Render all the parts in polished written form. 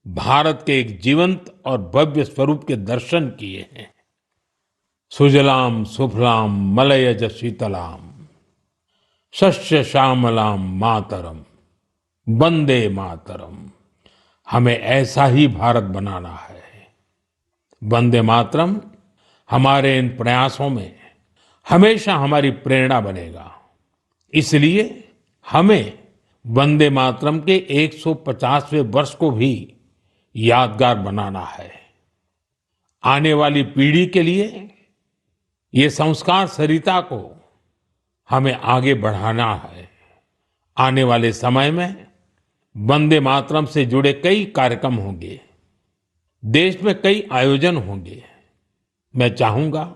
भारत के एक जीवंत और भव्य स्वरूप के दर्शन किए हैं। सुजलाम सुफलाम मलयज शीतलाम शस्य श्यामलाम मातरम वंदे मातरम। हमें ऐसा ही भारत बनाना है। वंदे मातरम हमारे इन प्रयासों में हमेशा हमारी प्रेरणा बनेगा। इसलिए हमें वंदे मातरम के 150वें वर्ष को भी यादगार बनाना है। आने वाली पीढ़ी के लिए ये संस्कार सरिता को हमें आगे बढ़ाना है। आने वाले समय में वंदे मातरम से जुड़े कई कार्यक्रम होंगे, देश में कई आयोजन होंगे। मैं चाहूंगा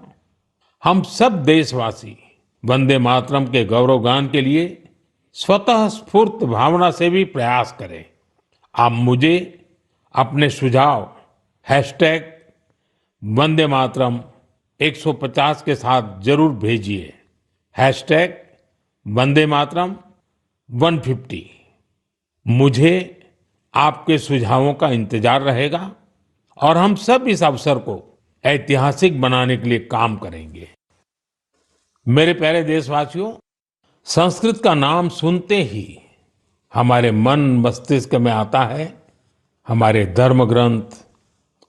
हम सब देशवासी वंदे मातरम के गौरवगान के लिए स्वतः स्फूर्त भावना से भी प्रयास करें। आप मुझे अपने सुझाव हैशटैग वंदे मातरम 150 के साथ जरूर भेजिए। हैशटैग वंदे मातरम 150। मुझे आपके सुझावों का इंतजार रहेगा और हम सब इस अवसर को ऐतिहासिक बनाने के लिए काम करेंगे। मेरे प्यारे देशवासियों, संस्कृत का नाम सुनते ही हमारे मन मस्तिष्क में आता है हमारे धर्म ग्रंथ,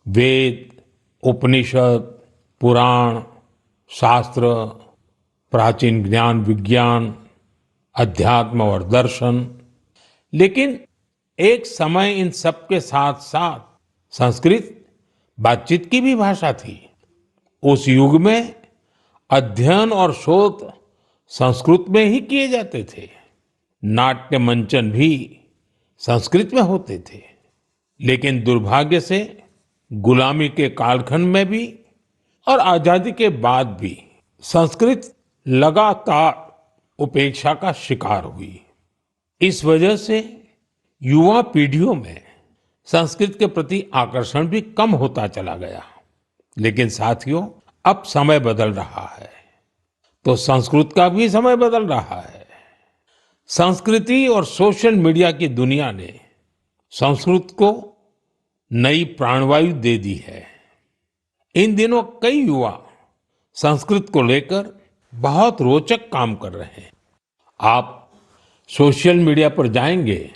वेद, उपनिषद, पुराण, शास्त्र, प्राचीन ज्ञान विज्ञान, अध्यात्म और दर्शन। लेकिन एक समय इन सब के साथ साथ संस्कृत बातचीत की भी भाषा थी। उस युग में अध्ययन और शोध संस्कृत में ही किए जाते थे। नाट्य मंचन भी संस्कृत में होते थे। लेकिन दुर्भाग्य से गुलामी के कालखंड में भी और आजादी के बाद भी संस्कृत लगातार उपेक्षा का शिकार हुई। इस वजह से युवा पीढ़ियों में संस्कृत के प्रति आकर्षण भी कम होता चला गया। लेकिन साथियों, अब समय बदल रहा है तो संस्कृत का भी समय बदल रहा है। संस्कृति और सोशल मीडिया की दुनिया ने संस्कृत को नई प्राणवायु दे दी है। इन दिनों कई युवा संस्कृत को लेकर बहुत रोचक काम कर रहे हैं। आप सोशल मीडिया पर जाएंगे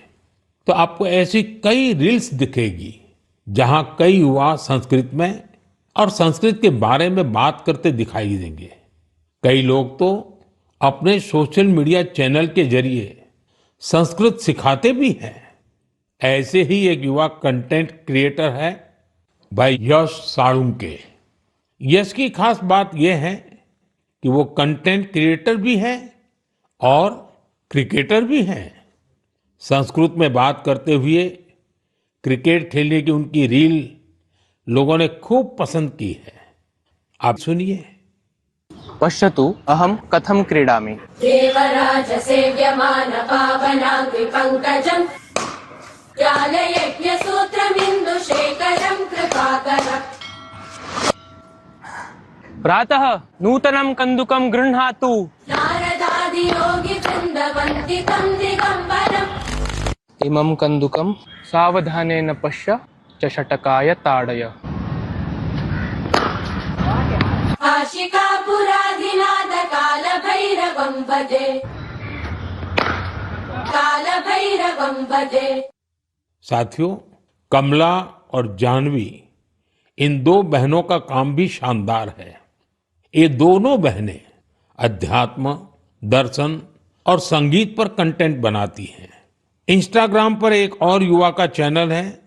तो आपको ऐसी कई रील्स दिखेगी जहां कई युवा संस्कृत में और संस्कृत के बारे में बात करते दिखाई देंगे। कई लोग तो अपने सोशल मीडिया चैनल के जरिए संस्कृत सिखाते भी हैं। ऐसे ही एक युवा कंटेंट क्रिएटर है भाई यश साळुंके। यश की खास बात यह है कि वो कंटेंट क्रिएटर भी है और क्रिकेटर भी हैं। संस्कृत में बात करते हुए क्रिकेट खेलने की उनकी रील लोगों ने खूब पसंद की है। आप सुनिए। पश्यतु अहं कथं क्रीडामि। देवराज सेव्यमान पावनांग्रि पंकजं ज्ञानयज्ञ सूत्रमिन्दुशेखरं कृपाकरम्। प्रातः नूतनं कन्दुकं गृह्णातु। नारदादि योगी वृन्दवन्ति तं दिगम्बरम्। इमं कन्दुकं सावधानेन पश्य चषटकाय ताडय। आशिकापुराधिनाद कालभैरवं भजे, कालभैरवं भजे। साथियों, कमला और जानवी इन दो बहनों का काम भी शानदार है। ये दोनों बहनें अध्यात्म, दर्शन और संगीत पर कंटेंट बनाती हैं। इंस्टाग्राम पर एक और युवा का चैनल है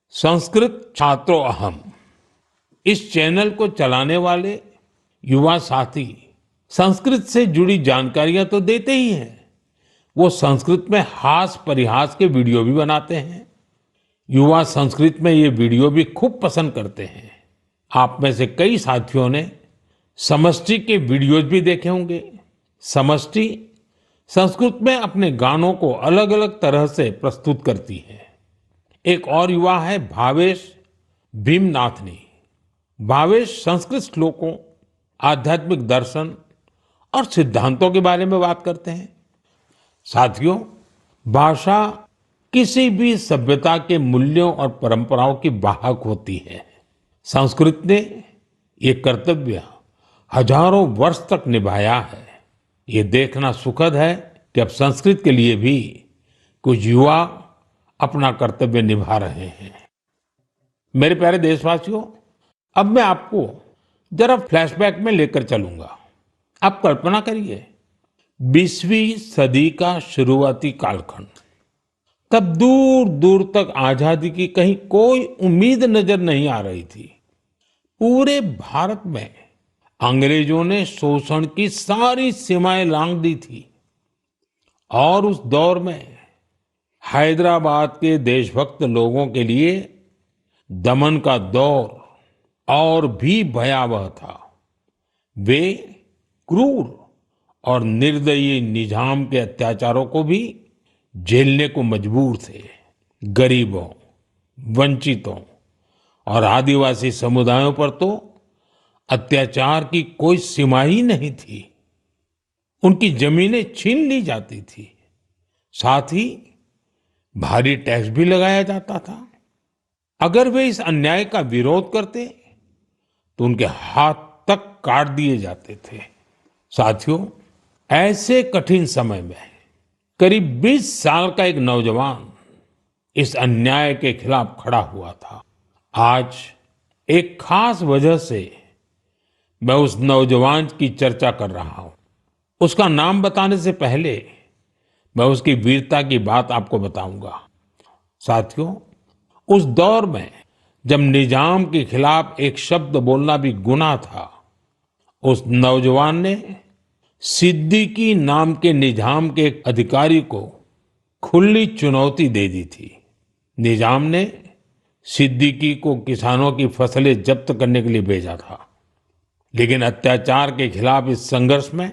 संस्कृत छात्रो अहम। इस चैनल को चलाने वाले युवा साथी संस्कृत से जुड़ी जानकारियां तो देते ही हैं, वो संस्कृत में हास परिहास के वीडियो भी बनाते हैं। युवा संस्कृत में ये वीडियो भी खूब पसंद करते हैं। आप में से कई साथियों ने समष्टि के वीडियोज भी देखे होंगे। समष्टि संस्कृत में अपने गानों को अलग अलग तरह से प्रस्तुत करती है। एक और युवा है भावेश भीमनाथनी। भावेश संस्कृत श्लोकों, आध्यात्मिक दर्शन और सिद्धांतों के बारे में बात करते हैं। साथियों, भाषा किसी भी सभ्यता के मूल्यों और परंपराओं की वाहक होती है। संस्कृत ने ये कर्तव्य हजारों वर्ष तक निभाया है। ये देखना सुखद है कि अब संस्कृत के लिए भी कुछ युवा अपना कर्तव्य निभा रहे हैं। मेरे प्यारे देशवासियों, अब मैं आपको जरा फ्लैशबैक में लेकर चलूंगा। आप कल्पना करिए, 20वीं सदी का शुरुआती कालखंड। तब दूर दूर तक आजादी की कहीं कोई उम्मीद नजर नहीं आ रही थी। पूरे भारत में अंग्रेजों ने शोषण की सारी सीमाएं लांघ दी थी और उस दौर में हैदराबाद के देशभक्त लोगों के लिए दमन का दौर और भी भयावह था। वे क्रूर और निर्दयी निजाम के अत्याचारों को भी झेलने को मजबूर थे। गरीबों, वंचितों और आदिवासी समुदायों पर तो अत्याचार की कोई सीमा ही नहीं थी। उनकी जमीनें छीन ली जाती थी, साथ ही भारी टैक्स भी लगाया जाता था। अगर वे इस अन्याय का विरोध करते तो उनके हाथ तक काट दिए जाते थे। साथियों, ऐसे कठिन समय में करीब 20 साल का एक नौजवान इस अन्याय के खिलाफ खड़ा हुआ था। आज एक खास वजह से मैं उस नौजवान की चर्चा कर रहा हूं। उसका नाम बताने से पहले मैं उसकी वीरता की बात आपको बताऊंगा। साथियों, उस दौर में जब निजाम के खिलाफ एक शब्द बोलना भी गुनाह था, उस नौजवान ने सिद्दीकी नाम के निजाम के एक अधिकारी को खुली चुनौती दे दी थी। निजाम ने सिद्दीकी को किसानों की फसलें जब्त करने के लिए भेजा था, लेकिन अत्याचार के खिलाफ इस संघर्ष में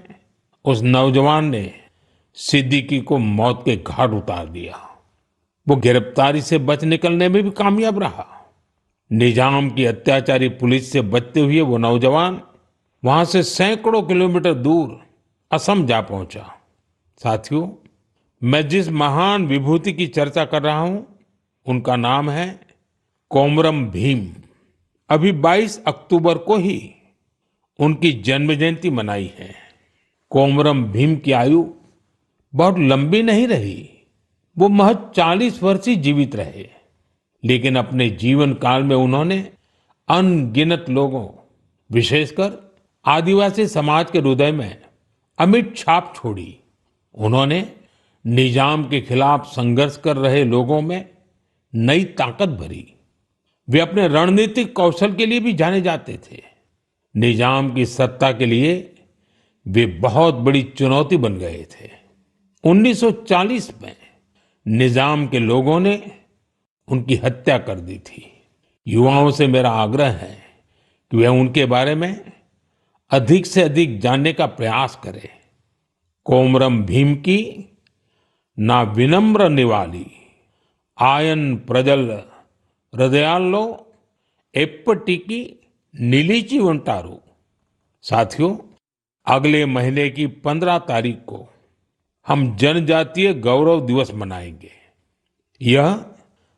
उस नौजवान ने सिद्दीकी को मौत के घाट उतार दिया। वो गिरफ्तारी से बच निकलने में भी कामयाब रहा। निजाम की अत्याचारी पुलिस से बचते हुए वो नौजवान वहां से सैकड़ों किलोमीटर दूर असम जा पहुंचा। साथियों, मैं जिस महान विभूति की चर्चा कर रहा हूं, उनका नाम है कोमरम भीम। अभी 22 अक्टूबर को ही उनकी जन्म जयंती मनाई है। कोमरम भीम की आयु बहुत लंबी नहीं रही। वो महज 40 वर्ष ही जीवित रहे, लेकिन अपने जीवन काल में उन्होंने अनगिनत लोगों, विशेषकर आदिवासी समाज के हृदय में अमिट छाप छोड़ी। उन्होंने निजाम के खिलाफ संघर्ष कर रहे लोगों में नई ताकत भरी। वे अपने रणनीतिक कौशल के लिए भी जाने जाते थे। निजाम की सत्ता के लिए वे बहुत बड़ी चुनौती बन गए थे। 1940 में निजाम के लोगों ने उनकी हत्या कर दी थी। युवाओं से मेरा आग्रह है कि वे उनके बारे में अधिक से अधिक जानने का प्रयास करें। कोमरम भीम की ना विनम्र निवाली आयन प्रजल हृदयालो एप्पटिकी नीलीची वंटारू। साथियों, अगले महीने की 15 तारीख को हम जनजातीय गौरव दिवस मनाएंगे। यह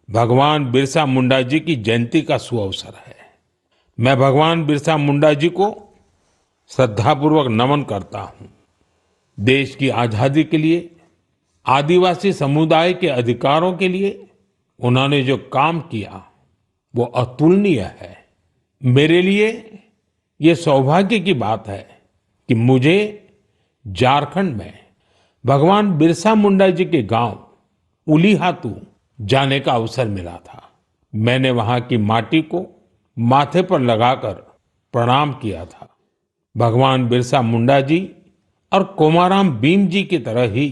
भगवान बिरसा मुंडा जी की जयंती का सुअवसर है। मैं भगवान बिरसा मुंडा जी को श्रद्धापूर्वक नमन करता हूं। देश की आजादी के लिए, आदिवासी समुदाय के अधिकारों के लिए उन्होंने जो काम किया वो अतुलनीय है। मेरे लिए ये सौभाग्य की बात है कि मुझे झारखंड में भगवान बिरसा मुंडा जी के गांव उलीहातू जाने का अवसर मिला था। मैंने वहां की माटी को माथे पर लगाकर प्रणाम किया था। भगवान बिरसा मुंडा जी और कोमाराम भीम जी की तरह ही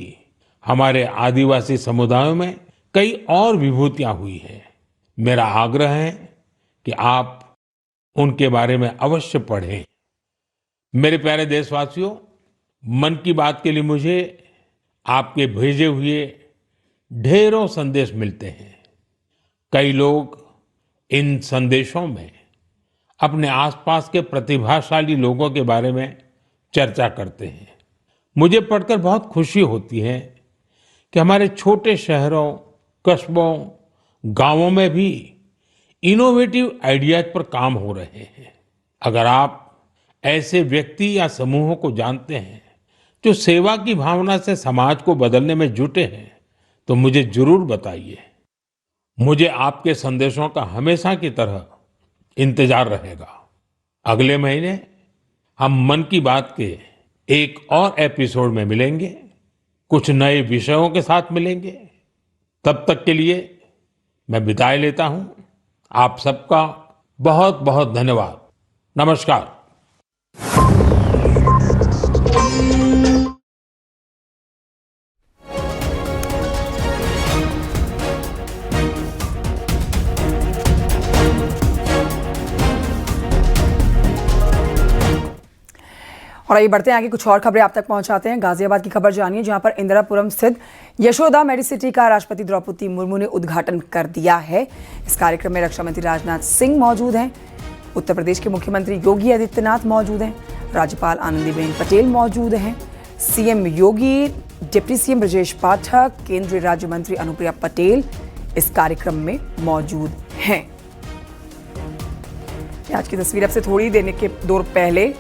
हमारे आदिवासी समुदायों में कई और विभूतियां हुई हैं। मेरा आग्रह है कि आप उनके बारे में अवश्य पढ़ें। मेरे प्यारे देशवासियों, मन की बात के लिए मुझे आपके भेजे हुए ढेरों संदेश मिलते हैं। कई लोग इन संदेशों में अपने आसपास के प्रतिभाशाली लोगों के बारे में चर्चा करते हैं। मुझे पढ़कर बहुत खुशी होती है कि हमारे छोटे शहरों कस्बों, गांवों में भी इनोवेटिव आइडियाज पर काम हो रहे हैं। अगर आप ऐसे व्यक्ति या समूहों को जानते हैं जो सेवा की भावना से समाज को बदलने में जुटे हैं, तो मुझे जरूर बताइए। मुझे आपके संदेशों का हमेशा की तरह इंतजार रहेगा। अगले महीने हम मन की बात के एक और एपिसोड में मिलेंगे, कुछ नए विषयों के साथ मिलेंगे। तब तक के लिए मैं विदाई लेता हूं। आप सबका बहुत बहुत धन्यवाद। नमस्कार। और आइए बढ़ते हैं आगे, कुछ और खबरें आप तक पहुंचाते हैं। गाजियाबाद की खबर जानिए, जहां पर इंदिरापुरम स्थित यशोदा मेडिसिटी का राष्ट्रपति द्रौपदी मुर्मू ने उद्घाटन कर दिया है। इस कार्यक्रम में रक्षा मंत्री राजनाथ सिंह मौजूद हैं, उत्तर प्रदेश के मुख्यमंत्री योगी आदित्यनाथ मौजूद हैं, राज्यपाल आनंदीबेन पटेल मौजूद हैं, सीएम योगी, डिप्टी सीएम ब्रजेश पाठक, केंद्रीय राज्य मंत्री अनुप्रिया पटेल इस कार्यक्रम में मौजूद हैं। आज की तस्वीर अब से थोड़ी देर पहले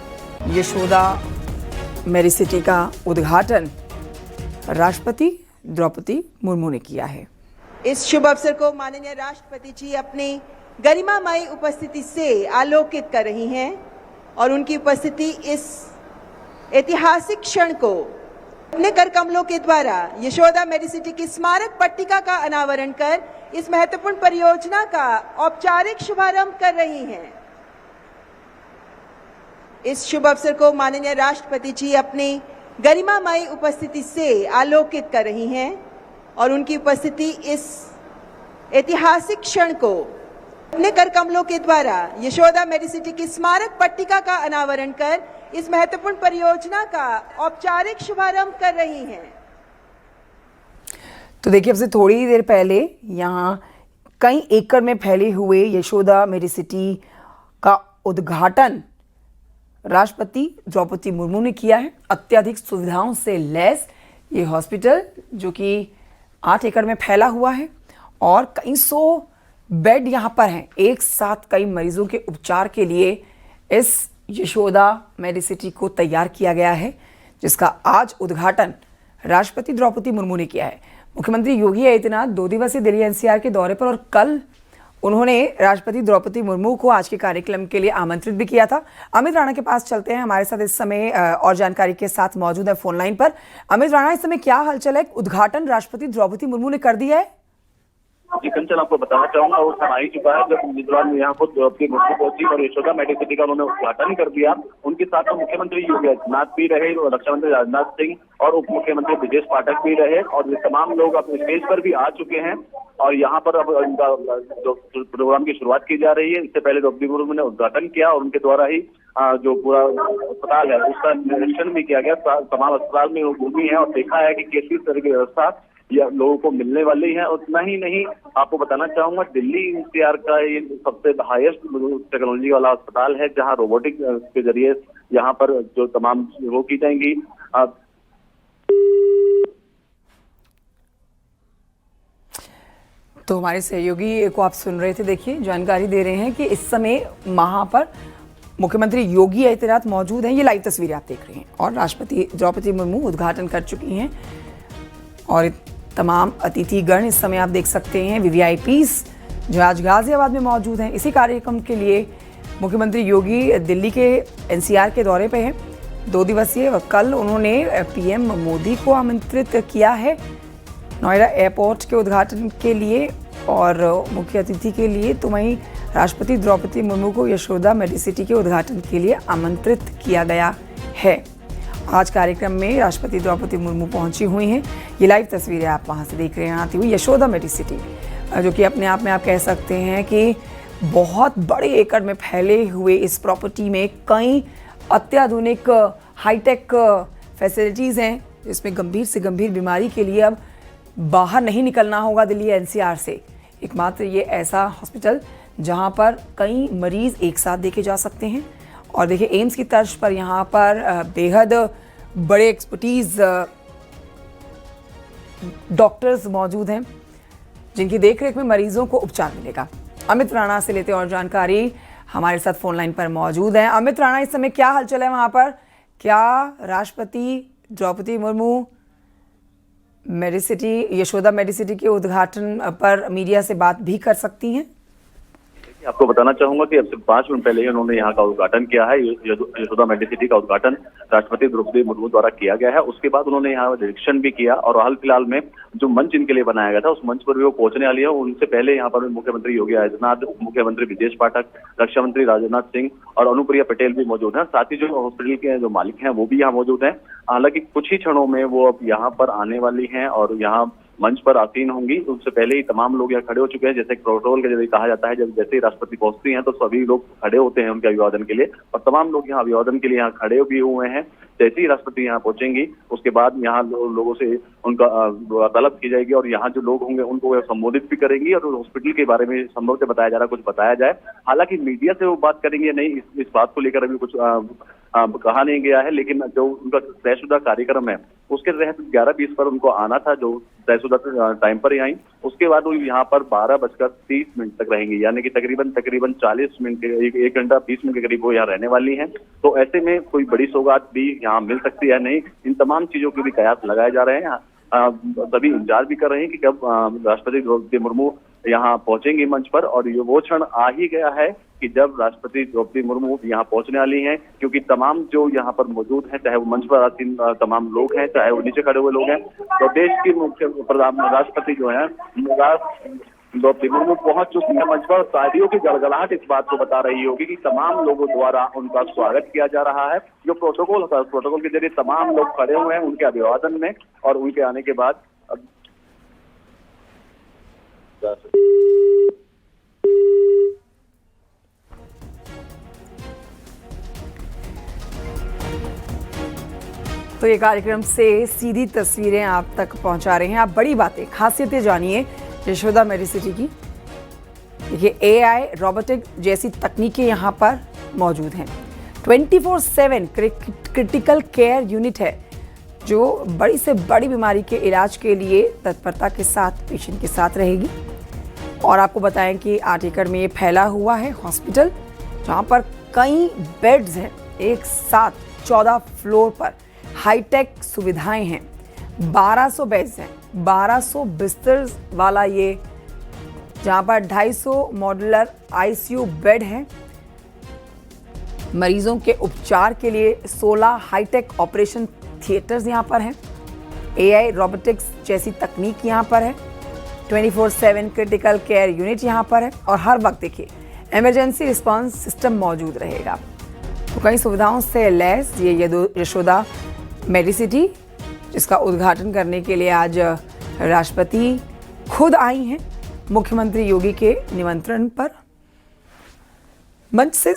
यशोदा मेडिसिटी का उद्घाटन राष्ट्रपति द्रौपदी मुर्मू ने किया है। इस शुभ अवसर को माननीय राष्ट्रपति जी अपनी गरिमामयी उपस्थिति से आलोकित कर रही हैं और उनकी उपस्थिति इस ऐतिहासिक क्षण को अपने कर कमलों के द्वारा यशोदा मेडिसिटी की स्मारक पट्टिका का अनावरण कर इस महत्वपूर्ण परियोजना का औपचारिक शुभारंभ कर रही हैं। इस शुभ अवसर को माननीय राष्ट्रपति जी अपनी गरिमामयी उपस्थिति से आलोकित कर रही हैं और उनकी उपस्थिति इस ऐतिहासिक क्षण को अपने कर कमलों के द्वारा यशोदा मेडिसिटी की स्मारक पट्टिका का अनावरण कर इस महत्वपूर्ण परियोजना का औपचारिक शुभारंभ कर रही हैं। तो देखिए, अब से थोड़ी देर पहले यहाँ कई एकड़ में फैले हुए यशोदा मेडिसिटी का उद्घाटन राष्ट्रपति द्रौपदी मुर्मू ने किया है। अत्यधिक सुविधाओं से लैस ये हॉस्पिटल, जो कि 8 एकड़ में फैला हुआ है और कई सौ बेड यहाँ पर हैं। एक साथ कई मरीजों के उपचार के लिए इस यशोदा मेडिसिटी को तैयार किया गया है, जिसका आज उद्घाटन राष्ट्रपति द्रौपदी मुर्मू ने किया है। मुख्यमंत्री योगी आदित्यनाथ 2 दिवसीय दिल्ली एनसीआर के दौरे पर और कल उन्होंने राष्ट्रपति द्रौपदी मुर्मू को आज के कार्यक्रम के लिए आमंत्रित भी किया था। अमित राणा के पास चलते हैं, हमारे साथ इस समय और जानकारी के साथ मौजूद है फोन लाइन पर। अमित राणा, इस समय क्या हलचल है? उद्घाटन राष्ट्रपति द्रौपदी मुर्मू ने कर दिया है। जी कंचन, आपको बताना चाहूंगा वो समय ही चुका है जब उम्मीदवार ने यहाँ पर द्रौपदी मुर्मू पहुंची और यशोदा मेडिसिटी का उन्होंने उद्घाटन कर दिया। उनके साथ तो मुख्यमंत्री योगी आदित्यनाथ भी रहे, रक्षा मंत्री राजनाथ सिंह और उप मुख्यमंत्री ब्रजेश पाठक भी रहे और ये तमाम लोग अपने स्टेज पर भी आ चुके हैं और यहाँ पर अब उनका जो प्रोग्राम की शुरुआत की जा रही है। इससे पहले द्रौपदी मुर्मू ने उद्घाटन किया और उनके द्वारा ही जो पूरा अस्पताल है उसका निरीक्षण भी किया गया। तमाम अस्पताल में वो घूमी है और देखा है कि किस तरह की व्यवस्था या लोगों को मिलने वाली है। उतना ही नहीं, आपको बताना चाहूंगा दिल्ली एनसीआर का ये सबसे हाईएस्ट टेक्नोलॉजी वाला अस्पताल है, जहां रोबोटिक के जरिए यहाँ पर जो तमाम वो की जाएंगी। तो हमारे सहयोगी को आप सुन रहे थे, देखिए जानकारी दे रहे हैं कि इस समय वहां पर मुख्यमंत्री योगी आदित्यनाथ मौजूद हैं। ये लाइव तस्वीरें आप देख रहे हैं और राष्ट्रपति द्रौपदी मुर्मू उद्घाटन कर चुकी हैं और तमाम अतिथिगण इस समय आप देख सकते हैं, वीवीआईपीज जो आज गाजियाबाद में मौजूद हैं। इसी कार्यक्रम के लिए मुख्यमंत्री योगी दिल्ली के एनसीआर के दौरे पे हैं 2 दिवसीय। कल उन्होंने पीएम मोदी को आमंत्रित किया है नोएडा एयरपोर्ट के उद्घाटन के लिए और मुख्य अतिथि के लिए। तो वहीं राष्ट्रपति द्रौपदी मुर्मू को यशोदा मेडिसिटी के उद्घाटन के लिए आमंत्रित किया गया है। आज कार्यक्रम में राष्ट्रपति द्रौपदी मुर्मू पहुंची हुई हैं। ये लाइव तस्वीरें आप वहां से देख रहे हैं आती हुई यशोदा मेडिसिटी, जो कि अपने आप में आप कह सकते हैं कि बहुत बड़े एकड़ में फैले हुए इस प्रॉपर्टी में कई अत्याधुनिक हाईटेक फैसिलिटीज़ हैं, जिसमें गंभीर से गंभीर बीमारी के लिए अब बाहर नहीं निकलना होगा दिल्ली एनसीआर से। एकमात्र ये ऐसा हॉस्पिटल जहां पर कई मरीज एक साथ देखे जा सकते हैं। और देखिए, एम्स की तर्ज पर यहाँ पर बेहद बड़े एक्सपर्टीज डॉक्टर्स मौजूद हैं जिनकी देखरेख में मरीजों को उपचार मिलेगा। अमित राणा से लेते और जानकारी, हमारे साथ फोन लाइन पर मौजूद हैं। अमित राणा, इस समय क्या हलचल है वहां पर? क्या राष्ट्रपति द्रौपदी मुर्मू मेडिसिटी, यशोदा मेडिसिटी के उद्घाटन पर मीडिया से बात भी कर सकती हैं? आपको बताना चाहूंगा कि अब से 5 मिनट पहले ही उन्होंने यहाँ का उद्घाटन किया है। यशोदा मेडिसिटी का उद्घाटन राष्ट्रपति द्रौपदी मुर्मू द्वारा किया गया है। उसके बाद उन्होंने यहाँ निरीक्षण भी किया और हाल फिलहाल में जो मंच इनके लिए बनाया गया था उस मंच पर भी वो पहुंचने वाली है। उनसे पहले यहाँ पर मुख्यमंत्री योगी आदित्यनाथ, उप मुख्यमंत्री ब्रजेश पाठक, रक्षा मंत्री राजनाथ सिंह और अनुप्रिया पटेल भी मौजूद हैं। साथ ही जो हॉस्पिटल के जो मालिक हैं वो भी यहाँ मौजूद हैं। हालांकि कुछ ही क्षणों में वो अब यहाँ पर आने वाली हैं और यहाँ मंच पर आसीन होंगी। उससे पहले ही तमाम लोग यहाँ खड़े हो चुके हैं। जैसे प्रोटोकॉल के जरिए कहा जाता है, जब जैसे ही राष्ट्रपति पहुंचती हैं तो सभी लोग खड़े होते हैं उनके अभिवादन के लिए, और तमाम लोग यहाँ अभिवादन के लिए यहाँ खड़े भी हुए हैं। जैसे ही राष्ट्रपति यहाँ पहुंचेंगी उसके बाद यहाँ लोगों से उनका वार्तालाप की जाएगी और यहाँ जो लोग होंगे उनको वे संबोधित भी करेंगी और हॉस्पिटल के बारे में संभव से बताया जा रहा कुछ बताया जाए। हालांकि मीडिया से वो बात करेंगे नहीं, इस बात को लेकर अभी कुछ कहा नहीं गया है। लेकिन जो उनका तयशुदा कार्यक्रम है उसके तहत 11:20 पर उनको आना था, जो तयशुदा टाइम पर ही आई। उसके बाद वो यहाँ पर 12:30 तक रहेंगी, यानी कि तकरीबन 40 मिनट, 1 घंटा 20 मिनट के करीब वो यहाँ रहने वाली हैं। तो ऐसे में कोई बड़ी सौगात भी यहाँ मिल सकती है नहीं, इन तमाम चीजों के भी कयास लगाए जा रहे हैं। सभी इंतजार भी कर रहे हैं कि कब राष्ट्रपति द्रौपदी मुर्मू यहाँ पहुंचेंगी मंच पर, और ये वो क्षण आ ही गया है कि जब राष्ट्रपति द्रौपदी मुर्मू यहाँ पहुंचने वाली हैं। क्योंकि तमाम जो यहाँ पर मौजूद हैं, चाहे वो मंच पर आसीन तमाम लोग हैं, चाहे वो नीचे खड़े हुए लोग हैं, तो देश की मुख्य राष्ट्रपति जो है द्रौपदी मुर्मू पहुंच चुकी है मंच पर। तालियों की गड़गड़ाहट इस बात को बता रही होगी कि तमाम लोगों द्वारा उनका स्वागत किया जा रहा है। जो प्रोटोकॉल होता है, प्रोटोकॉल के जरिए तमाम लोग खड़े हुए हैं उनके अभिवादन में, और उनके आने के बाद तो ये कार्यक्रम से सीधी तस्वीरें आप तक पहुंचा रहे हैं। आप बड़ी बातें, खासियतें जानिए यशोदा मेडिसिटी की। देखिए, एआई रोबोटिक जैसी तकनीकें यहाँ पर मौजूद हैं। 24/7 क्रिटिकल केयर यूनिट है जो बड़ी से बड़ी बीमारी के इलाज के लिए तत्परता के साथ पेशेंट के साथ रहेगी। और आपको बताएं कि 8 एकड़ में ये फैला हुआ है हॉस्पिटल, जहाँ पर कई बेड्स हैं, एक साथ 14 फ्लोर पर हाईटेक सुविधाएं हैं, 1200 बेड्स हैं, 1200 बिस्तर वाला ये, जहाँ पर 250 मॉड्यूलर आईसीयू बेड हैं। मरीजों के उपचार के लिए 16 हाईटेक ऑपरेशन थिएटर्स यहाँ पर हैं। एआई रोबोटिक्स जैसी तकनीक यहाँ पर है। 24/7 क्रिटिकल केयर यूनिट यहाँ पर है, और हर वक्त देखिए इमरजेंसी रिस्पांस सिस्टम मौजूद रहेगा। तो कई सुविधाओं से लैस ये यशोदा मेडिसिटी, जिसका उद्घाटन करने के लिए आज राष्ट्रपति खुद आई हैं मुख्यमंत्री योगी के निमंत्रण पर। मंच से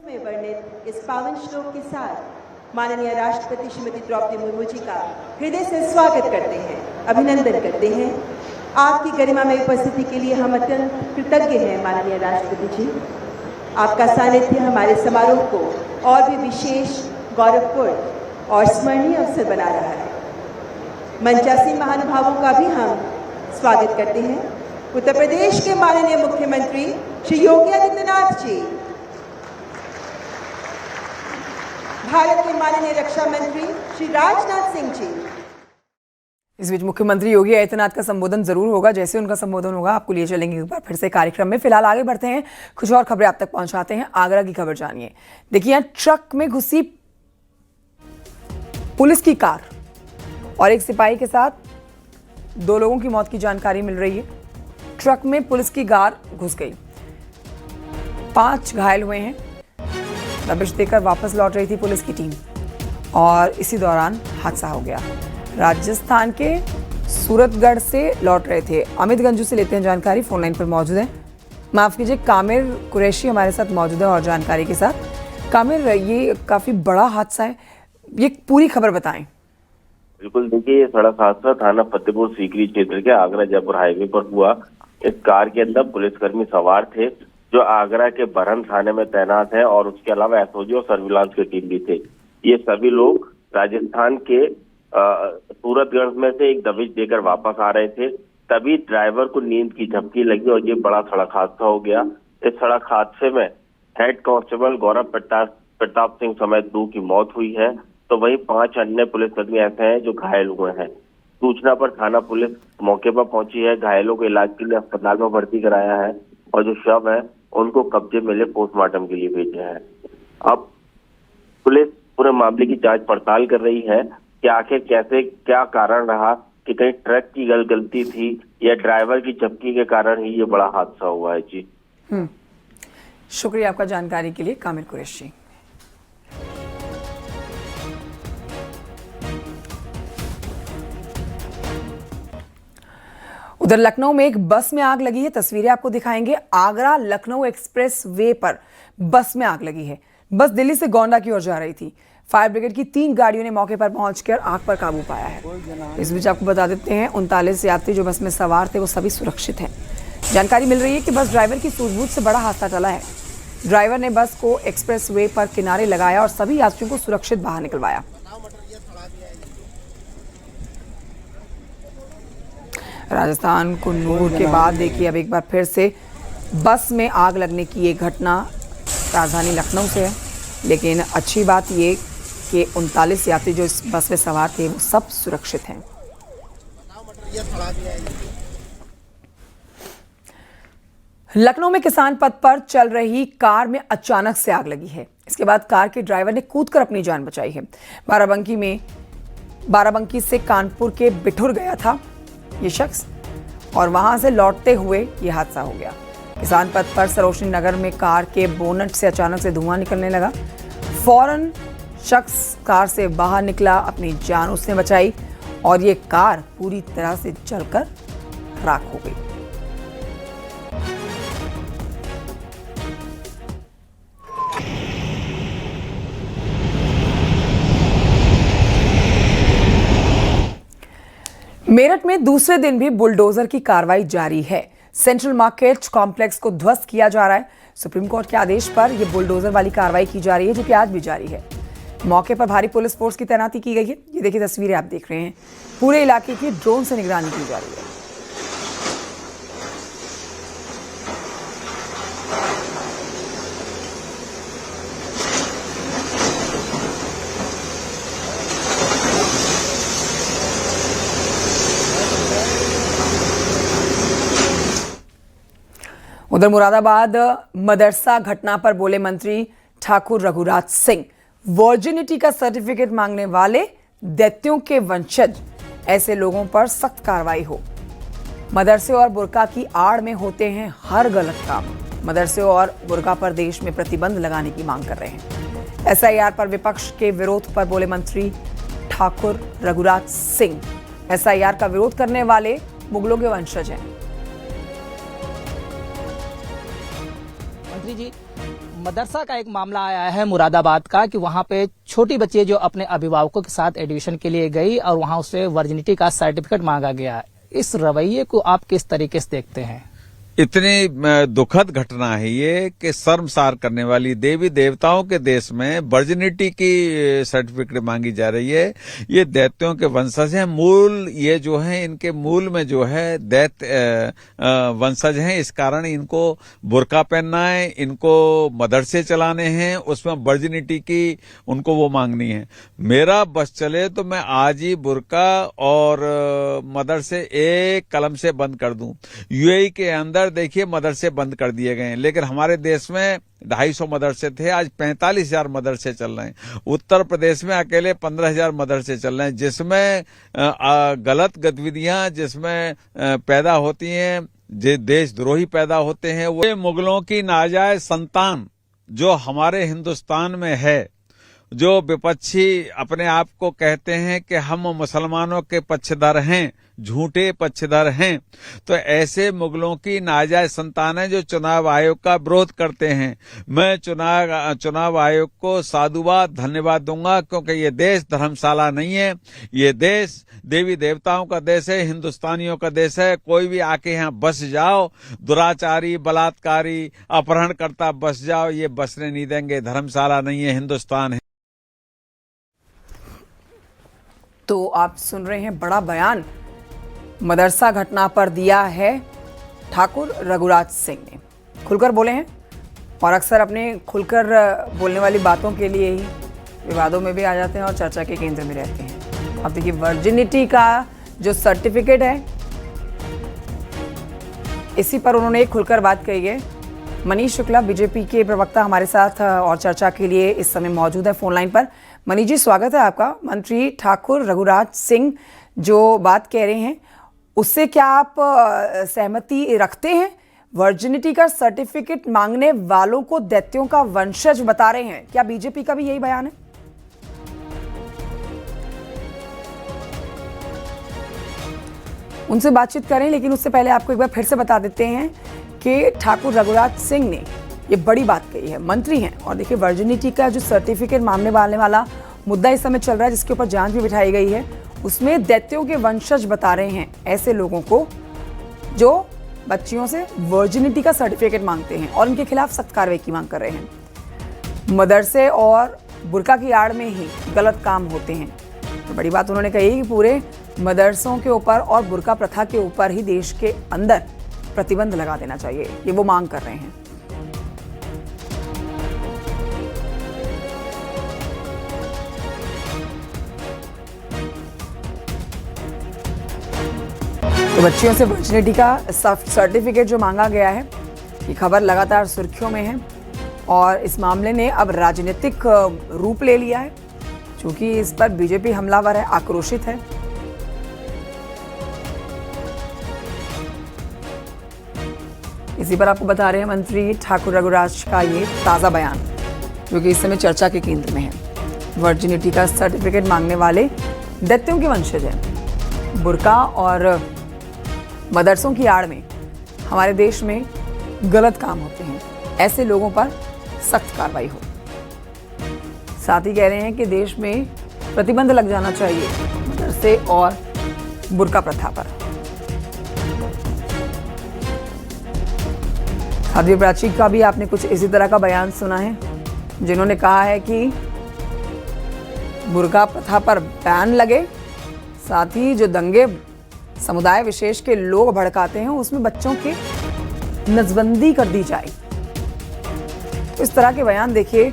में वर्णित इस पावन श्लोक के साथ माननीय राष्ट्रपति श्रीमती द्रौपदी मुर्मू जी का हृदय से स्वागत करते हैं, अभिनंदन करते हैं। आपकी गरिमामय उपस्थिति के लिए हम अत्यंत कृतज्ञ हैं माननीय राष्ट्रपति जी। आपका सानिध्य हमारे समारोह को और भी विशेष, गौरवपूर्ण और स्मरणीय अवसर बना रहा है। मंचासीन महानुभावों का भी हम स्वागत करते हैं। उत्तर प्रदेश के माननीय मुख्यमंत्री श्री योगी आदित्यनाथ जी, भारत के माननीय रक्षा मंत्री श्री राजनाथ सिंह जी। इस बीच मुख्यमंत्री योगी आदित्यनाथ का संबोधन जरूर होगा। जैसे उनका संबोधन होगा आपको लिए चलेंगे एक बार फिर से कार्यक्रम में। फिलहाल आगे बढ़ते हैं, कुछ और खबरें आप तक पहुंचाते हैं। आगरा की खबर जानिए। देखिए, यहाँ ट्रक में घुसी पुलिस की कार और एक सिपाही के साथ 2 लोगों की मौत की जानकारी मिल रही है। ट्रक में पुलिस की कार घुस गई, 5 घायल हुए हैं। दबिश देकर वापस लौट रही थी पुलिस की टीम और इसी दौरान हादसा हो गया। राजस्थान के सूरतगढ़ से लौट रहे थे। अमित गंजू से लेते हैं जानकारी, फोन लाइन पर मौजूद है। माफ कीजिए, कामिर कुरैशी हमारे साथ मौजूद है और जानकारी के साथ। कामिर, ये काफी बड़ा हादसा है, ये पूरी खबर बताएं। बिल्कुल, देखिए, ये सड़क हादसा थाना फतेहपुर सीकरी क्षेत्र के आगरा जयपुर हाईवे पर हुआ। इस कार के अंदर पुलिसकर्मी सवार थे जो आगरा के बरहन थाने में तैनात है, और उसके अलावा एसओजी और सर्विलांस की टीम भी थे। ये सभी लोग राजस्थान के सूरतगढ़ में से एक दबिश देकर वापस आ रहे थे। तभी ड्राइवर को नींद की झपकी लगी और ये बड़ा सड़क हादसा हो गया। इस सड़क हादसे में हेड कांस्टेबल गौरव प्रताप सिंह समेत 2 की मौत हुई है, तो वहीं 5 अन्य पुलिसकर्मी ऐसे हैं जो घायल हुए हैं। सूचना पर थाना पुलिस मौके पर पहुंची है, घायलों को इलाज के लिए अस्पताल में भर्ती कराया है और जो शव है उनको कब्जे में ले पोस्टमार्टम के लिए भेजा है। अब पुलिस पूरे मामले की जांच पड़ताल कर रही है कि आखिर कैसे क्या कारण रहा, कि कहीं ट्रक की गलती थी या ड्राइवर की झपकी के कारण ही ये बड़ा हादसा हुआ है। जी शुक्रिया आपका जानकारी के लिए कामिल कुरैशी। उधर लखनऊ में एक बस में आग लगी है, तस्वीरें आपको दिखाएंगे। आगरा लखनऊ एक्सप्रेस वे पर बस में आग लगी है। बस दिल्ली से गोंडा की ओर जा रही थी। फायर ब्रिगेड की 3 गाड़ियों ने मौके पर पहुंचकर आग पर काबू पाया है। इस बीच आपको बता देते हैं 39 यात्री जो बस में सवार थे वो सभी सुरक्षित हैं। जानकारी मिल रही है कि बस ड्राइवर की सूझबूझ से बड़ा हादसा टला है। ड्राइवर ने बस को एक्सप्रेस वे पर किनारे लगाया और सभी यात्रियों को सुरक्षित बाहर निकलवाया। राजस्थान कुन्नूर के बाद देखिए अब एक बार फिर से बस में आग लगने की ये घटना राजधानी लखनऊ से है, लेकिन अच्छी बात ये कि 39 यात्री जो इस बस में सवार थे वो सब सुरक्षित हैं। लखनऊ में किसान पथ पर चल रही कार में अचानक से आग लगी है। इसके बाद कार के ड्राइवर ने कूदकर अपनी जान बचाई है। बाराबंकी से कानपुर के बिठुर गया था ये शख्स और वहां से लौटते हुए ये हादसा हो गया। किसान पथ पर सरोजनी नगर में कार के बोनट से अचानक से धुआं निकलने लगा। फौरन शख्स कार से बाहर निकला, अपनी जान उसने बचाई और ये कार पूरी तरह से जलकर राख हो गई। मेरठ में दूसरे दिन भी बुलडोजर की कार्रवाई जारी है। सेंट्रल मार्केट कॉम्प्लेक्स को ध्वस्त किया जा रहा है। सुप्रीम कोर्ट के आदेश पर यह बुलडोजर वाली कार्रवाई की जा रही है, जो कि आज भी जारी है। मौके पर भारी पुलिस फोर्स की तैनाती की गई है। ये देखिए तस्वीरें आप देख रहे हैं। पूरे इलाके की ड्रोन से निगरानी की जा रही है। उधर मुरादाबाद मदरसा घटना पर बोले मंत्री ठाकुर रघुराज सिंह, वर्जिनिटी का सर्टिफिकेट मांगने वाले दैत्यों के वंशज, ऐसे लोगों पर सख्त कार्रवाई हो। मदरसे और बुर्का की आड़ में होते हैं हर गलत काम। मदरसे और बुर्का पर देश में प्रतिबंध लगाने की मांग कर रहे हैं। एसआईआर पर विपक्ष के विरोध पर बोले मंत्री ठाकुर रघुराज सिंह, एसआईआर का विरोध करने वाले मुगलों के वंशज हैं। मंत्री जी, मदरसा का एक मामला आया है मुरादाबाद का कि वहां पे छोटी बच्ची जो अपने अभिभावकों के साथ एडमिशन के लिए गई और वहां उससे वर्जिनिटी का सर्टिफिकेट मांगा गया। इस रवैये को आप किस तरीके से देखते हैं? इतनी दुखद घटना है ये कि शर्मसार करने वाली। देवी देवताओं के देश में वर्जिनिटी की सर्टिफिकेट मांगी जा रही है। ये दैत्यों के वंशज हैं। मूल ये जो है इनके मूल में जो है दैत्य वंशज हैं। इस कारण इनको बुर्का पहनना है, इनको मदरसे चलाने हैं, उसमें वर्जिनिटी की उनको वो मांगनी है। मेरा बस चले तो मैं आज ही बुर्का और मदरसे एक कलम से बंद कर दूं। यूएई के अंदर देखिए मदरसे बंद कर दिए गए हैं, लेकिन हमारे देश में 250 मदरसे थे, आज 45,000 मदरसे चल रहे हैं। उत्तर प्रदेश में अकेले 15,000 मदरसे चल रहे हैं, जिसमें गलत गतिविधियां जिसमें पैदा होती हैं, देशद्रोही पैदा होते हैं। वो मुगलों की नाजायज संतान जो हमारे हिंदुस्तान में है, जो विपक्षी अपने आप को कहते हैं कि हम मुसलमानों के पक्षधर हैं, झूठे पक्षधर हैं, तो ऐसे मुगलों की नाजायज संतान है जो चुनाव आयोग का विरोध करते हैं। मैं चुनाव आयोग को साधुवाद धन्यवाद दूंगा, क्योंकि ये देश धर्मशाला नहीं है। ये देश देवी देवताओं का देश है, हिंदुस्तानियों का देश है। कोई भी आके यहाँ बस जाओ, दुराचारी, बलात्कारी, अपहरणकर्ता बस जाओ, ये बसने नहीं देंगे। धर्मशाला नहीं है, हिंदुस्तान है। तो आप सुन रहे हैं बड़ा बयान मदरसा घटना पर दिया है ठाकुर रघुराज सिंह ने। खुलकर बोले हैं और अक्सर अपने खुलकर बोलने वाली बातों के लिए ही विवादों में भी आ जाते हैं और चर्चा के केंद्र में रहते हैं। अब देखिए, वर्जिनिटी का जो सर्टिफिकेट है, इसी पर उन्होंने एक खुलकर बात कही है। मनीष शुक्ला, बीजेपी के प्रवक्ता, हमारे साथ और चर्चा के लिए इस समय मौजूद है फोन लाइन पर। मनीष जी, स्वागत है आपका। मंत्री ठाकुर रघुराज सिंह जो बात कह रहे हैं, उससे क्या आप सहमति रखते हैं? वर्जिनिटी का सर्टिफिकेट मांगने वालों को दैत्यों का वंशज बता रहे हैं, क्या बीजेपी का भी यही बयान है? उनसे बातचीत करें, लेकिन उससे पहले आपको एक बार फिर से बता देते हैं कि ठाकुर रघुराज सिंह ने ये बड़ी बात कही है। मंत्री हैं और देखिए, वर्जिनिटी का जो सर्टिफिकेट मांगने वाला मुद्दा इस समय चल रहा है, जिसके ऊपर जांच भी बिठाई गई है, उसमें दैत्यों के वंशज बता रहे हैं ऐसे लोगों को जो बच्चियों से वर्जिनिटी का सर्टिफिकेट मांगते हैं और उनके खिलाफ सख्त कार्रवाई की मांग कर रहे हैं। मदरसे और बुर्का की आड़ में ही गलत काम होते हैं। तो बड़ी बात उन्होंने कही कि पूरे मदरसों के ऊपर और बुर्का प्रथा के ऊपर ही देश के अंदर प्रतिबंध लगा देना चाहिए, ये वो मांग कर रहे हैं। तो बच्चियों से वर्जिनिटी का सर्टिफिकेट जो मांगा गया है, ये खबर लगातार सुर्खियों में है और इस मामले ने अब राजनीतिक रूप ले लिया है, क्योंकि इस पर बीजेपी हमलावर है, आक्रोशित है। इसी पर आपको बता रहे हैं मंत्री ठाकुर रघुराज का ये ताज़ा बयान, जो कि इस समय चर्चा के केंद्र में है। वर्जिनिटी का सर्टिफिकेट मांगने वाले दैत्यों के वंशज हैं। बुर्का और मदरसों की आड़ में हमारे देश में गलत काम होते हैं, ऐसे लोगों पर सख्त कार्रवाई हो। साथ ही कह रहे हैं कि देश में प्रतिबंध लग जाना चाहिए मदरसे और बुर्का प्रथा पर। साध्वी प्राची का भी आपने कुछ इसी तरह का बयान सुना है, जिन्होंने कहा है कि बुर्का प्रथा पर बैन लगे, साथ ही जो दंगे समुदाय विशेष के लोग भड़काते हैं उसमें बच्चों की नसबंदी कर दी जाए। तो इस तरह के बयान देखिए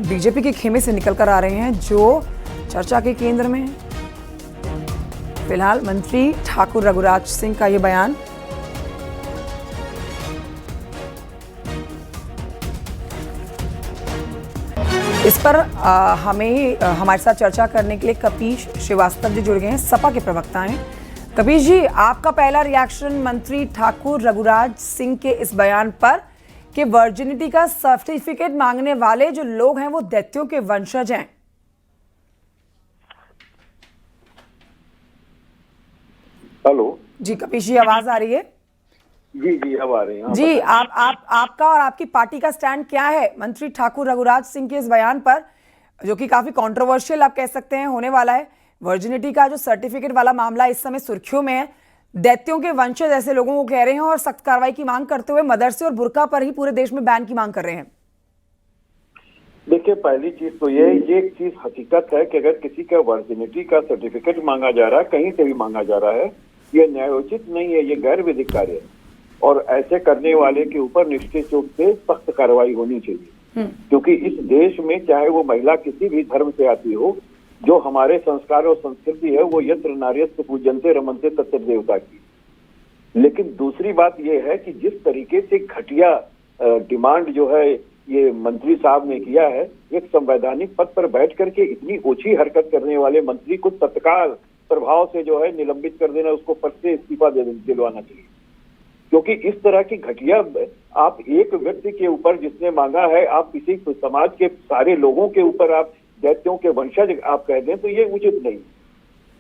बीजेपी के खेमे से निकल कर आ रहे हैं, जो चर्चा के केंद्र में है। फिलहाल मंत्री ठाकुर रघुराज सिंह का ये बयान इस पर हमारे साथ चर्चा करने के लिए कपीश श्रीवास्तव जी जुड़ गए हैं, सपा के प्रवक्ता हैं। कपीश जी, आपका पहला रिएक्शन मंत्री ठाकुर रघुराज सिंह के इस बयान पर कि वर्जिनिटी का सर्टिफिकेट मांगने वाले जो लोग हैं वो दैत्यों के वंशज हैं? हेलो जी कपीश जी, आवाज आ रही है? जी जी, अब आ रही हैं जी। आपका और आपकी पार्टी का स्टैंड क्या है मंत्री ठाकुर रघुराज सिंह के इस बयान पर, जो कि काफी कंट्रोवर्शियल आप कह सकते हैं होने वाला है? वर्जिनिटी का जो सर्टिफिकेट वाला मामला इस समय सुर्खियों में है, दैत्यों के वंशज ऐसे लोगों को कह रहे हैं और सख्त कार्रवाई की मांग करते हुए मदरसे और बुर्का पर ही पूरे देश में बैन की मांग कर रहे हैं। देखिए, पहली चीज तो ये एक चीज हकीकत है कि अगर किसी का वर्जिनिटी का सर्टिफिकेट मांगा जा रहा है, कहीं से भी मांगा जा रहा है, ये न्यायोचित नहीं है, ये गैर विधिक कार्य है और ऐसे करने वाले के ऊपर निश्चित रूप से सख्त कार्रवाई होनी चाहिए। क्योंकि इस देश में चाहे वो महिला किसी भी धर्म से आती हो, जो हमारे संस्कार और संस्कृति है वो यत्र नार्यस्तु पूज्यन्ते रमन्ते तत्र देवता की। लेकिन दूसरी बात यह है कि जिस तरीके से घटिया डिमांड जो है ये मंत्री साहब ने किया है, एक संवैधानिक पद पर बैठ करके इतनी ओछी हरकत करने वाले मंत्री को तत्काल प्रभाव से जो है निलंबित कर देना, उसको पद से इस्तीफा दिलवाना चाहिए। क्योंकि इस तरह की घटिया, आप एक व्यक्ति के ऊपर जिसने मांगा है, आप किसी समाज के सारे लोगों के ऊपर आप दैत्यों के वंशज आप कह दें तो ये उचित नहीं।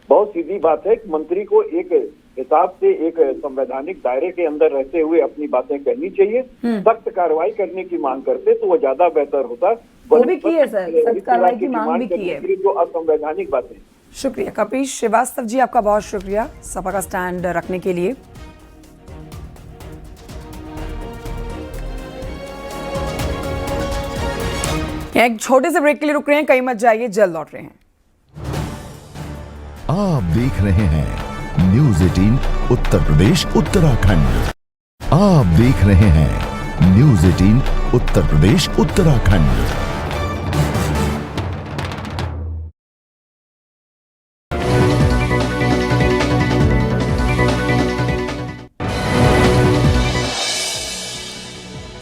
बहुत सीधी बात है, मंत्री को एक हिसाब से एक संवैधानिक दायरे के अंदर रहते हुए अपनी बातें कहनी चाहिए। सख्त कार्रवाई करने की मांग करते तो वो ज्यादा बेहतर होता। वो भी की है सर, सख्त कार्रवाई की मांग भी की है, जो असंवैधानिक बातें। शुक्रिया कपीश श्रीवास्तव जी, आपका बहुत शुक्रिया सपा का स्टैंड रखने के लिए। एक छोटे से ब्रेक के लिए रुक रहे हैं, कहीं मत जाइए, जल्द लौट रहे हैं। आप देख रहे हैं न्यूज 18 उत्तर प्रदेश उत्तराखंड। आप देख रहे हैं न्यूज 18 उत्तर प्रदेश उत्तराखंड।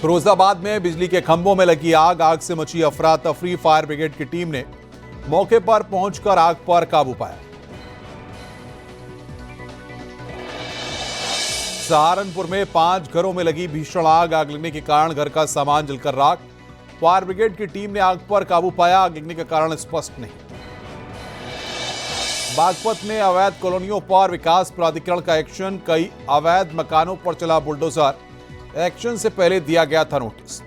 फिरोजाबाद में बिजली के खंभों में लगी आग से मची अफरा तफरी। फायर ब्रिगेड की टीम ने मौके पर पहुंचकर आग पर काबू पाया। सहारनपुर में 5 घरों में लगी भीषण आग लगने के कारण घर का सामान जलकर राख। फायर ब्रिगेड की टीम ने आग पर काबू पाया। आग लगने का कारण स्पष्ट नहीं। बागपत में अवैध कॉलोनियों पर विकास प्राधिकरण का एक्शन। कई अवैध मकानों पर चला बुलडोजर। एक्शन से पहले दिया गया था नोटिस।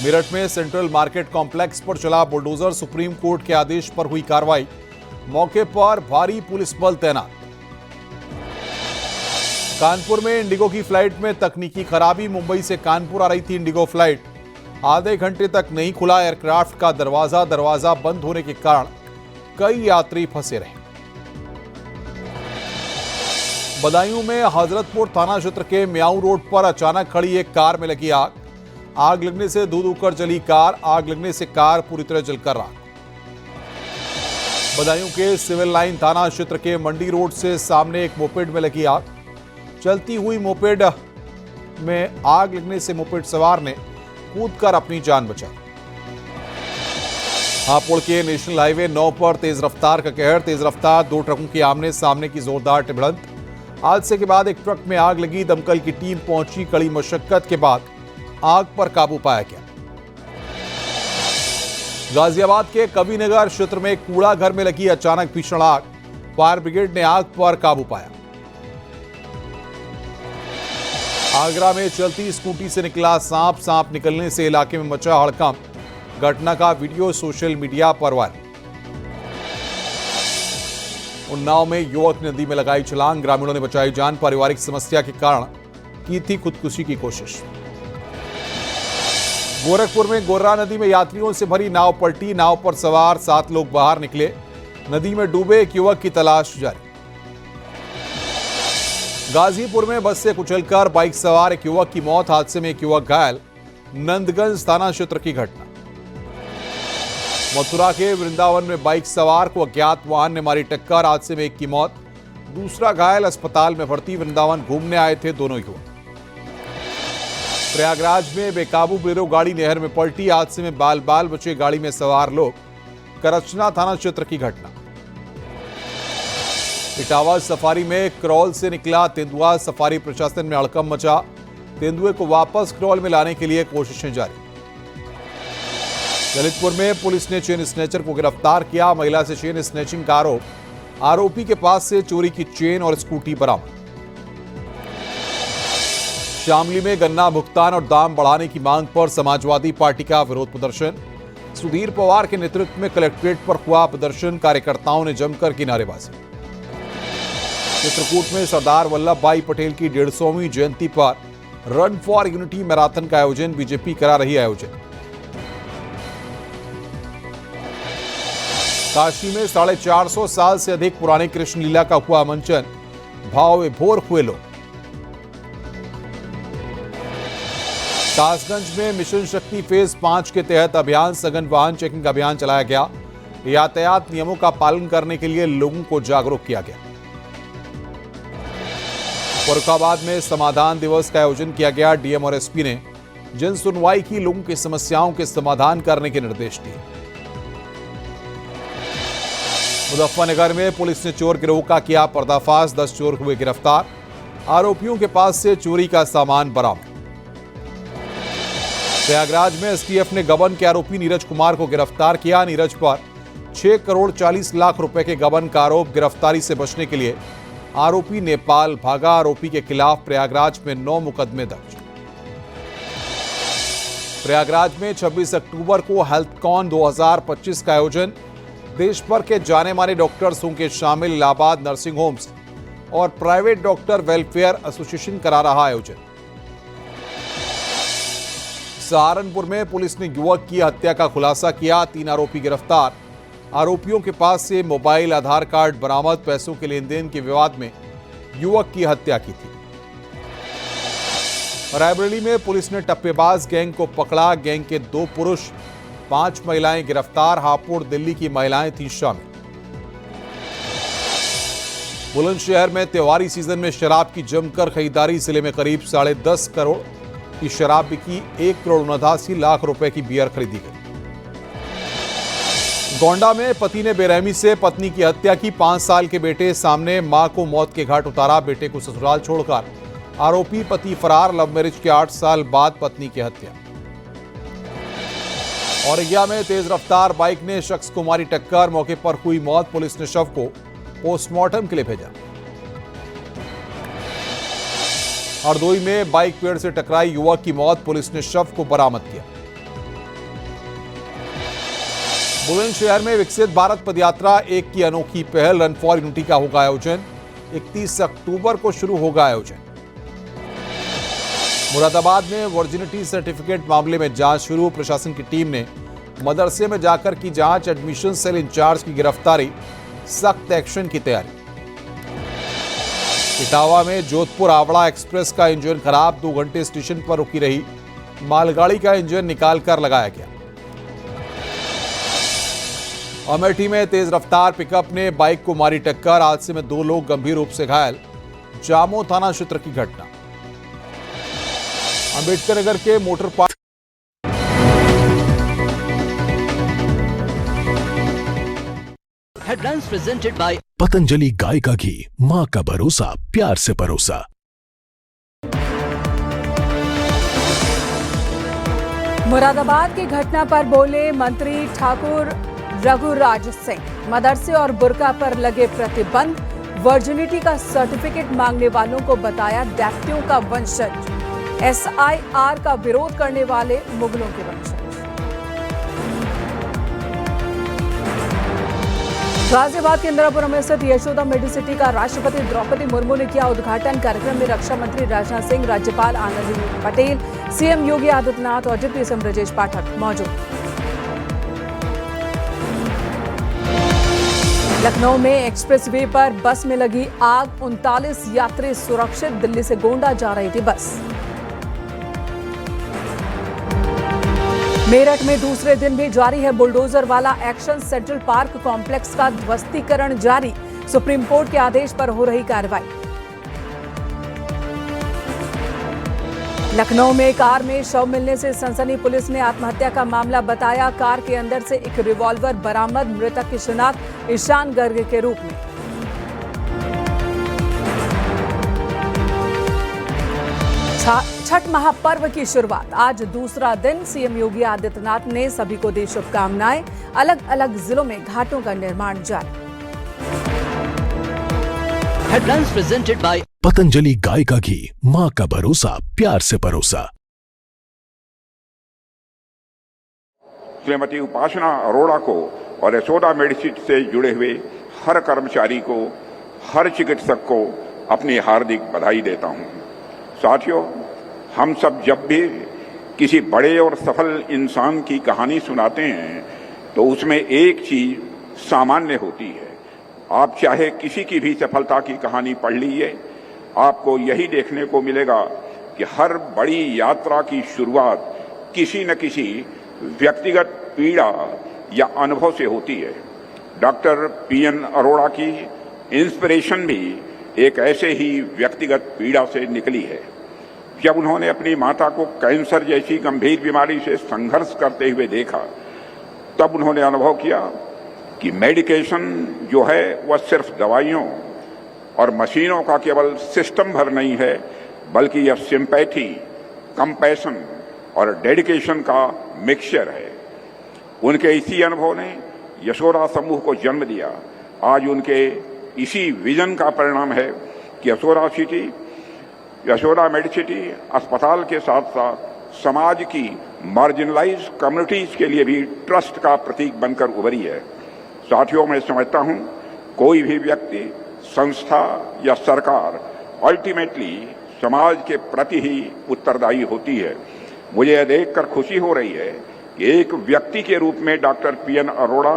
मेरठ में सेंट्रल मार्केट कॉम्प्लेक्स पर चला बुलडोजर। सुप्रीम कोर्ट के आदेश पर हुई कार्रवाई। मौके पर भारी पुलिस बल तैनात। कानपुर में इंडिगो की फ्लाइट में तकनीकी खराबी। मुंबई से कानपुर आ रही थी इंडिगो फ्लाइट। आधे घंटे तक नहीं खुला एयरक्राफ्ट का दरवाजा बंद होने के कारण कई यात्री फंसे रहे। बदायूं में हजरतपुर थाना क्षेत्र के म्याऊ रोड पर अचानक खड़ी एक कार में लगी आग। आग लगने से धू धू कर जली कार। आग लगने से कार पूरी तरह जलकर राख। बदायूं के सिविल लाइन थाना क्षेत्र के मंडी रोड से सामने एक मोपेड में लगी आग। चलती हुई मोपेड में आग लगने से मोपेड सवार ने कूदकर अपनी जान बचाई। हापुड़ के नेशनल हाईवे 9 पर तेज रफ्तार का कहर। तेज रफ्तार 2 ट्रकों के आमने सामने की जोरदार भिड़ंत। हादसे के बाद एक ट्रक में आग लगी। दमकल की टीम पहुंची। कड़ी मशक्कत के बाद आग पर काबू पाया गया। गाजियाबाद के कविनगर क्षेत्र में कूड़ा घर में लगी अचानक भीषण आग। फायर ब्रिगेड ने आग पर काबू पाया। आगरा में चलती स्कूटी से निकला सांप निकलने से इलाके में मचा हड़कंप। घटना का वीडियो सोशल मीडिया पर वायरल। उन्नाव में युवक ने नदी में लगाई छलांग। ग्रामीणों ने बचाई जान। पारिवारिक समस्या के कारण की थी खुदकुशी की कोशिश। गोरखपुर में गोर्रा नदी में यात्रियों से भरी नाव पलटी। नाव पर सवार 7 लोग बाहर निकले। नदी में डूबे एक युवक की तलाश जारी। गाजीपुर में बस से कुचलकर बाइक सवार एक युवक की मौत। हादसे में एक युवक घायल। नंदगंज थाना क्षेत्र की घटना। मथुरा के वृंदावन में बाइक सवार को अज्ञात वाहन ने मारी टक्कर। हादसे में एक की मौत, दूसरा घायल। अस्पताल में भर्ती। वृंदावन घूमने आए थे दोनों युवक। प्रयागराज में बेकाबू बोलेरो गाड़ी नहर में पलटी। हादसे में बाल बाल बचे गाड़ी में सवार लोग। करचना थाना क्षेत्र की घटना। इटावा सफारी में क्रॉल से निकला तेंदुआ। सफारी प्रशासन में हड़कंप मचा। तेंदुए को वापस क्रॉल में लाने के लिए कोशिशें जारी। ललितपुर में पुलिस ने चेन स्नैचर को गिरफ्तार किया। महिला से चेन स्नैचिंग का आरोप। आरोपी के पास से चोरी की चेन और स्कूटी बरामद। शामली में गन्ना भुगतान और दाम बढ़ाने की मांग पर समाजवादी पार्टी का विरोध प्रदर्शन। सुधीर पवार के नेतृत्व में कलेक्ट्रेट पर हुआ प्रदर्शन। कार्यकर्ताओं ने जमकर की नारेबाजी। चित्रकूट में सरदार वल्लभ भाई पटेल की 150वीं जयंती पर रन फॉर यूनिटी मैराथन का आयोजन। बीजेपी करा रही आयोजन। काशी में 450 साल से अधिक पुराने कृष्ण लीला का हुआ मंचन। भाव विभोर हुए लोग। कासगंज में मिशन शक्ति फेज 5 के तहत अभियान सघन वाहन चेकिंग अभियान चलाया गया। यातायात नियमों का पालन करने के लिए लोगों को जागरूक किया गया। फर्रुखाबाद में समाधान दिवस का आयोजन किया गया। डीएम और एसपी ने जन सुनवाई की। लोगों की समस्याओं के समाधान करने के निर्देश दिए। मुजफ्फरनगर में पुलिस ने चोर गिरोह का किया पर्दाफाश। 10 चोर हुए गिरफ्तार। आरोपियों के पास से चोरी का सामान बरामद। प्रयागराज में एसटीएफ ने गबन के आरोपी नीरज कुमार को गिरफ्तार किया। नीरज पर 6 करोड़ 40 लाख रुपए के गबन का आरोप। गिरफ्तारी से बचने के लिए आरोपी नेपाल भागा। आरोपी के खिलाफ प्रयागराज में 9 मुकदमे दर्ज। प्रयागराज में 26 अक्टूबर को हेल्थकॉन 2025 का आयोजन। देश भर के जाने माने डॉक्टर्स होंगे शामिल। इलाहाबाद नर्सिंग होम्स और प्राइवेट डॉक्टर वेलफेयर एसोसिएशन करा रहा आयोजन। सहारनपुर में पुलिस ने युवक की हत्या का खुलासा किया। 3 आरोपी गिरफ्तार। आरोपियों के पास से मोबाइल, आधार कार्ड बरामद, पैसों के लेन देन के विवाद में युवक की हत्या की थी। रायबरेली में पुलिस ने टप्पेबाज गैंग को पकड़ा। गैंग के 2 पुरुष 5 महिलाएं गिरफ्तार। हापुड़ दिल्ली की महिलाएं थीं शामिल। बुलंदशहर में त्योहारी सीजन में शराब की जमकर खरीदारी। जिले में करीब 10.5 करोड़ की शराब बिकी। 1,79,00,000 रुपए की बियर खरीदी गई। गोंडा में पति ने बेरहमी से पत्नी की हत्या की। 5 साल के बेटे सामने, मां को मौत के घाट उतारा। बेटे को ससुराल छोड़कर आरोपी पति फरार। लव मैरिज के 8 साल बाद पत्नी की हत्या। औरैया में तेज रफ्तार बाइक ने शख्स को मारी टक्कर। मौके पर हुई मौत। पुलिस ने शव को पोस्टमार्टम के लिए भेजा। हरदोई में बाइक पेड़ से टकराई, युवक की मौत। पुलिस ने शव को बरामद किया। बुलंदशहर में विकसित भारत पदयात्रा 1 की अनोखी पहल। रन फॉर यूनिटी का होगा आयोजन। 31 अक्टूबर को शुरू होगा आयोजन। मुरादाबाद में वर्जिनिटी सर्टिफिकेट मामले में जांच शुरू। प्रशासन की टीम ने मदरसे में जाकर की जांच। एडमिशन सेल इंचार्ज की गिरफ्तारी। सख्त एक्शन की तैयारी। इटावा में जोधपुर आवड़ा एक्सप्रेस का इंजन खराब। 2 घंटे स्टेशन पर रुकी रही मालगाड़ी का इंजन निकालकर लगाया गया। अमेठी में तेज रफ्तार पिकअप ने बाइक को मारी टक्कर। हादसे में 2 लोग गंभीर रूप से घायल। जामो थाना क्षेत्र की घटना। अंबेडकर नगर के motor park headlines presented by Patanjali गाय का घी, मां का भरोसा, प्यार से परोसा। मुरादाबाद की घटना पर बोले मंत्री ठाकुर रघुराज सिंह। मदरसे और बुर्का पर लगे प्रतिबंध। वर्जिनिटी का सर्टिफिकेट मांगने वालों को बताया दैत्यों का वंशज। SIR का विरोध करने वाले मुगलों के वंशज। गाजियाबाद के इंदिरापुरम में स्थित यशोदा मेडिसिटी का राष्ट्रपति द्रौपदी मुर्मू ने किया उद्घाटन। कार्यक्रम में रक्षा मंत्री राजनाथ सिंह, राज्यपाल आनंदीबेन पटेल, CM योगी आदित्यनाथ और डिप्टी CM ब्रजेश पाठक मौजूद। लखनऊ में एक्सप्रेसवे पर बस में लगी आग। 39 यात्री सुरक्षित। दिल्ली से गोंडा जा रही थी बस। मेरठ में दूसरे दिन भी जारी है बुलडोजर वाला एक्शन। सेंट्रल पार्क कॉम्प्लेक्स का ध्वस्तीकरण जारी। सुप्रीम कोर्ट के आदेश पर हो रही कार्रवाई। लखनऊ में कार में शव मिलने से सनसनी। पुलिस ने आत्महत्या का मामला बताया। कार के अंदर से एक रिवॉल्वर बरामद। मृतक की शिनाख्त ईशान गर्ग के रूप में। छठ महापर्व की शुरुआत आज दूसरा दिन। CM योगी आदित्यनाथ ने सभी को दी शुभकामनाएं। अलग अलग जिलों में घाटों का निर्माण जारी। हेडलाइंस प्रेजेंटेड बाय पतंजलि गाय का घी, मां का भरोसा, प्यार से परोसा। श्रीमती उपासना अरोड़ा को और यशोदा मेडिसिटी से जुड़े हुए हर कर्मचारी को, हर चिकित्सक को अपनी हार्दिक बधाई देता हूं। साथियों, हम सब जब भी किसी बड़े और सफल इंसान की कहानी सुनाते हैं तो उसमें एक चीज सामान्य होती है। आप चाहे किसी की भी सफलता की कहानी पढ़ लीजिए, आपको यही देखने को मिलेगा कि हर बड़ी यात्रा की शुरुआत किसी न किसी व्यक्तिगत पीड़ा या अनुभव से होती है। डॉक्टर PN अरोड़ा की इंस्पिरेशन भी एक ऐसे ही व्यक्तिगत पीड़ा से निकली है। जब उन्होंने अपनी माता को कैंसर जैसी गंभीर बीमारी से संघर्ष करते हुए देखा, तब उन्होंने अनुभव किया कि मेडिकेशन जो है वह सिर्फ दवाइयों और मशीनों का केवल सिस्टम भर नहीं है, बल्कि यह सिंपैथी, कंपैशन और डेडिकेशन का मिक्सचर है। उनके इसी अनुभव ने यशोदा समूह को जन्म दिया। आज उनके इसी विजन का परिणाम है कि यशोदा मेडिसिटी अस्पताल के साथ साथ समाज की मार्जिनलाइज कम्युनिटीज के लिए भी ट्रस्ट का प्रतीक बनकर उभरी है। साथियों, मैं समझता हूं कोई भी व्यक्ति, संस्था या सरकार अल्टीमेटली समाज के प्रति ही उत्तरदायी होती है। मुझे यह देखकर खुशी हो रही है कि एक व्यक्ति के रूप में डॉक्टर PN अरोड़ा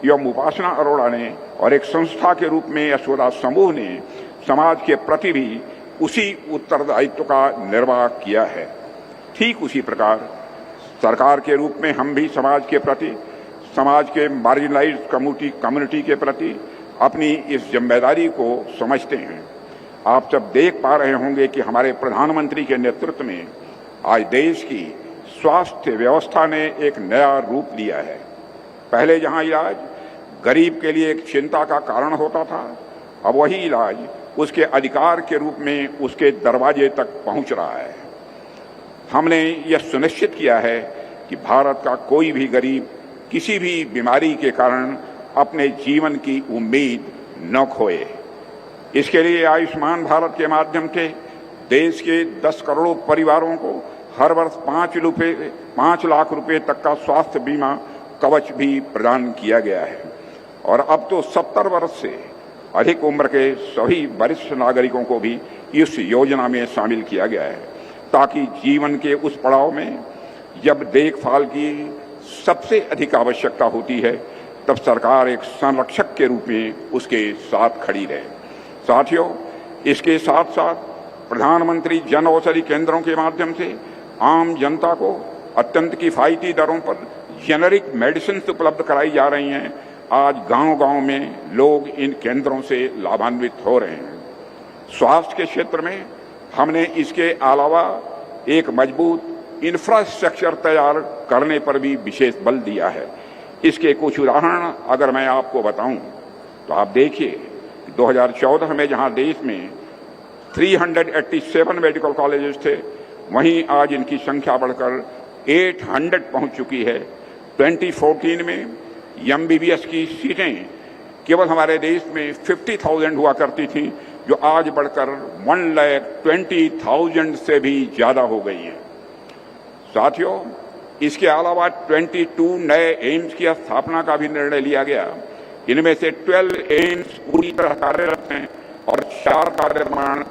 एवं उपासना अरोड़ा ने और एक संस्था के रूप में यशोदा समूह ने समाज के प्रति भी उसी उत्तरदायित्व का निर्वाह किया है। ठीक उसी प्रकार सरकार के रूप में हम भी समाज के प्रति, समाज के मार्जिनलाइज्ड कम्युनिटी के प्रति अपनी इस जिम्मेदारी को समझते हैं। आप सब देख पा रहे होंगे कि हमारे प्रधानमंत्री के नेतृत्व में आज देश की स्वास्थ्य व्यवस्था ने एक नया रूप लिया है। पहले जहां इलाज गरीब के लिए एक चिंता का कारण होता था, अब वही इलाज उसके अधिकार के रूप में उसके दरवाजे तक पहुंच रहा है। हमने यह सुनिश्चित किया है कि भारत का कोई भी गरीब किसी भी बीमारी के कारण अपने जीवन की उम्मीद न खोए। इसके लिए आयुष्मान भारत के माध्यम से देश के 10 करोड़ परिवारों को हर वर्ष 5 लाख रुपए तक का स्वास्थ्य बीमा कवच भी प्रदान किया गया है और अब तो 70 वर्ष से अधिक उम्र के सभी वरिष्ठ नागरिकों को भी इस योजना में शामिल किया गया है, ताकि जीवन के उस पड़ाव में जब देखभाल की सबसे अधिक आवश्यकता होती है तब सरकार एक संरक्षक के रूप में उसके साथ खड़ी रहे। साथियों, इसके साथ साथ प्रधानमंत्री जन औषधि केंद्रों के माध्यम से आम जनता को अत्यंत किफायती दरों पर जेनेरिक मेडिसिन उपलब्ध कराई जा रही हैं। आज गांव-गांव में लोग इन केंद्रों से लाभान्वित हो रहे हैं। स्वास्थ्य के क्षेत्र में हमने इसके अलावा एक मजबूत इंफ्रास्ट्रक्चर तैयार करने पर भी विशेष बल दिया है। इसके कुछ उदाहरण अगर मैं आपको बताऊं तो आप देखिए 2014 में जहां देश में 387 मेडिकल कॉलेजेस थे, वहीं आज इनकी संख्या बढ़कर 800 पहुंच चुकी है। 2014 में एमबीबीएस की सीटें केवल हमारे देश में 50,000 हुआ करती थी, जो आज बढ़कर 1,20,000 से भी ज्यादा हो गई हैं। साथियों, इसके अलावा 22 नए एम्स की स्थापना का भी निर्णय लिया गया। इनमें से 12 एम्स पूरी तरह कार्यरत हैं और 4 का निर्माण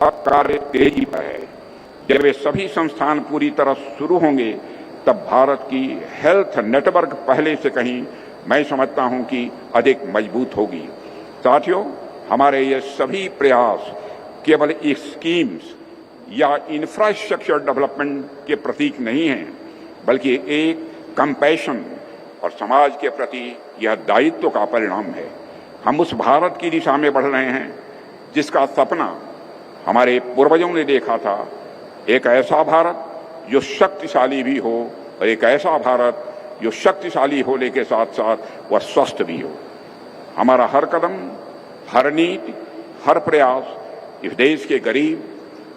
अब कार्य तेजी पर है। जब वे सभी संस्थान पूरी तरह शुरू होंगे तब भारत की हेल्थ नेटवर्क पहले से कहीं मैं समझता हूं कि अधिक मजबूत होगी। साथियों, हमारे ये सभी प्रयास केवल एक स्कीम्स या इंफ्रास्ट्रक्चर डेवलपमेंट के प्रतीक नहीं हैं, बल्कि एक कंपैशन और समाज के प्रति यह दायित्व का परिणाम है। हम उस भारत की दिशा में बढ़ रहे हैं जिसका सपना हमारे पूर्वजों ने देखा था, एक ऐसा भारत जो शक्तिशाली भी हो और एक ऐसा भारत जो शक्तिशाली होने के साथ साथ वह स्वस्थ भी हो। हमारा हर कदम, हर नीति, हर प्रयास इस देश के गरीब,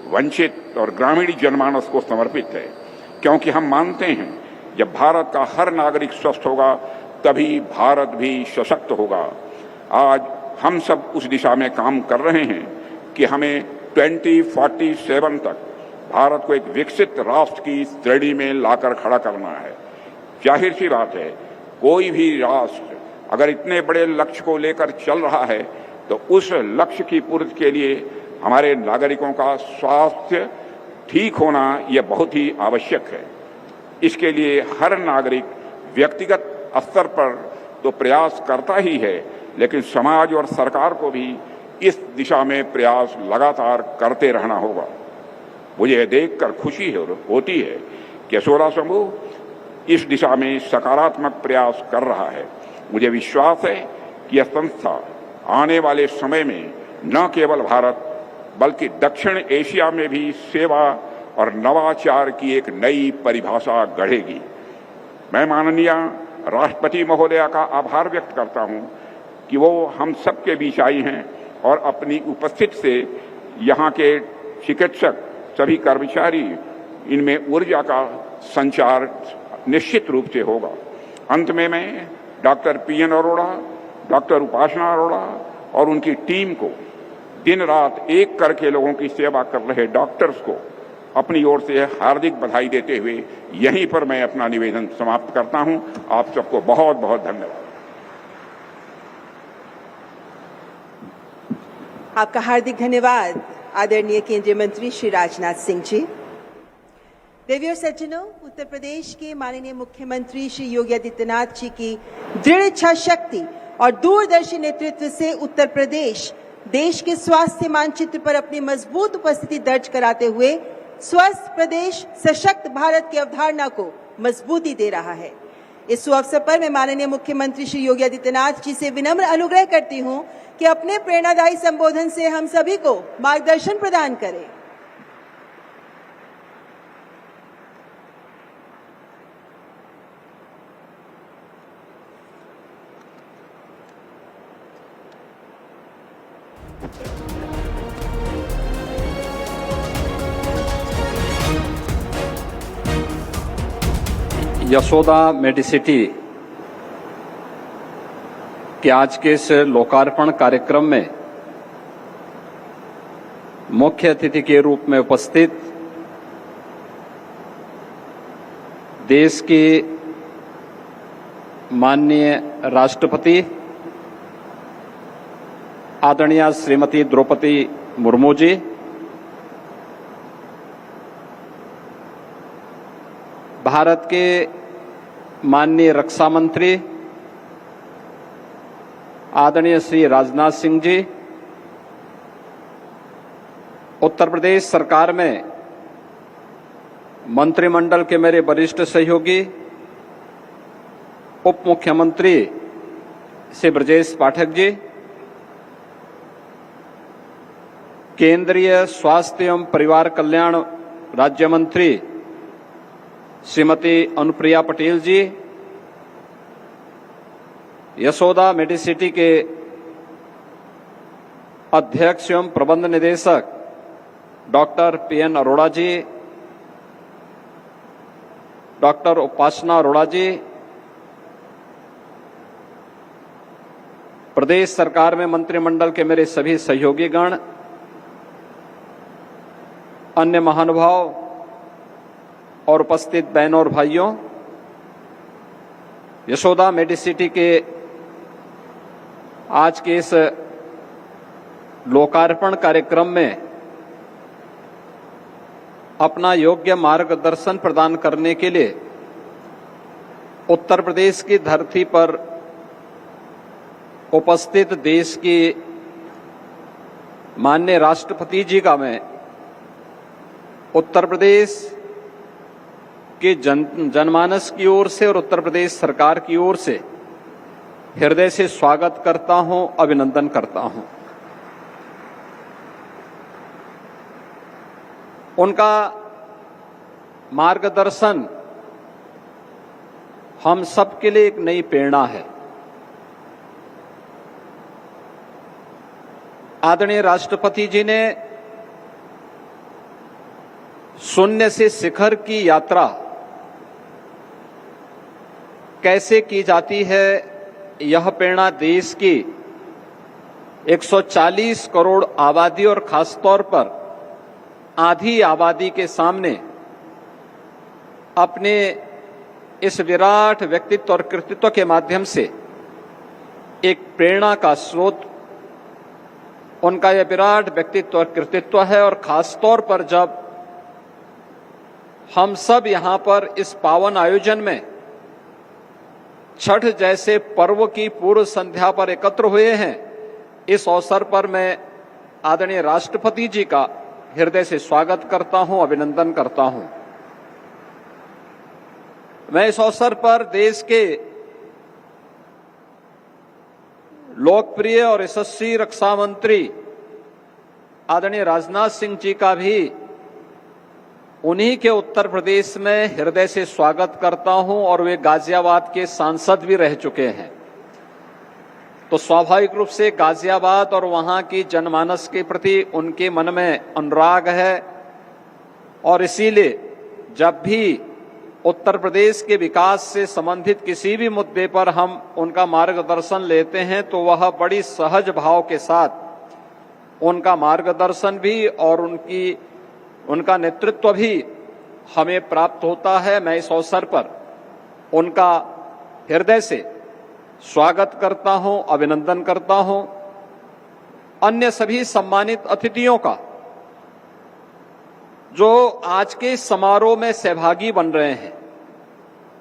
वंचित और ग्रामीण जनमानस को समर्पित है, क्योंकि हम मानते हैं जब भारत का हर नागरिक स्वस्थ होगा तभी भारत भी सशक्त होगा। आज हम सब उस दिशा में काम कर रहे हैं कि हमें 2047 तक भारत को एक विकसित राष्ट्र की श्रेणी में लाकर खड़ा करना है। जाहिर सी बात है, कोई भी राष्ट्र अगर इतने बड़े लक्ष्य को लेकर चल रहा है तो उस लक्ष्य की पूर्ति के लिए हमारे नागरिकों का स्वास्थ्य ठीक होना यह बहुत ही आवश्यक है। इसके लिए हर नागरिक व्यक्तिगत स्तर पर तो प्रयास करता ही है, लेकिन समाज और सरकार को भी इस दिशा में प्रयास लगातार करते रहना होगा। मुझे यह देखकर खुशी होती है कि यशोदा समूह इस दिशा में सकारात्मक प्रयास कर रहा है। मुझे विश्वास है कि यह संस्था आने वाले समय में न केवल भारत बल्कि दक्षिण एशिया में भी सेवा और नवाचार की एक नई परिभाषा गढ़ेगी। मैं माननीय राष्ट्रपति महोदया का आभार व्यक्त करता हूं कि वो हम सबके बीच आई हैं और अपनी उपस्थिति से यहाँ के चिकित्सक, सभी कर्मचारी, इनमें ऊर्जा का संचार निश्चित रूप से होगा। अंत में मैं डॉक्टर पीएन अरोड़ा, डॉक्टर उपासना अरोड़ा और उनकी टीम को दिन रात एक करके लोगों की सेवा कर रहे डॉक्टर्स को अपनी ओर से हार्दिक बधाई देते हुए यहीं पर मैं अपना निवेदन समाप्त करता हूं। आप सबको बहुत बहुत धन्यवाद। आपका हार्दिक धन्यवाद आदरणीय केंद्रीय मंत्री श्री राजनाथ सिंह जी। देवी और सज्जनों, उत्तर प्रदेश के माननीय मुख्यमंत्री श्री योगी आदित्यनाथ जी की दृढ़ इच्छा शक्ति और दूरदर्शी नेतृत्व से उत्तर प्रदेश देश के स्वास्थ्य मानचित्र पर अपनी मजबूत उपस्थिति दर्ज कराते हुए स्वस्थ प्रदेश सशक्त भारत की अवधारणा को मजबूती दे रहा है। इस अवसर पर मैं माननीय मुख्यमंत्री श्री योगी आदित्यनाथ जी से विनम्र अनुग्रह करती हूं कि अपने प्रेरणादायी संबोधन से हम सभी को मार्गदर्शन प्रदान करें। यशोदा मेडिसिटी के आज के इस लोकार्पण कार्यक्रम में मुख्य अतिथि के रूप में उपस्थित देश की माननीय राष्ट्रपति आदरणीय श्रीमती द्रौपदी मुर्मू जी, भारत के माननीय रक्षा मंत्री आदरणीय श्री राजनाथ सिंह जी, उत्तर प्रदेश सरकार में मंत्रिमंडल के मेरे वरिष्ठ सहयोगी उप मुख्यमंत्री श्री ब्रजेश पाठक जी, केंद्रीय स्वास्थ्य एवं परिवार कल्याण राज्य मंत्री श्रीमती अनुप्रिया पटेल जी, यशोदा मेडिसिटी के अध्यक्ष एवं प्रबंध निदेशक डॉक्टर पीएन अरोड़ा जी, डॉक्टर उपासना अरोड़ा जी, प्रदेश सरकार में मंत्रिमंडल के मेरे सभी सहयोगी गण, अन्य महानुभाव और उपस्थित बहनों और भाइयों, यशोदा मेडिसिटी के आज के इस लोकार्पण कार्यक्रम में अपना योग्य मार्गदर्शन प्रदान करने के लिए उत्तर प्रदेश की धरती पर उपस्थित देश की माननीय राष्ट्रपति जी का मैं उत्तर प्रदेश के जनमानस की ओर से और उत्तर प्रदेश सरकार की ओर से हृदय से स्वागत करता हूं, अभिनंदन करता हूं। उनका मार्गदर्शन हम सबके लिए एक नई प्रेरणा है। आदरणीय राष्ट्रपति जी ने शून्य से शिखर की यात्रा कैसे की जाती है, यह प्रेरणा देश की 140 करोड़ आबादी और खासतौर पर आधी आबादी के सामने अपने इस विराट व्यक्तित्व और कृतित्व के माध्यम से एक प्रेरणा का स्रोत उनका यह विराट व्यक्तित्व और कृतित्व है। और खासतौर पर जब हम सब यहां पर इस पावन आयोजन में छठ जैसे पर्व की पूर्व संध्या पर एकत्र हुए हैं, इस अवसर पर मैं आदरणीय राष्ट्रपति जी का हृदय से स्वागत करता हूं, अभिनंदन करता हूं। मैं इस अवसर पर देश के लोकप्रिय और यशस्वी रक्षा मंत्री आदरणीय राजनाथ सिंह जी का भी उन्हीं के उत्तर प्रदेश में हृदय से स्वागत करता हूं और वे गाजियाबाद के सांसद भी रह चुके हैं, तो स्वाभाविक रूप से गाजियाबाद और वहां की जनमानस के प्रति उनके मन में अनुराग है। और इसीलिए जब भी उत्तर प्रदेश के विकास से संबंधित किसी भी मुद्दे पर हम उनका मार्गदर्शन लेते हैं तो वह बड़ी सहज भाव के साथ उनका मार्गदर्शन भी और उनका नेतृत्व भी हमें प्राप्त होता है। मैं इस अवसर पर उनका हृदय से स्वागत करता हूं, अभिनंदन करता हूं। अन्य सभी सम्मानित अतिथियों का जो आज के समारोह में सहभागी बन रहे हैं,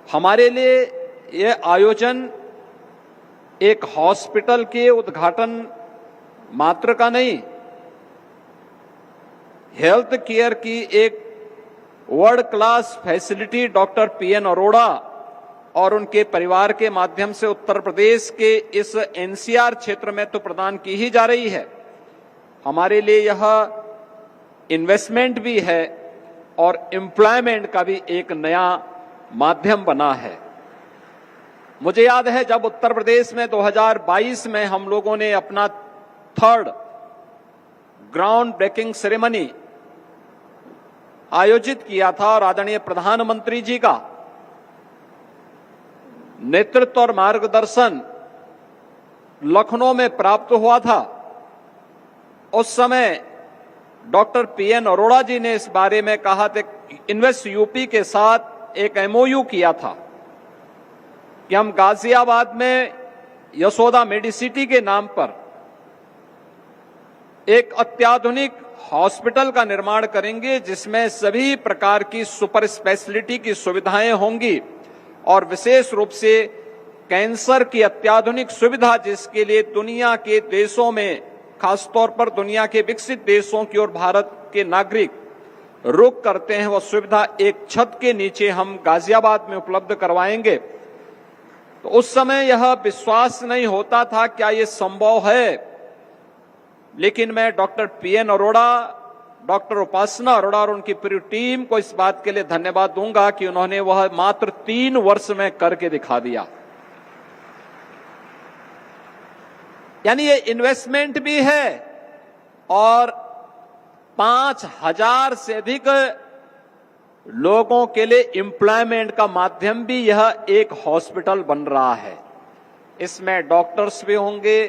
हमारे लिए यह आयोजन एक हॉस्पिटल के उद्घाटन मात्र का नहीं, हेल्थ केयर की एक world class facility doctor PN Arora और उनके परिवार के माध्यम से उत्तर प्रदेश के इस एनसीआर क्षेत्र में तो प्रदान की ही जा रही है। हमारे लिए यह इन्वेस्टमेंट भी है और एम्प्लॉयमेंट का भी एक नया माध्यम बना है। मुझे याद है जब उत्तर प्रदेश में 2022 में हम लोगों ने अपना 3rd ग्राउंड ब्रेकिंग सेरेमनी आयोजित किया था और आदरणीय प्रधानमंत्री जी का नेतृत्व और मार्गदर्शन लखनऊ में प्राप्त हुआ था। उस समय डॉक्टर पीएन अरोड़ा जी ने इस बारे में कहा था, इन्वेस्ट यूपी के साथ एक एमओयू किया था कि हम गाजियाबाद में यशोदा मेडिसिटी के नाम पर एक अत्याधुनिक हॉस्पिटल का निर्माण करेंगे जिसमें सभी प्रकार की सुपर स्पेशलिटी की सुविधाएं होंगी और विशेष रूप से कैंसर की अत्याधुनिक सुविधा, जिसके लिए दुनिया के देशों में, खासतौर पर दुनिया के विकसित देशों की ओर भारत के नागरिक रुख करते हैं, वह सुविधा एक छत के नीचे हम गाजियाबाद में उपलब्ध करवाएंगे। तो उस समय यह विश्वास नहीं होता था क्या ये संभव है, लेकिन मैं डॉक्टर पीएन अरोड़ा, डॉक्टर उपासना अरोड़ा और उनकी पूरी टीम को इस बात के लिए धन्यवाद दूंगा कि उन्होंने वह मात्र 3 वर्ष में करके दिखा दिया। यानी ये इन्वेस्टमेंट भी है और 5000 से अधिक लोगों के लिए एम्प्लॉयमेंट का माध्यम भी यह एक हॉस्पिटल बन रहा है। इसमें डॉक्टर्स भी होंगे,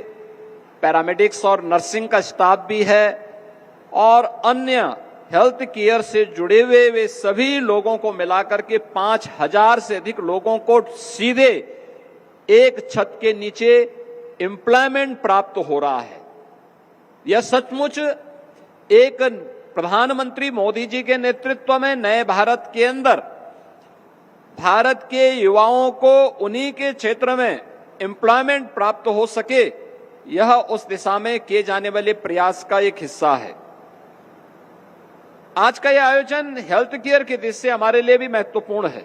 पैरामेडिक्स और नर्सिंग का स्टाफ भी है और अन्य हेल्थ केयर से जुड़े हुए वे सभी लोगों को मिलाकर के 5000 से अधिक लोगों को सीधे एक छत के नीचे एम्प्लॉयमेंट प्राप्त हो रहा है। यह सचमुच एक प्रधानमंत्री मोदी जी के नेतृत्व में नए भारत के अंदर भारत के युवाओं को उन्हीं के क्षेत्र में एम्प्लॉयमेंट प्राप्त हो सके, यह उस दिशा में किए जाने वाले प्रयास का एक हिस्सा है। आज का यह आयोजन हेल्थ केयर की दृष्टि से हमारे लिए भी महत्वपूर्ण है,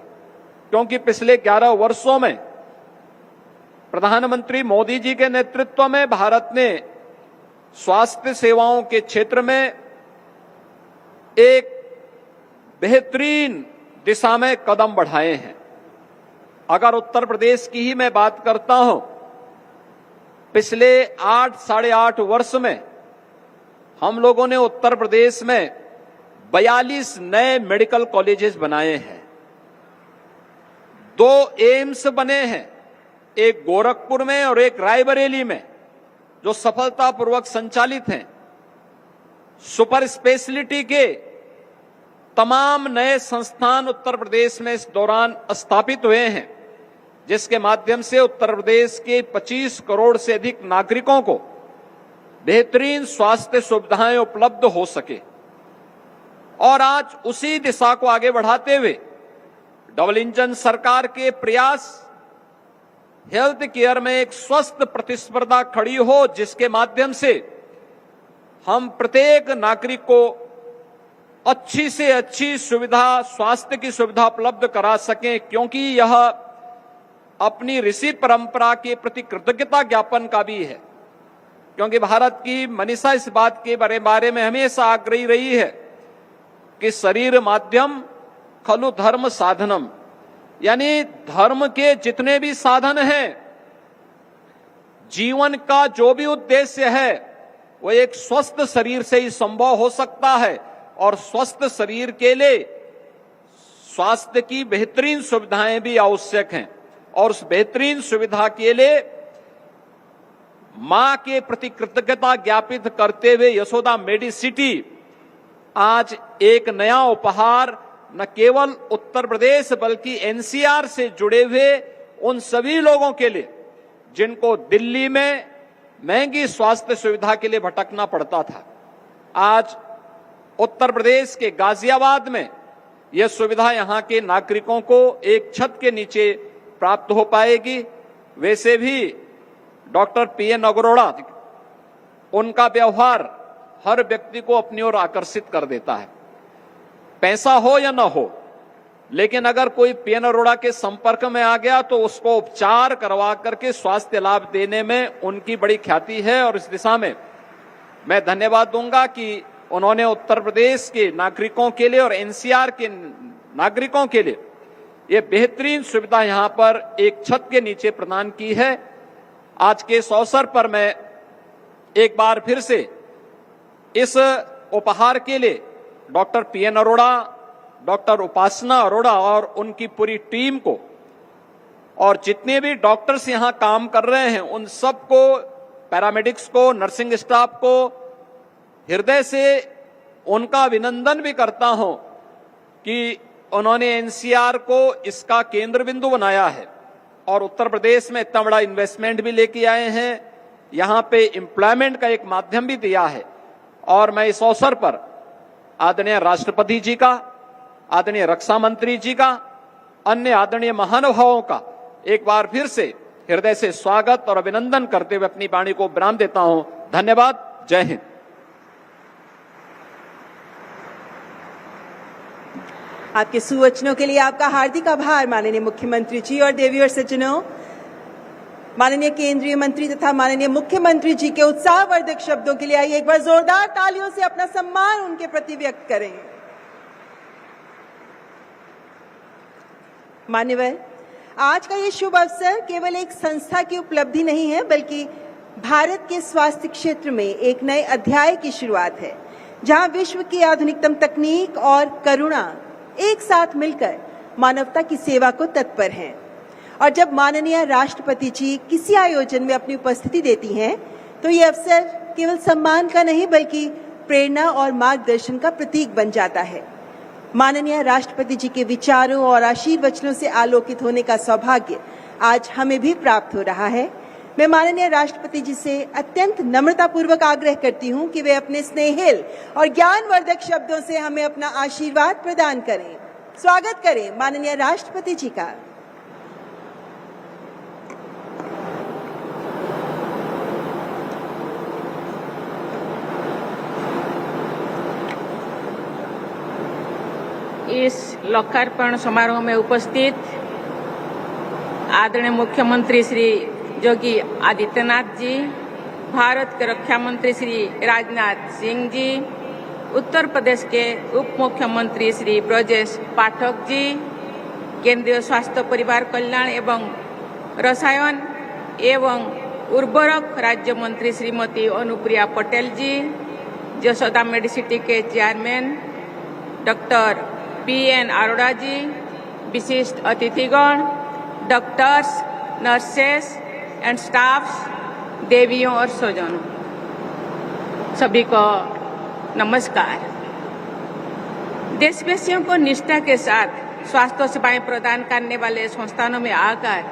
क्योंकि पिछले 11 वर्षों में प्रधानमंत्री मोदी जी के नेतृत्व में भारत ने स्वास्थ्य सेवाओं के क्षेत्र में एक बेहतरीन दिशा में कदम बढ़ाए हैं। अगर उत्तर प्रदेश की ही मैं बात करता हूं, पिछले 8 साढ़े 8 वर्ष में हम लोगों ने उत्तर प्रदेश में 42 नए मेडिकल कॉलेजेस बनाए हैं, 2 एम्स बने हैं, एक गोरखपुर में और एक रायबरेली में, जो सफलतापूर्वक संचालित हैं। सुपर स्पेशलिटी के तमाम नए संस्थान उत्तर प्रदेश में इस दौरान स्थापित हुए हैं, जिसके माध्यम से उत्तर प्रदेश के 25 करोड़ से अधिक नागरिकों को बेहतरीन स्वास्थ्य सुविधाएं उपलब्ध हो सके। और आज उसी दिशा को आगे बढ़ाते हुए डबल इंजन सरकार के प्रयास हेल्थ केयर में एक स्वस्थ प्रतिस्पर्धा खड़ी हो, जिसके माध्यम से हम प्रत्येक नागरिक को अच्छी से अच्छी सुविधा, स्वास्थ्य की सुविधा उपलब्ध करा सकें, क्योंकि यह अपनी ऋषि परंपरा के प्रति कृतज्ञता ज्ञापन का भी है। क्योंकि भारत की मनीषा इस बात के बारे में हमेशा आग्रही रही है कि शरीर माध्यम खलु धर्म साधनम, यानी धर्म के जितने भी साधन हैं, जीवन का जो भी उद्देश्य है, वो एक स्वस्थ शरीर से ही संभव हो सकता है। और स्वस्थ शरीर के लिए स्वास्थ्य की बेहतरीन सुविधाएं भी आवश्यक हैं, और उस बेहतरीन सुविधा के लिए मां के प्रति कृतज्ञता ज्ञापित करते हुए यशोदा मेडिसिटी आज एक नया उपहार न केवल उत्तर प्रदेश बल्कि एनसीआर से जुड़े हुए उन सभी लोगों के लिए जिनको दिल्ली में महंगी स्वास्थ्य सुविधा के लिए भटकना पड़ता था, आज उत्तर प्रदेश के गाजियाबाद में यह सुविधा यहां के नागरिकों को एक छत के नीचे प्राप्त हो पाएगी। वैसे भी डॉक्टर पीएन अरोड़ा, उनका व्यवहार हर व्यक्ति को अपनी ओर आकर्षित कर देता है। पैसा हो या न हो, लेकिन अगर कोई पीएन अरोड़ा के संपर्क में आ गया तो उसको उपचार करवा करके स्वास्थ्य लाभ देने में उनकी बड़ी ख्याति है। और इस दिशा में मैं धन्यवाद दूंगा कि उन्होंने उत्तर प्रदेश के नागरिकों के लिए और एनसीआर के नागरिकों के लिए ये बेहतरीन सुविधा यहां पर एक छत के नीचे प्रदान की है। आज के इस अवसर पर मैं एक बार फिर से इस उपहार के लिए डॉक्टर पीएन अरोड़ा, डॉक्टर उपासना अरोड़ा और उनकी पूरी टीम को और जितने भी डॉक्टर्स यहां काम कर रहे हैं उन सबको, पैरामेडिक्स को, नर्सिंग स्टाफ को हृदय से उनका अभिनंदन भी करता हूं कि उन्होंने एनसीआर को इसका केंद्र बिंदु बनाया है और उत्तर प्रदेश में इतना बड़ा इन्वेस्टमेंट भी लेके आए हैं। यहां पे एम्प्लॉयमेंट का एक माध्यम भी दिया है। और मैं इस अवसर पर आदरणीय राष्ट्रपति जी का, आदरणीय रक्षा मंत्री जी का, अन्य आदरणीय महानुभावों का एक बार फिर से हृदय से स्वागत और अभिनंदन करते हुए अपनी वाणी को विराम देता हूं। धन्यवाद। जय हिंद। आपके सुवचनों के लिए आपका हार्दिक आभार माननीय मुख्यमंत्री जी। और देवी और सज्जनों, माननीय केंद्रीय मंत्री तथा माननीय मुख्यमंत्री जी के उत्साहवर्धक शब्दों के लिए आइए एक बार जोरदार तालियों से अपना सम्मान उनके प्रति व्यक्त करें। मान्यवर, आज का ये शुभ अवसर केवल एक संस्था की उपलब्धि नहीं है, बल्कि भारत के स्वास्थ्य क्षेत्र में एक नए अध्याय की शुरुआत है, जहां विश्व की आधुनिकतम तकनीक और करुणा एक साथ मिलकर मानवता की सेवा को तत्पर हैं। और जब माननीय राष्ट्रपति जी किसी आयोजन में अपनी उपस्थिति देती हैं, तो ये अवसर केवल सम्मान का नहीं बल्कि प्रेरणा और मार्गदर्शन का प्रतीक बन जाता है। माननीय राष्ट्रपति जी के विचारों और आशीर्वचनों से आलोकित होने का सौभाग्य आज हमें भी प्राप्त हो रहा है। मैं माननीय राष्ट्रपति जी से अत्यंत नम्रतापूर्वक आग्रह करती हूं कि वे अपने स्नेहिल और ज्ञानवर्धक शब्दों से हमें अपना आशीर्वाद प्रदान करें। स्वागत करें माननीय राष्ट्रपति जी का। इस लोकार्पण समारोह में उपस्थित आदरणीय मुख्यमंत्री श्री योगी आदित्यनाथ जी, भारत के रक्षा मंत्री श्री राजनाथ सिंह जी, उत्तर प्रदेश के उप मुख्यमंत्री श्री ब्रजेश पाठक जी, केंद्रीय स्वास्थ्य परिवार कल्याण एवं रसायन एवं उर्वरक राज्य मंत्री श्रीमती अनुप्रिया पटेल जी, यशोदा मेडिसिटी के चेयरमैन डॉक्टर पीएन अरोड़ा जी, विशिष्ट अतिथिगण, डॉक्टर्स, नर्सेस एंड स्टाफ्स, देवियों और स्वजनों, सभी को नमस्कार। देशवासियों को निष्ठा के साथ स्वास्थ्य सेवाएं प्रदान करने वाले संस्थानों में आकर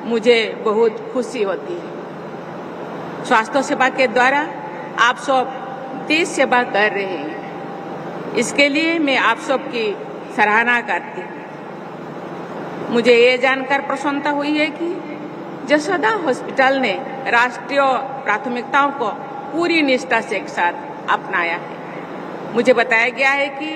मुझे बहुत खुशी होती है। स्वास्थ्य सेवा के द्वारा आप सब देश सेवा कर रहे हैं, इसके लिए मैं आप सबकी सराहना करती हूँ। मुझे ये जानकर प्रसन्नता हुई है कि यशोदा हॉस्पिटल ने राष्ट्रीय प्राथमिकताओं को पूरी निष्ठा से एक साथ अपनाया है। मुझे बताया गया है कि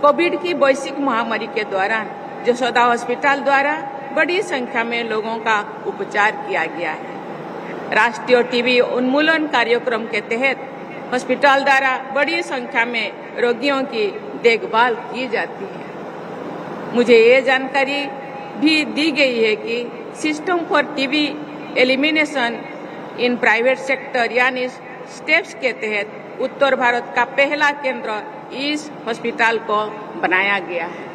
कोविड की वैश्विक महामारी के दौरान यशोदा हॉस्पिटल द्वारा बड़ी संख्या में लोगों का उपचार किया गया है। राष्ट्रीय टीबी उन्मूलन कार्यक्रम के तहत हॉस्पिटल द्वारा बड़ी संख्या में रोगियों की देखभाल की जाती है। मुझे ये जानकारी भी दी गई है कि system for TB elimination in private sector यानी स्टेप्स के तहत उत्तर भारत का पहला केंद्र इस हॉस्पिटल को बनाया गया है।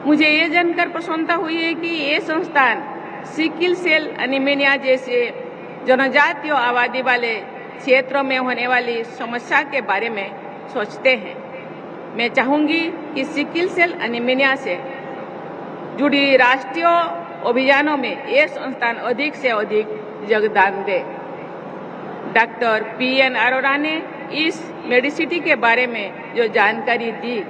मुझे ये जानकर प्रसन्नता हुई है कि ये संस्थान सिकिल सेल एनीमिया जैसे जनजातीय आबादी वाले क्षेत्रों में होने वाली समस्या के बारे में सोचते हैं। मैं चाहूंगी कि सिकिल सेल एनीमिया से जुड़ी राष्ट्रीय अभियानों में ये संस्थान अधिक से अधिक योगदान दे। डॉक्टर पीएन अरोड़ा ने इस मेडिसिटी के बारे में जो जानकारी दी,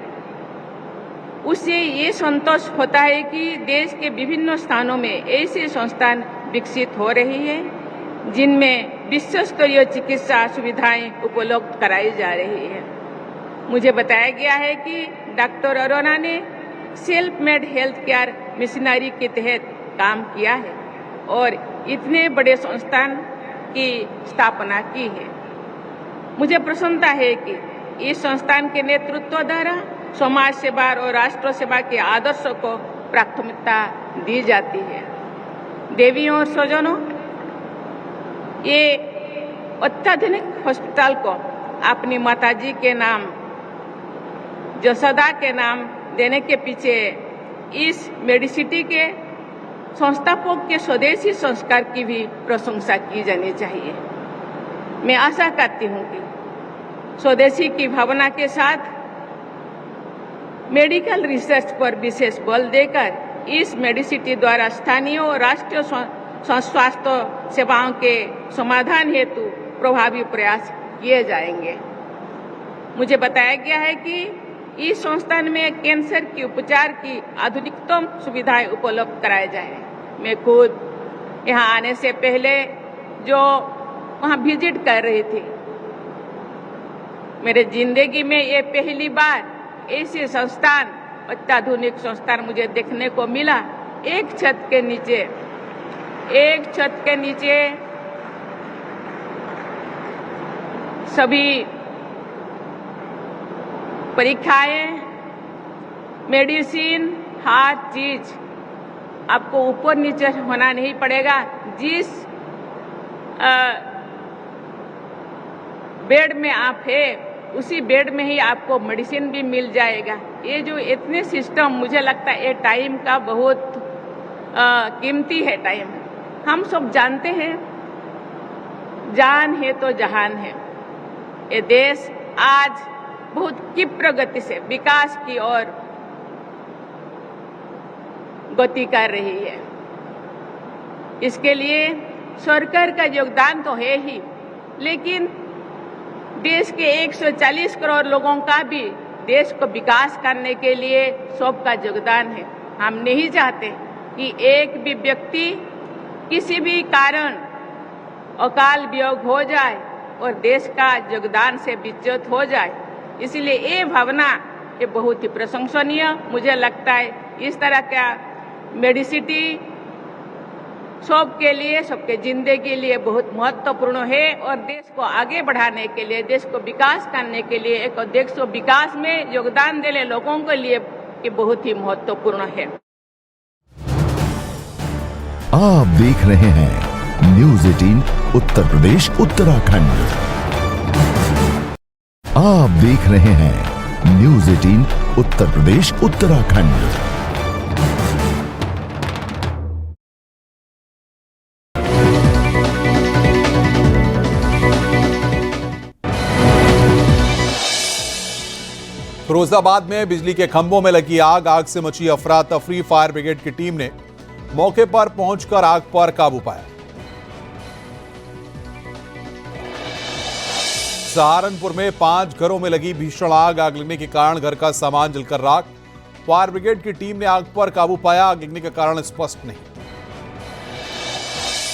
उससे ये संतोष होता है कि देश के विभिन्न स्थानों में ऐसे संस्थान विकसित हो रही है जिनमें विश्व स्तरीय चिकित्सा सुविधाएं उपलब्ध कराई जा रही है। मुझे बताया गया है कि डॉक्टर अरोड़ा ने self made health care missionary के तहत काम किया है और इतने बड़े संस्थान की स्थापना की है। मुझे प्रसन्नता है कि इस संस्थान के नेतृत्व द्वारा समाज सेवा और राष्ट्र सेवा के आदर्शों को प्राथमिकता दी जाती है। देवियों और स्वजनों, ये अत्याधुनिक हॉस्पिटल को अपनी माताजी के नाम जसोदा के नाम देने के पीछे इस मेडिसिटी के संस्थापक के स्वदेशी संस्कार की भी प्रशंसा की जानी चाहिए। मैं आशा करती हूँ कि स्वदेशी की भावना के साथ मेडिकल रिसर्च पर विशेष बल देकर इस मेडिसिटी द्वारा स्थानीय और राष्ट्रीय स्वास्थ्य सेवाओं के समाधान हेतु प्रभावी प्रयास किए जाएंगे। मुझे बताया गया है कि इस संस्थान में कैंसर के उपचार की आधुनिकतम सुविधाएं उपलब्ध कराई जाए। मैं खुद यहाँ आने से पहले जो वहाँ विजिट कर रही थी, मेरे जिंदगी में ये पहली बार ऐसे संस्थान, अत्याधुनिक संस्थान मुझे देखने को मिला। एक छत के नीचे सभी परीक्षाएं, मेडिसिन, हर चीज आपको ऊपर नीचे होना नहीं पड़ेगा। जिस बेड में आप है उसी बेड में ही आपको मेडिसिन भी मिल जाएगा। ये जो इतने सिस्टम, मुझे लगता है ये टाइम का बहुत कीमती है टाइम। हम सब जानते हैं जान है तो जहान है। ये देश आज बहुत क्षिप्र गति से विकास की ओर गति कर रही है। इसके लिए सरकार का योगदान तो है ही, लेकिन देश के 140 करोड़ लोगों का भी देश को विकास करने के लिए सबका योगदान है। हम नहीं चाहते कि एक भी व्यक्ति किसी भी कारण अकाल वियोग हो जाए और देश का योगदान से विच्युत हो जाए। इसलिए ये भावना ये बहुत ही प्रशंसनीय मुझे लगता है। इस तरह का मेडिसिटी सबके लिए, सबके जिंदगी के लिए बहुत महत्वपूर्ण है और देश को आगे बढ़ाने के लिए, देश को विकास करने के लिए, एक देश को विकास में योगदान देने लोगों के लिए ये बहुत ही महत्वपूर्ण है। आप देख रहे हैं न्यूज़ 18 उत्तर प्रदेश उत्तराखंड। आप देख रहे हैं न्यूज़ 18 उत्तर प्रदेश उत्तराखंड। फिरोजाबाद में बिजली के खंभों में लगी आग से मची अफरा तफरी। फायर ब्रिगेड की टीम ने मौके पर पहुंचकर आग पर काबू पाया। सहारनपुर में 5 घरों में लगी भीषण आग लगने के कारण घर का सामान जलकर राख। फायर ब्रिगेड की टीम ने आग पर काबू पाया। आग लगने का कारण स्पष्ट नहीं।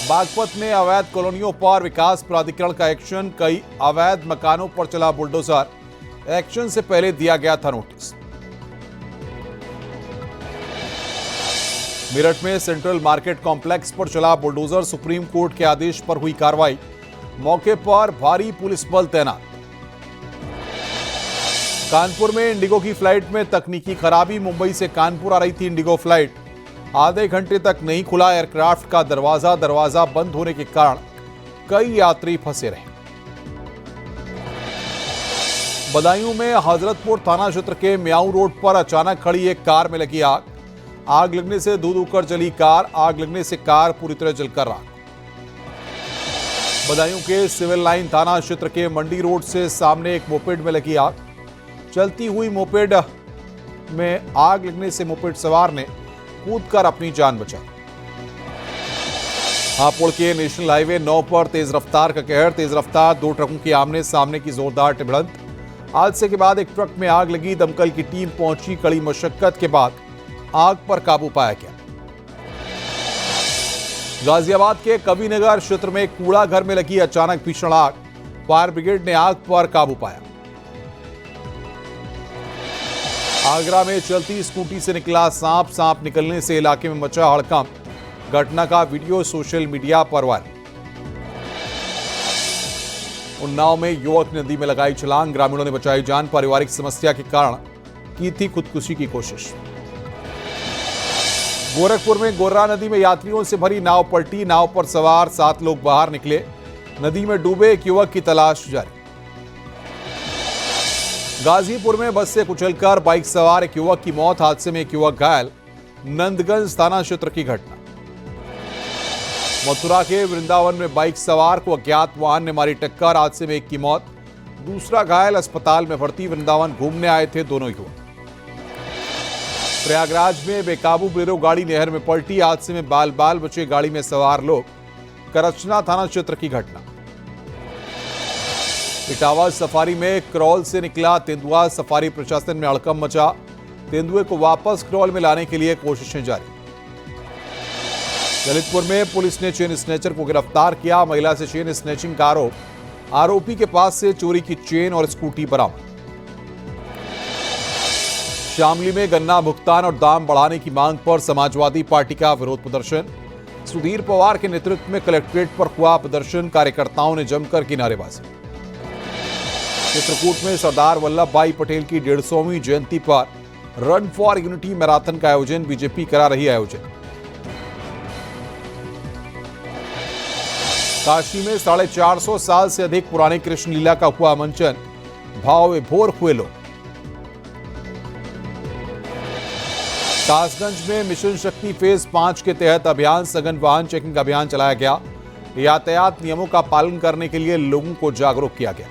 बागपत में अवैध कॉलोनियों पर विकास प्राधिकरण का एक्शन। कई अवैध मकानों पर चला बुलडोजर। एक्शन से पहले दिया गया था नोटिस। मेरठ में सेंट्रल मार्केट कॉम्प्लेक्स पर चला बुलडोजर। सुप्रीम कोर्ट के आदेश पर हुई कार्रवाई। मौके पर भारी पुलिस बल तैनात। कानपुर में इंडिगो की फ्लाइट में तकनीकी खराबी। मुंबई से कानपुर आ रही थी इंडिगो फ्लाइट। आधे घंटे तक नहीं खुला एयरक्राफ्ट का दरवाजा बंद होने के कारण कई यात्री फंसे रहे। बदायूं में हजरतपुर थाना क्षेत्र के म्याऊ रोड पर अचानक खड़ी एक कार में लगी आग। आग लगने से धू धूकर जली कार। आग लगने से कार पूरी तरह जलकर राख। बदायूं के सिविल लाइन थाना क्षेत्र के मंडी रोड से सामने एक मोपेड में लगी आग। चलती हुई मोपेड में आग लगने से मोपेड सवार ने कूदकर अपनी जान बचाई। हापुड़ के नेशनल हाईवे 9 पर तेज रफ्तार का कहर। तेज रफ्तार दो ट्रकों की आमने सामने की जोरदार भिड़ंत। हादसे के बाद एक ट्रक में आग लगी। दमकल की टीम पहुंची। कड़ी मशक्कत के बाद आग पर काबू पाया गया। गाजियाबाद के कविनगर क्षेत्र में कूड़ा घर में लगी अचानक भीषण आग। फायर ब्रिगेड ने आग पर काबू पाया। आगरा में चलती स्कूटी से निकला सांप। सांप निकलने से इलाके में मचा हड़कंप। घटना का वीडियो सोशल मीडिया पर वायरल। उन्नाव में युवक ने नदी में लगाई छलांग। ग्रामीणों ने बचाई जान। पारिवारिक समस्या के कारण की थी खुदकुशी की कोशिश। गोरखपुर में गोर्रा नदी में यात्रियों से भरी नाव पलटी। नाव पर सवार 7 लोग बाहर निकले। नदी में डूबे एक युवक की तलाश जारी। गाजीपुर में बस से कुचलकर बाइक सवार एक युवक की मौत। हादसे में एक युवक घायल। नंदगंज थाना क्षेत्र की घटना। मथुरा के वृंदावन में बाइक सवार को अज्ञात वाहन ने मारी टक्कर। हादसे में एक की मौत, दूसरा घायल। अस्पताल में भर्ती। वृंदावन घूमने आए थे दोनों युवक। प्रयागराज में बेकाबू बोलेरो गाड़ी नहर में पलटी। हादसे में बाल बाल बचे गाड़ी में सवार लोग। करचना थाना क्षेत्र की घटना। इटावा सफारी में क्रॉल से निकला तेंदुआ। सफारी प्रशासन में हड़कंप मचा। तेंदुए को वापस क्रॉल में लाने के लिए कोशिशें जारी। ललितपुर में पुलिस ने चेन स्नैचर को गिरफ्तार किया। महिला से चेन स्नैचिंग का आरोप। आरोपी के पास से चोरी की चेन और स्कूटी बरामद। शामली में गन्ना भुगतान और दाम बढ़ाने की मांग पर समाजवादी पार्टी का विरोध प्रदर्शन। सुधीर पवार के नेतृत्व में कलेक्ट्रेट पर हुआ प्रदर्शन। कार्यकर्ताओं ने जमकर की नारेबाजी। चित्रकूट में सरदार वल्लभ भाई पटेल की 150वीं जयंती पर रन फॉर यूनिटी मैराथन का आयोजन। बीजेपी करा रही आयोजन। काशी में 450 साल से अधिक पुरानी कृष्ण लीला का हुआ मंचन। भाव विभोर हुए लोग। कासगंज में मिशन शक्ति फेज 5 के तहत अभियान सघन वाहन चेकिंग अभियान चलाया गया। यातायात नियमों का पालन करने के लिए लोगों को जागरूक किया गया।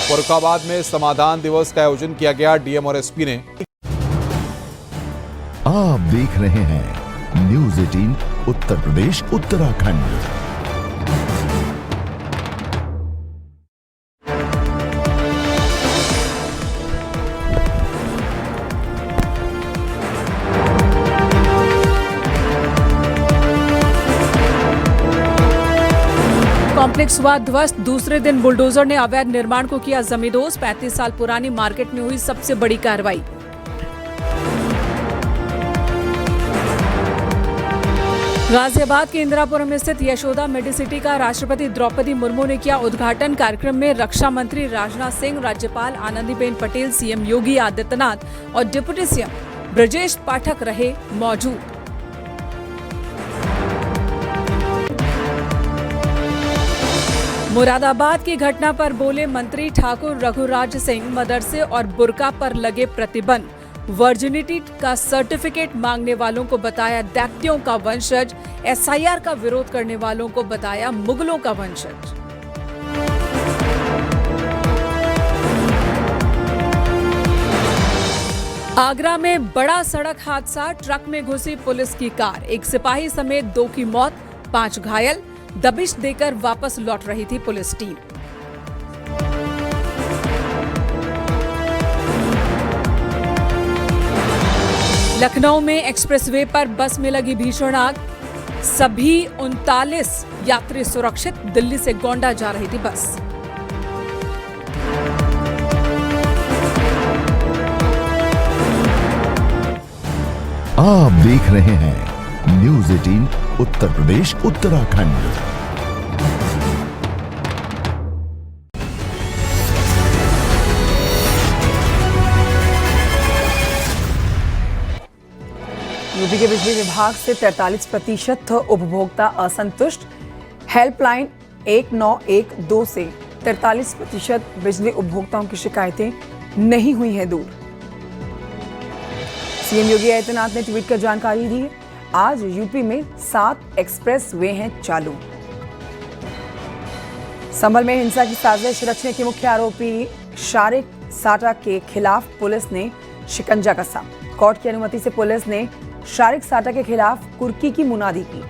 फर्रुखाबाद में समाधान दिवस का आयोजन किया गया। डीएम और एसपी ने। आप देख रहे हैं न्यूज़ 18 उत्तर प्रदेश उत्तराखंड। कॉम्प्लेक्स हुआ ध्वस्त। दूसरे दिन बुलडोजर ने अवैध निर्माण को किया जमींदोज। 35 साल पुरानी मार्केट में हुई सबसे बड़ी कार्रवाई। गाजियाबाद के इंदिरापुरम स्थित यशोदा मेडिसिटी का राष्ट्रपति द्रौपदी मुर्मू ने किया उद्घाटन। कार्यक्रम में रक्षा मंत्री राजनाथ सिंह, राज्यपाल आनंदीबेन पटेल, सीएम योगी आदित्यनाथ और डिप्टी सीएम ब्रजेश पाठक रहे मौजूद। मुरादाबाद की घटना पर बोले मंत्री ठाकुर रघुराज सिंह, मदरसे और बुर्का पर लगे प्रतिबंध। वर्जिनिटी का सर्टिफिकेट मांगने वालों को बताया दैत्यों का वंशज। एसआईआर का विरोध करने वालों को बताया मुगलों का वंशज। आगरा में बड़ा सड़क हादसा। ट्रक में घुसी पुलिस की कार। एक सिपाही समेत 2 की मौत, 5 घायल। दबिश देकर वापस लौट रही थी पुलिस टीम। लखनऊ में एक्सप्रेसवे पर बस में लगी भीषण आग। सभी 39 यात्री सुरक्षित। दिल्ली से गोंडा जा रही थी बस। आप देख रहे हैं न्यूज़ 18 उत्तर प्रदेश उत्तराखंड। यूपी के बिजली विभाग से 43% उपभोक्ता असंतुष्ट। हेल्पलाइन 1912 से 43% बिजली उपभोक्ताओं की शिकायतें नहीं हुई हैं दूर। सीएम योगी आदित्यनाथ ने ट्वीट कर जानकारी दी। आज यूपी में 7 एक्सप्रेस वे हैं चालू। संभल में हिंसा की साजिश रचने के मुख्य आरोपी शारिक साटा के खिलाफ पुलिस ने शिकंजा कसा। कोर्ट की अनुमति से पुलिस ने शारिक साटा के खिलाफ कुर्की की मुनादी की।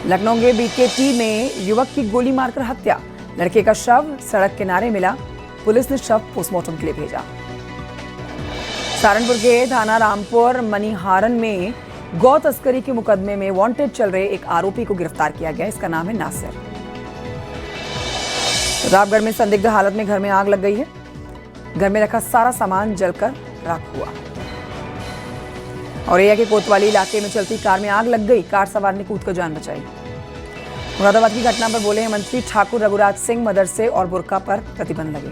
लखनऊ के बीकेटी में युवक की गोली मारकर हत्या, लड़के का शव सड़क किनारे मिला, पुलिस ने शव पोस्टमार्टम के लिए भेजा। सहारनपुर के थाना रामपुर मनिहारन में गौ तस्करी के मुकदमे में वांटेड चल रहे एक आरोपी को गिरफ्तार किया गया। इसका नाम है नासिर। प्रतापगढ़ में संदिग्ध हालत में घर में आग लग गई है। घर में रखा सारा सामान जलकर राख हुआ। औरैया के कोतवाली इलाके में चलती कार में आग लग गई, कार सवार ने कूदकर जान बचाई। मुरादाबाद की घटना पर बोले हैं मंत्री ठाकुर रघुराज सिंह, मदरसे और बुर्का पर प्रतिबंध लगे।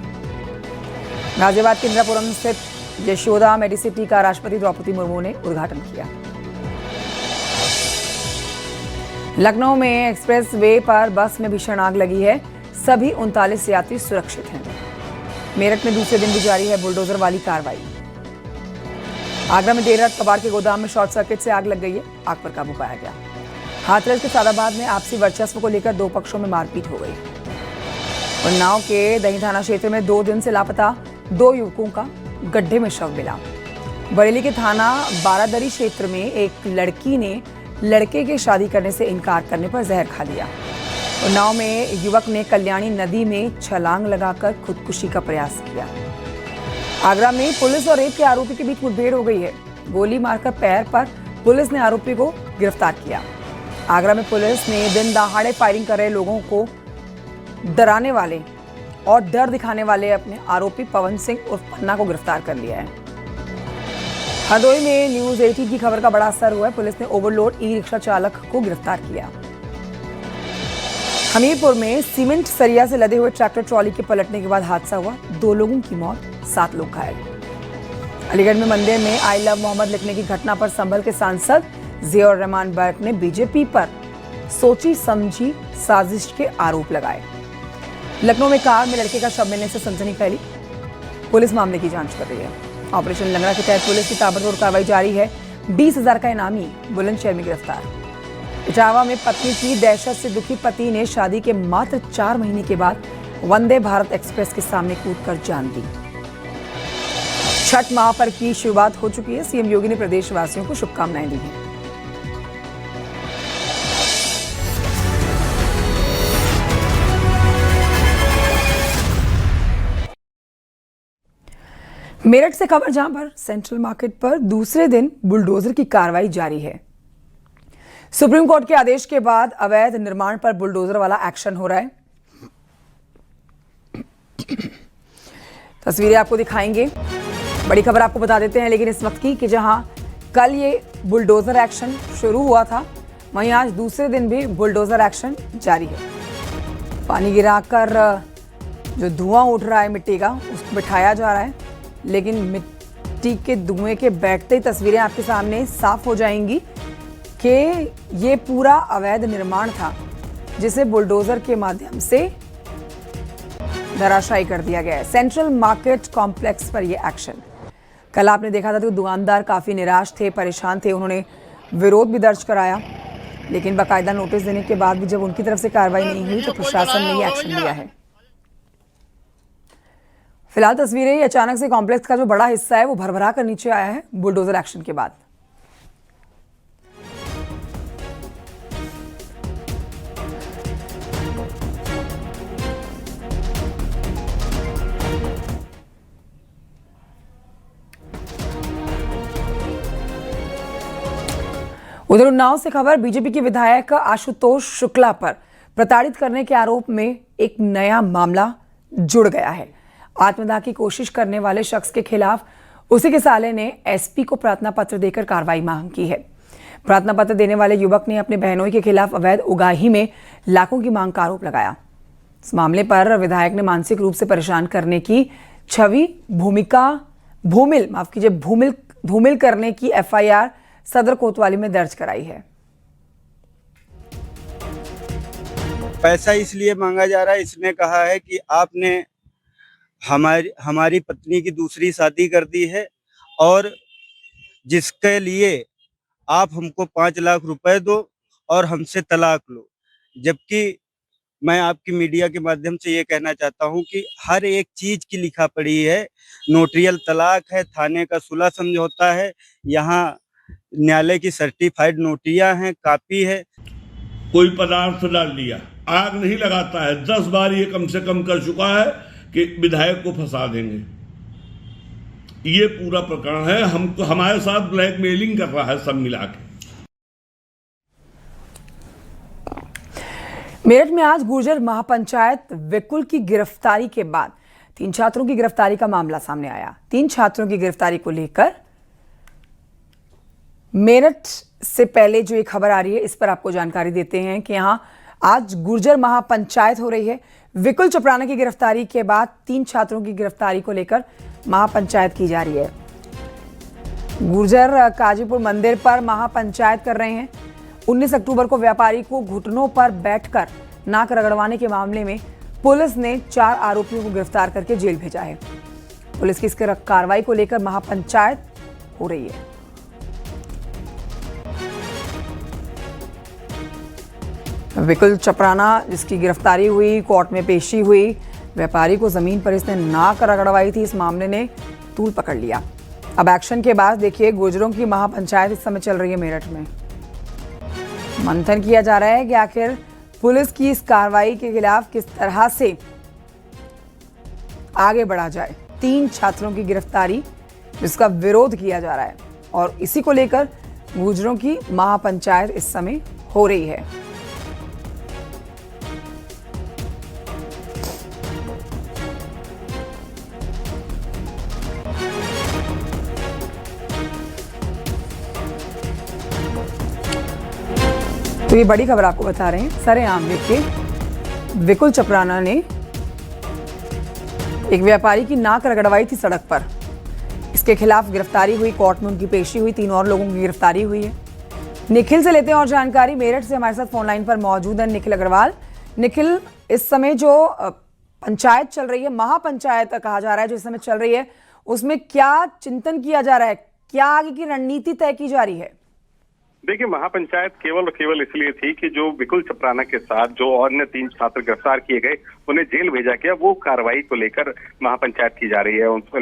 गाजियाबाद के इंदिरापुरम स्थित यशोदा मेडिसिटी का राष्ट्रपति द्रौपदी मुर्मू ने उद्घाटन किया। लखनऊ में एक्सप्रेस वे पर बस में भीषण आग लगी है, सभी 39 यात्री सुरक्षित हैं। मेरठ में दूसरे दिन भी जारी है बुलडोजर वाली कार्रवाई। आगरा में देर रात कबाड़ के गोदाम में शॉर्ट सर्किट से आग लग गई है, आग पर काबू पाया गया। हाथरस के सादाबाद में आपसी वर्चस्व को लेकर दो पक्षों में मारपीट हो गई। उन्नाव के दही थाना क्षेत्र में 2 दिन से लापता 2 युवकों का गड्ढे में शव मिला। बरेली के थाना बारादरी क्षेत्र में एक लड़की ने लड़के के शादी करने से इनकार करने पर जहर खा लिया। उन्नाव में युवक ने कल्याणी नदी में छलांग लगाकर खुदकुशी का प्रयास किया। आगरा में पुलिस और रेप के आरोपी के बीच मुठभेड़ हो गई है। गोली मारकर पैर पर पुलिस ने आरोपी को गिरफ्तार किया। आगरा में पुलिस ने दिन दहाड़े फायरिंग कर रहे लोगों को डराने वाले और डर दिखाने वाले अपने आरोपी पवन सिंह उर्फ पन्ना को गिरफ्तार कर लिया है। हरदोई में न्यूज 18 की खबर का बड़ा असर हुआ है। पुलिस ने ओवरलोड ई रिक्शा चालक को गिरफ्तार किया। हमीरपुर में सीमेंट सरिया से लदे हुए ट्रैक्टर ट्रॉली के पलटने के बाद हादसा हुआ, 2 लोगों की मौत, 7 लोग घायल। अलीगढ़ में मंदिर में आई लव मोहम्मद लिखने की घटना पर संभल के सांसद जियाउर रहमान बर्क ने बीजेपी पर सोची समझी साजिश के आरोप लगाए। लखनऊ में कार में लड़के का शव मिलने से सनसनी फैली, पुलिस मामले की जांच कर रही है। ऑपरेशन लंगड़ा के तहत पुलिस की ताबड़तोड़ कार्रवाई जारी है। 20,000 का इनामी बुलंदशहर में गिरफ्तार। इटावा में पत्नी की दहशत से दुखी पति ने शादी के मात्र 4 महीने के बाद वंदे भारत एक्सप्रेस के सामने कूदकर जान दी। छठ महापर्व की शुरुआत हो चुकी है। सीएम योगी ने प्रदेशवासियों को शुभकामनाएं दी हैं। मेरठ से खबर, जहां पर सेंट्रल मार्केट पर दूसरे दिन बुलडोजर की कार्रवाई जारी है। सुप्रीम कोर्ट के आदेश के बाद अवैध निर्माण पर बुलडोजर वाला एक्शन हो रहा है। तस्वीरें आपको दिखाएंगे। बड़ी खबर आपको बता देते हैं लेकिन इस वक्त की कि जहां कल ये बुलडोजर एक्शन शुरू हुआ था, वहीं आज दूसरे दिन भी बुलडोजर एक्शन जारी है। पानी गिराकर जो धुआं उठ रहा है मिट्टी का, उसको बिठाया जा रहा है, लेकिन मिट्टी के धुएं के बैठते ही तस्वीरें आपके सामने साफ हो जाएंगी कि ये पूरा अवैध निर्माण था जिसे बुलडोजर के माध्यम से धराशायी कर दिया गया है। सेंट्रल मार्केट कॉम्प्लेक्स पर यह एक्शन। कल आपने देखा था तो दुकानदार काफी निराश थे, परेशान थे, उन्होंने विरोध भी दर्ज कराया, लेकिन बाकायदा नोटिस देने के बाद भी जब उनकी तरफ से कार्रवाई नहीं हुई तो प्रशासन ने ये एक्शन लिया है। फिलहाल तस्वीरें अचानक से कॉम्प्लेक्स का जो बड़ा हिस्सा है वो भरभरा कर नीचे आया है बुलडोजर एक्शन के बाद। उधर उन्नाव से खबर, बीजेपी के विधायक आशुतोष शुक्ला पर प्रताड़ित करने के आरोप में एक नया मामला जुड़ गया है। आत्मदाह की कोशिश करने वाले शख्स के खिलाफ उसी के साले ने एसपी को प्रार्थना पत्र देकर कार्रवाई मांग की है। प्रार्थना पत्र देने वाले युवक ने अपने बहनोई के खिलाफ अवैध उगाही में लाखों की मांग का आरोप लगाया। इस मामले पर विधायक ने मानसिक रूप से परेशान करने की छवि धूमिल करने की एफआईआर सदर कोतवाली में दर्ज कराई है। पैसा इसलिए मांगा जा रहा है, इसने कहा है कि आपने हमारी पत्नी की दूसरी शादी कर दी है और जिसके लिए आप हमको 5 लाख रुपए दो और हमसे तलाक लो। जबकि मैं आपकी मीडिया के माध्यम से ये कहना चाहता हूं कि हर एक चीज की लिखा पड़ी है। नोटरियल तलाक है, थाने का सुलह समझौता है, यहाँ न्यायालय की सर्टिफाइड नोटियां हैं, कापी है। कोई पदार्थ डाल दिया, आग नहीं लगाता है, 10 बार ये कम से कम कर चुका है कि विधायक को फंसा देंगे। ये पूरा प्रकरण है, हमको हमारे साथ ब्लैकमेलिंग कर रहा है सब मिला के। मेरठ में आज गुर्जर महापंचायत विकुल की गिरफ्तारी के बाद 3 छात्रों की गिरफ्तारी का मामला सामने आया। 3 छात्रों की गिरफ्तारी को लेकर मेरठ से पहले जो एक खबर आ रही है, इस पर आपको जानकारी देते हैं कि यहां आज गुर्जर महापंचायत हो रही है। विकुल चपराना की गिरफ्तारी के बाद 3 छात्रों की गिरफ्तारी को लेकर महापंचायत की जा रही है। गुर्जर काजीपुर मंदिर पर महापंचायत कर रहे हैं। 19 अक्टूबर को व्यापारी को घुटनों पर बैठकर नाक रगड़वाने के मामले में पुलिस ने 4 आरोपियों को गिरफ्तार करके जेल भेजा है। पुलिस की इस कार्रवाई को लेकर महापंचायत हो रही है। विकुल चपराना जिसकी गिरफ्तारी हुई, कोर्ट में पेशी हुई, व्यापारी को जमीन पर इसने नाक रगड़वाई थी, इस मामले ने तूल पकड़ लिया। अब एक्शन के बाद देखिए गुर्जरों की महापंचायत इस समय चल रही है मेरठ में। मंथन किया जा रहा है कि आखिर पुलिस की इस कार्रवाई के खिलाफ किस तरह से आगे बढ़ा जाए। 3 छात्रों की गिरफ्तारी जिसका विरोध किया जा रहा है और इसी को लेकर गुर्जरों की महापंचायत इस समय हो रही है। तो ये बड़ी खबर आपको बता रहे हैं। सरेआम देखिए विकुल चपराना ने एक व्यापारी की नाक रगड़वाई थी सड़क पर। इसके खिलाफ गिरफ्तारी हुई, कोर्ट में उनकी पेशी हुई, 3 और लोगों की गिरफ्तारी हुई है। निखिल से लेते हैं और जानकारी। मेरठ से हमारे साथ फोन लाइन पर मौजूद है निखिल अग्रवाल। निखिल, इस समय जो पंचायत चल रही है, महापंचायत कहा जा रहा है जो इस समय चल रही है, उसमें क्या चिंतन किया जा रहा है, क्या आगे की रणनीति तय की जा रही है? देखिए, महापंचायत केवल और केवल इसलिए थी कि जो विकुल चपराना के साथ जो अन्य 3 छात्र गिरफ्तार किए गए उन्हें जेल भेजा गया, वो कार्रवाई को लेकर महापंचायत की जा रही है। उनमें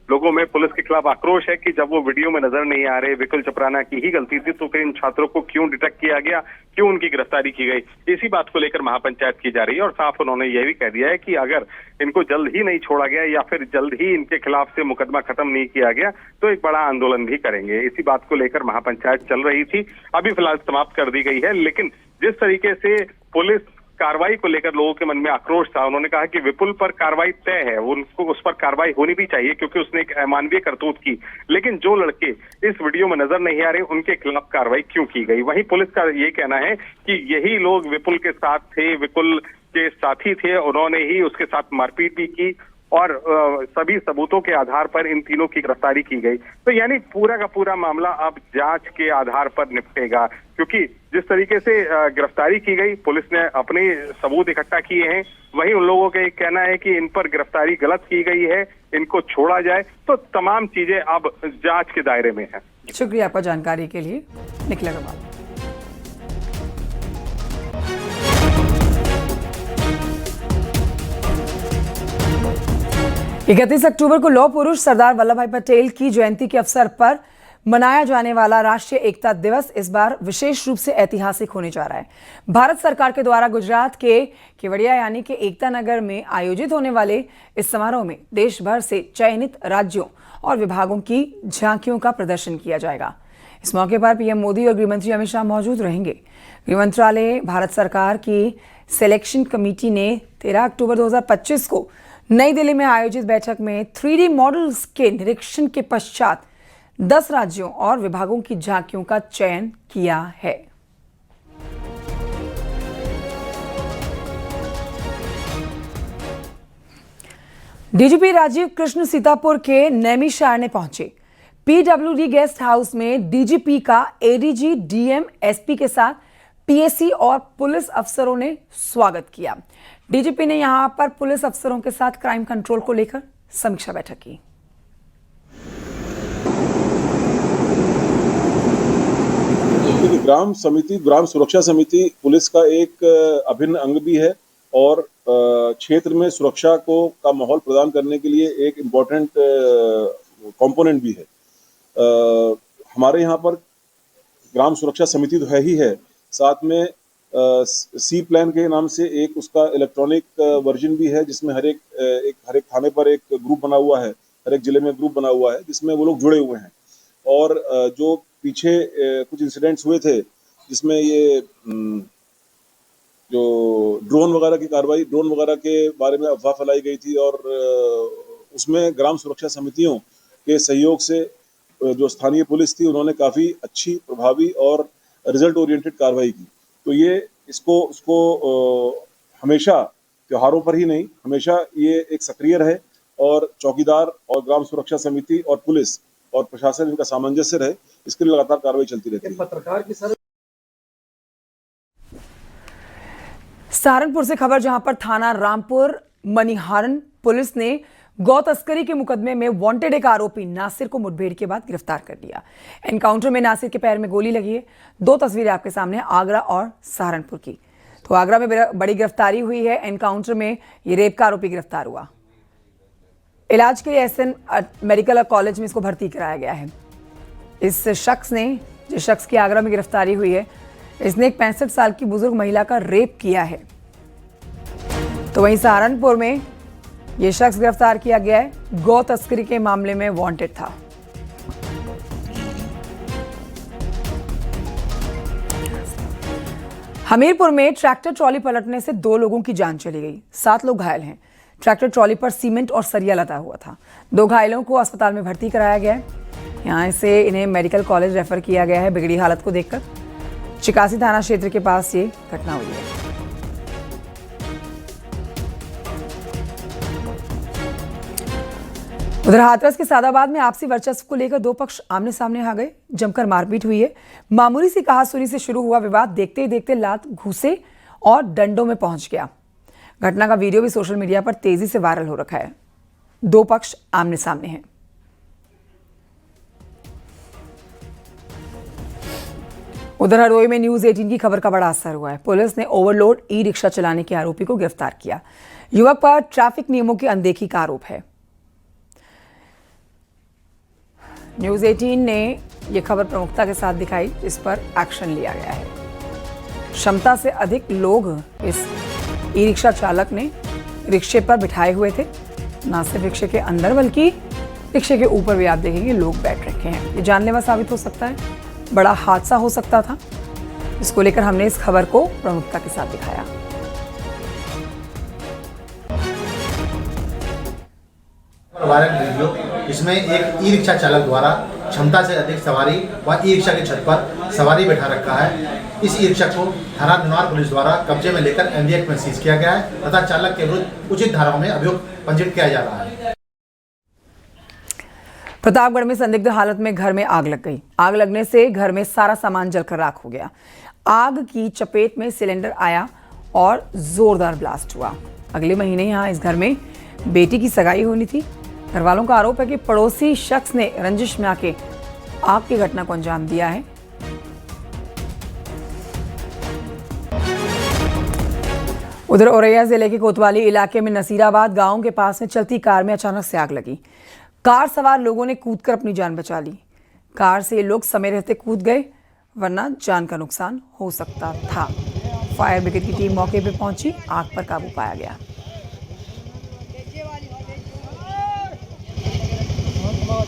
लोगों में पुलिस के खिलाफ आक्रोश है कि जब वो वीडियो में नजर नहीं आ रहे, विकुल चपराना की ही गलती थी, तो फिर इन छात्रों को क्यों डिटेक्ट किया गया, क्यों उनकी गिरफ्तारी की गई। इसी बात को लेकर महापंचायत की जा रही है और साफ उन्होंने यह भी कह दिया है कि अगर इनको जल्द ही नहीं छोड़ा गया या फिर जल्द ही इनके खिलाफ से मुकदमा खत्म नहीं किया गया तो एक बड़ा आंदोलन भी करेंगे। इसी बात को लेकर महापंचायत चल रही थी, अभी फिलहाल समाप्त कर दी गई है। लेकिन जिस तरीके से पुलिस कार्रवाई को लेकर लोगों के मन में आक्रोश था, उन्होंने कहा कि विपुल पर कार्रवाई तय है, उनको उस पर कार्रवाई होनी भी चाहिए क्योंकि उसने एक अमानवीय करतूत की। लेकिन जो लड़के इस वीडियो में नजर नहीं आ रहे उनके खिलाफ कार्रवाई क्यों की गई? वहीं पुलिस का ये कहना है कि यही लोग विपुल के साथ थे, विपुल के साथी थे, उन्होंने ही उसके साथ मारपीट भी की और सभी सबूतों के आधार पर इन तीनों की गिरफ्तारी की गई। तो यानी पूरा का पूरा मामला अब जांच के आधार पर निपटेगा, क्योंकि जिस तरीके से गिरफ्तारी की गई, पुलिस ने अपने सबूत इकट्ठा किए हैं, वहीं उन लोगों का एक कहना है कि इन पर गिरफ्तारी गलत की गई है, इनको छोड़ा जाए। तो तमाम चीजें अब जांच के दायरे में है। शुक्रिया आपका जानकारी के लिए निखिल अग्रवाल। 31 अक्टूबर को लौह पुरुष सरदार वल्लभ भाई पटेल की जयंती के अवसर पर मनाया जाने वाला राष्ट्रीय एकता दिवस इस बार विशेष रूप से ऐतिहासिक होने जा रहा है। भारत सरकार के द्वारा गुजरात के केवड़िया यानी कि एकता नगर में आयोजित होने वाले इस समारोह में देश भर से चयनित राज्यों और विभागों की झांकियों का प्रदर्शन किया जाएगा। इस मौके पर पीएम मोदी और गृहमंत्री अमित शाह मौजूद रहेंगे। गृह मंत्रालय भारत सरकार की सिलेक्शन कमेटी ने 13 अक्टूबर 2025 को नई दिल्ली में आयोजित बैठक में 3D मॉडल्स के निरीक्षण के पश्चात 10 राज्यों और विभागों की झांकियों का चयन किया है। डीजीपी राजीव कृष्ण सीतापुर के नैमिषारण्य पहुंचे। पीडब्ल्यूडी गेस्ट हाउस में डीजीपी का एडीजी, डीएम, एसपी के साथ पीएसी और पुलिस अफसरों ने स्वागत किया। डीजीपी ने यहां पर पुलिस अफसरों के साथ क्राइम कंट्रोल को लेकर समीक्षा बैठक की। ग्राम समिति, ग्राम सुरक्षा समिति पुलिस का एक अभिन्न अंग भी है और क्षेत्र में सुरक्षा का माहौल प्रदान करने के लिए एक इम्पोर्टेंट कंपोनेंट भी है। हमारे यहाँ पर ग्राम सुरक्षा समिति तो है ही है, साथ में सी प्लान के नाम से एक उसका इलेक्ट्रॉनिक वर्जन भी है, जिसमें हर एक थाने पर एक ग्रुप बना हुआ है, हर एक जिले में ग्रुप बना हुआ है, जिसमें वो लोग जुड़े हुए हैं। और जो पीछे कुछ इंसिडेंट्स हुए थे जिसमें ये जो ड्रोन वगैरह की कार्रवाई, ड्रोन वगैरह के बारे में अफवाह फैलाई गई थी, और उसमें ग्राम सुरक्षा समितियों के सहयोग से जो स्थानीय पुलिस थी उन्होंने काफ़ी अच्छी, प्रभावी और रिजल्ट ओरिएंटेड कार्रवाई की। तो ये इसको हमेशा त्योहारों पर ही नहीं, हमेशा ये एक सक्रिय रहे और चौकीदार और ग्राम सुरक्षा समिति और पुलिस और प्रशासन इनका सामंजस्य रहे, इसके लिए लगातार कार्रवाई चलती रहती है। पत्रकार की सहारनपुर से खबर, जहां पर थाना रामपुर मनिहारन पुलिस ने गौ तस्करी के मुकदमे में वांटेड एक आरोपी नासिर को मुठभेड़ के बाद गिरफ्तार कर लिया। एनकाउंटर में नासिर के पैर में गोली लगी है। 2 तस्वीरें आपके सामने, आगरा और सहारनपुर की। तो आगरा में बड़ी गिरफ्तारी हुई है। एनकाउंटर में ये रेप का आरोपी गिरफ्तार हुआ। इलाज के लिए एसएन मेडिकल कॉलेज में इसको भर्ती कराया गया है। जिस शख्स की आगरा में गिरफ्तारी हुई है, इसने एक 65 साल की बुजुर्ग महिला का रेप किया है। तो वहीं सहारनपुर में यह शख्स गिरफ्तार किया गया है, गौ तस्करी के मामले में वांटेड था। हमीरपुर में ट्रैक्टर ट्रॉली पलटने से 2 लोगों की जान चली गई, 7 लोग घायल हैं। ट्रैक्टर ट्रॉली पर सीमेंट और सरिया लदा हुआ था। 2 घायलों को अस्पताल में भर्ती कराया गया है। यहाँ से इन्हें मेडिकल कॉलेज रेफर किया गया है बिगड़ी हालत को देखकर। चिकासी थाना क्षेत्र के पास ये घटना हुई है। उधर हाथरस के सादाबाद में आपसी वर्चस्व को लेकर 2 पक्ष आमने सामने आ गए। जमकर मारपीट हुई है। मामूली सी कहासुनी से शुरू हुआ विवाद देखते ही देखते लात, घूसे और डंडों में पहुंच गया। घटना का वीडियो भी सोशल मीडिया पर तेजी से वायरल हो रखा है। 2 पक्ष आमने सामने हैं। उधर हरदोई में न्यूज 18 की खबर का बड़ा असर हुआ है। पुलिस ने ओवरलोड ई-रिक्शा चलाने के आरोपी को गिरफ्तार किया। युवक पर ट्रैफिक नियमों की अनदेखी का आरोप है। न्यूज 18 ने यह खबर प्रमुखता के साथ दिखाई, इस पर एक्शन लिया गया है। क्षमता से अधिक लोग इस ई-रिक्शा चालक ने रिक्शे पर बिठाए हुए थे। न सिर्फ रिक्शे के अंदर बल्कि रिक्शे के ऊपर भी आप देखेंगे लोग बैठ रखे हैं। ये जानलेवा साबित हो सकता है, बड़ा हादसा हो सकता था। इसको लेकर हमने इस खबर को प्रमुखता के साथ दिखाया। वायरल वीडियो, इसमें एक ई रिक्शा चालक द्वारा क्षमता से अधिक सवारी व ई रिक्शा की छत पर सवारी बैठा रखा है। इस ई रिक्शा को थाना नुनार पुलिस द्वारा कब्जे में लेकर एनडीएक्स में सीज किया गया है तथा चालक के विरुद्ध उचित धाराओं में अभियोग पंजीकृत किया जा रहा है। प्रतापगढ़ में संदिग्ध हालत में घर में आग लग गई। आग लगने से घर में सारा सामान जलकर राख हो गया। आग की चपेट में सिलेंडर आया और जोरदार ब्लास्ट हुआ। अगले महीने यहाँ इस घर में बेटी की सगाई होनी थी। घर वालों का आरोप है कि पड़ोसी शख्स ने रंजिश में आके आग की घटना को अंजाम दिया है। उधर औरैया जिले के कोतवाली इलाके में नसीराबाद गांव के पास में चलती कार में अचानक से आग लगी। कार सवार लोगों ने कूदकर अपनी जान बचा ली। कार से लोग समय रहते कूद गए, वरना जान का नुकसान हो सकता था। फायर ब्रिगेड की टीम मौके पर पहुंची, आग पर काबू पाया गया।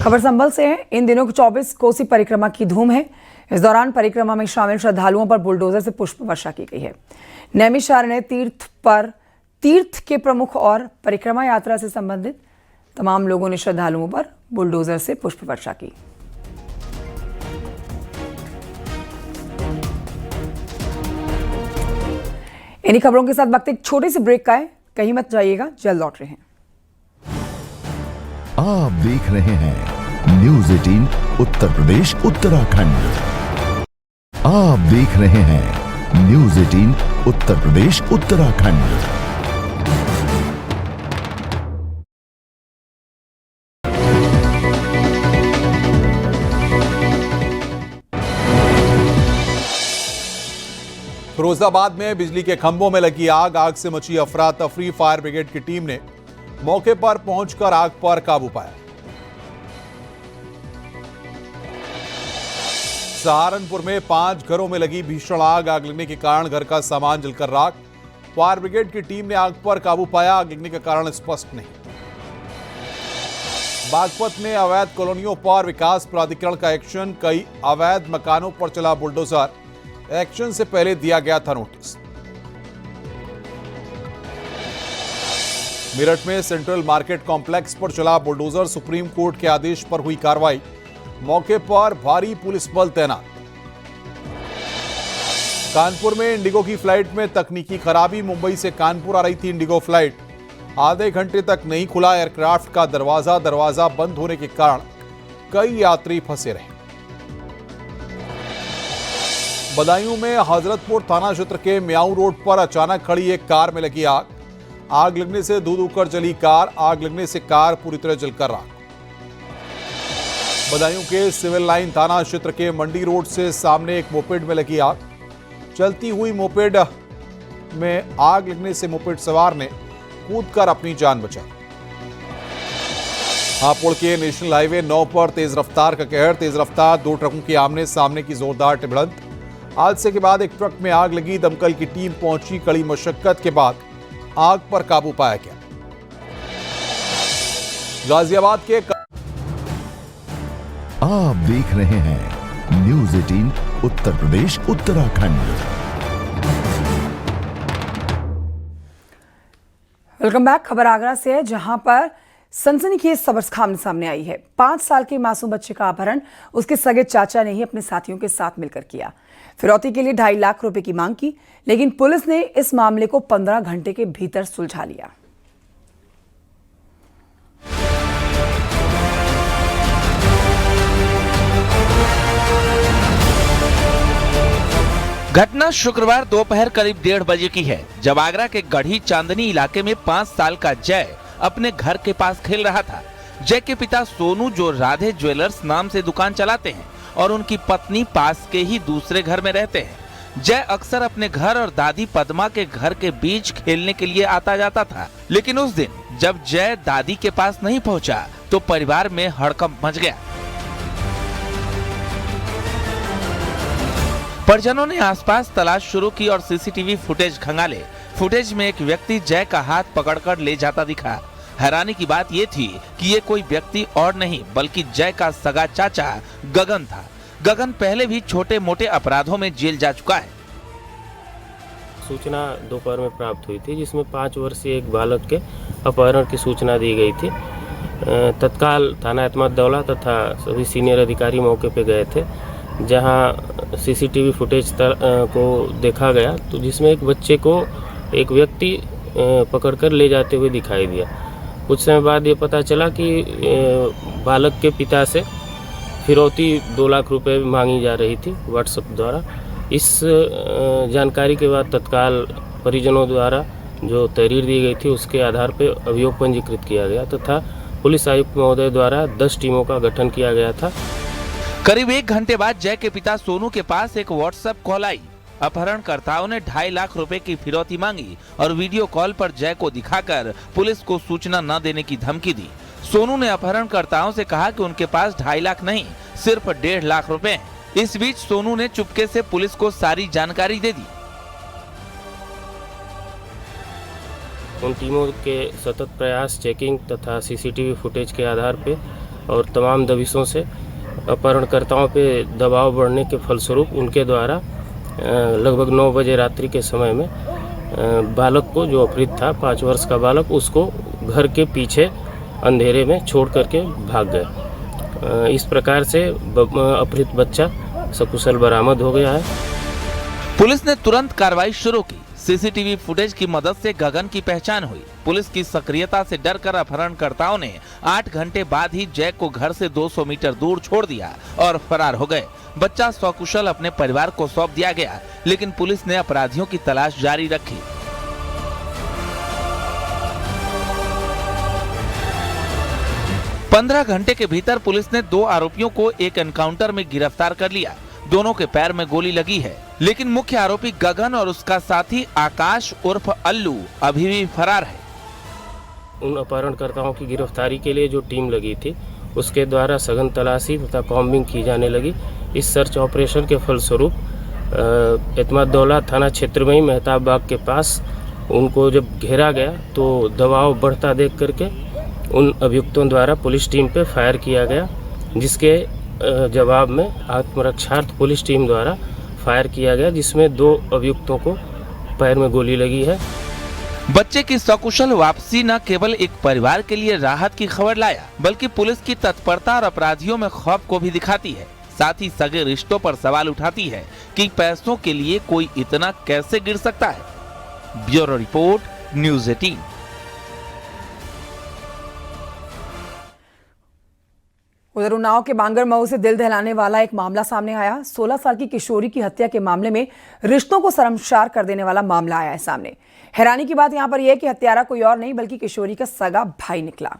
खबर संभल से है। इन दिनों 24 कोसी परिक्रमा की धूम है। इस दौरान परिक्रमा में शामिल श्रद्धालुओं पर बुलडोजर से पुष्प वर्षा की गई है। नैमिषारण्य तीर्थ के प्रमुख और परिक्रमा यात्रा से संबंधित तमाम लोगों ने श्रद्धालुओं पर बुलडोजर से पुष्प वर्षा की। इन्हीं खबरों के साथ वक्त एक छोटे से ब्रेक का है, कहीं मत जाइएगा, जल्द लौट रहे हैं। आप देख रहे हैं न्यूज 18 उत्तर प्रदेश उत्तराखंड। आप देख रहे हैं न्यूज 18 उत्तर प्रदेश उत्तराखंड। फिरोजाबाद में बिजली के खंभों में लगी आग से मची अफरा तफरी। फायर ब्रिगेड की टीम ने मौके पर पहुंचकर आग पर काबू पाया। सहारनपुर में 5 घरों में लगी भीषण आग लगने के कारण घर का सामान जलकर राख। फायर ब्रिगेड की टीम ने आग पर काबू पाया। आग लगने का कारण स्पष्ट नहीं। बागपत में अवैध कॉलोनियों पर विकास प्राधिकरण का एक्शन। कई अवैध मकानों पर चला बुलडोजर। एक्शन से पहले दिया गया था नोटिस। मेरठ में सेंट्रल मार्केट कॉम्प्लेक्स पर चला बुलडोजर। सुप्रीम कोर्ट के आदेश पर हुई कार्रवाई। मौके पर भारी पुलिस बल तैनात। कानपुर में इंडिगो की फ्लाइट में तकनीकी खराबी। मुंबई से कानपुर आ रही थी इंडिगो फ्लाइट। आधे घंटे तक नहीं खुला एयरक्राफ्ट का दरवाजा बंद होने के कारण कई यात्री फंसे रहे। बदायूं में हजरतपुर थाना क्षेत्र के म्याऊं रोड पर अचानक खड़ी एक कार में लगी आग। आग लगने से धू-धू कर जली कार। आग लगने से कार पूरी तरह जलकर राख। बदायूं के सिविल लाइन थाना क्षेत्र के मंडी रोड से सामने एक मोपेड में लगी आग। चलती हुई मोपेड में आग लगने से मोपेड सवार ने कूदकर अपनी जान बचाई। हापुड़ के नेशनल हाईवे 9 पर तेज रफ्तार का कहर। तेज रफ्तार 2 ट्रकों की आमने सामने की जोरदार भिड़ंत। हादसे के बाद एक ट्रक में आग लगी। दमकल की टीम पहुंची। कड़ी मशक्कत के बाद आग पर काबू पाया गया। गाजियाबाद के आप देख रहे हैं news 18 Uttar Pradesh Uttarakhand. Welcome back. खबर आगरा से है, जहां पर सनसनीखेज खबर सामने आई है। 5 साल के मासूम बच्चे का अपहरण उसके सगे चाचा ने ही अपने साथियों के साथ मिलकर किया। फिरौती के लिए 2.5 लाख रुपए की मांग की, लेकिन पुलिस ने इस मामले को 15 घंटे के भीतर सुलझा लिया। घटना शुक्रवार दोपहर करीब 1:30 बजे की है, जब आगरा के गढ़ी चांदनी इलाके में 5 साल का जय अपने घर के पास खेल रहा था। जय के पिता सोनू, जो राधे ज्वेलर्स नाम से दुकान चलाते हैं, और उनकी पत्नी पास के ही दूसरे घर में रहते हैं। जय अक्सर अपने घर और दादी पद्मा के घर के बीच खेलने के लिए आता जाता था, लेकिन उस दिन जब जय दादी के पास नहीं पहुंचा, तो परिवार में हड़कंप मच गया। परिजनों ने आसपास तलाश शुरू की और सीसीटीवी फुटेज खंगाले। फुटेज में एक व्यक्ति जय का हाथ पकड़कर ले जाता दिखा। हैरानी की बात ये थी कि ये कोई व्यक्ति और नहीं बल्कि जय का सगा चाचा गगन था। गगन पहले भी छोटे मोटे अपराधों में जेल जा चुका है। सूचना दोपहर में प्राप्त हुई थी, जिसमें 5 वर्षीय एक बालक के अपहरण की सूचना दी गई थी। तत्काल थाना एतमाददौला तथा सभी सीनियर अधिकारी मौके पर गए थे, जहां सीसीटीवी फुटेज को देखा गया, तो जिसमें एक बच्चे को एक व्यक्ति पकड़कर ले जाते हुए दिखाई दिया। कुछ समय बाद ये पता चला कि बालक के पिता से फिरौती 2 लाख रुपए मांगी जा रही थी व्हाट्सएप द्वारा। इस जानकारी के बाद तत्काल परिजनों द्वारा जो तहरीर दी गई थी, उसके आधार पर अभियोग पंजीकृत किया गया तथा पुलिस आयुक्त महोदय द्वारा 10 टीमों का गठन किया गया था। करीब 1 घंटे बाद जय के पिता सोनू के पास एक व्हाट्सएप कॉल आई। अपहरणकर्ताओं ने 2.5 लाख रुपए की फिरौती मांगी और वीडियो कॉल पर जय को दिखाकर पुलिस को सूचना न देने की धमकी दी। सोनू ने अपहरणकर्ताओं से कहा कि उनके पास 2.5 लाख नहीं, सिर्फ 1.5 लाख रुपए हैं। इस बीच सोनू ने चुपके से पुलिस को सारी जानकारी दे दी। उन टीमों के सतत प्रयास, चेकिंग तथा सीसीटीवी फुटेज के आधार पे और तमाम दबिशों से अपहरणकर्ताओं पे दबाव बढ़ने के फलस्वरूप उनके द्वारा लगभग 9 बजे रात्रि के समय में बालक को, जो अपहृत था 5 वर्ष का बालक, उसको घर के पीछे अंधेरे में छोड़ करके भाग गए। इस प्रकार से अपहृत बच्चा सकुशल बरामद हो गया है। पुलिस ने तुरंत कार्रवाई शुरू की। सीसीटीवी फुटेज की मदद से गगन की पहचान हुई। पुलिस की सक्रियता से डरकर अपहरणकर्ताओं ने 8 घंटे बाद ही जय को घर से 200 मीटर दूर छोड़ दिया और फरार हो गए। बच्चा सकुशल अपने परिवार को सौंप दिया गया, लेकिन पुलिस ने अपराधियों की तलाश जारी रखी। पंद्रह घंटे के भीतर पुलिस ने 2 आरोपियों को एक एनकाउंटर में गिरफ्तार कर लिया। दोनों के पैर में गोली लगी है, लेकिन मुख्य आरोपी गगन और उसका साथी आकाश उर्फ अल्लू अभी भी फरार है। उन अपहरणकर्ताओं की गिरफ्तारी के लिए जो टीम लगी थी, उसके द्वारा सघन तलाशी तथा कॉम्बिंग की जाने लगी। इस सर्च ऑपरेशन के फलस्वरूप एतमादौला थाना क्षेत्र में ही मेहताब बाग के पास उनको जब घेरा गया तो दबाव बढ़ता देख करके उन अभियुक्तों द्वारा पुलिस टीम पे फायर किया गया, जिसके जवाब में आत्मरक्षार्थ पुलिस टीम द्वारा फायर किया गया, जिसमें 2 अभियुक्तों को पैर में गोली लगी है। बच्चे की सकुशल वापसी न केवल एक परिवार के लिए राहत की खबर लाया, बल्कि पुलिस की तत्परता और अपराधियों में खौफ को भी दिखाती है। साथ ही सगे रिश्तों पर सवाल उठाती है कि पैसों के लिए कोई इतना कैसे गिर सकता है। Bureau report, news 18। उधर उन्नाव के बांगरमऊ से दिल दहलाने वाला एक मामला सामने आया। 16 साल की किशोरी की हत्या के मामले में रिश्तों को शर्मसार कर देने वाला मामला आया है सामने। हैरानी की बात यहां पर यह है कि हत्यारा कोई और नहीं बल्कि किशोरी का सगा भाई निकला।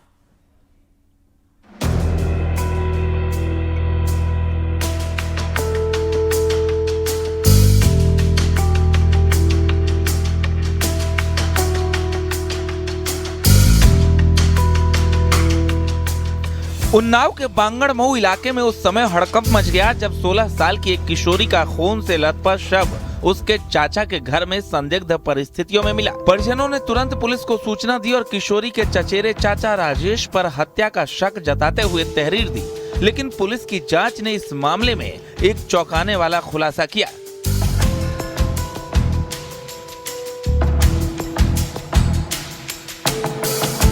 उन्नाव के बांगरमऊ इलाके में उस समय हड़कंप मच गया जब 16 साल की एक किशोरी का खून से लथपथ शव उसके चाचा के घर में संदिग्ध परिस्थितियों में मिला। परिजनों ने तुरंत पुलिस को सूचना दी और किशोरी के चचेरे चाचा राजेश पर हत्या का शक जताते हुए तहरीर दी, लेकिन पुलिस की जांच ने इस मामले में एक चौंकाने वाला खुलासा किया।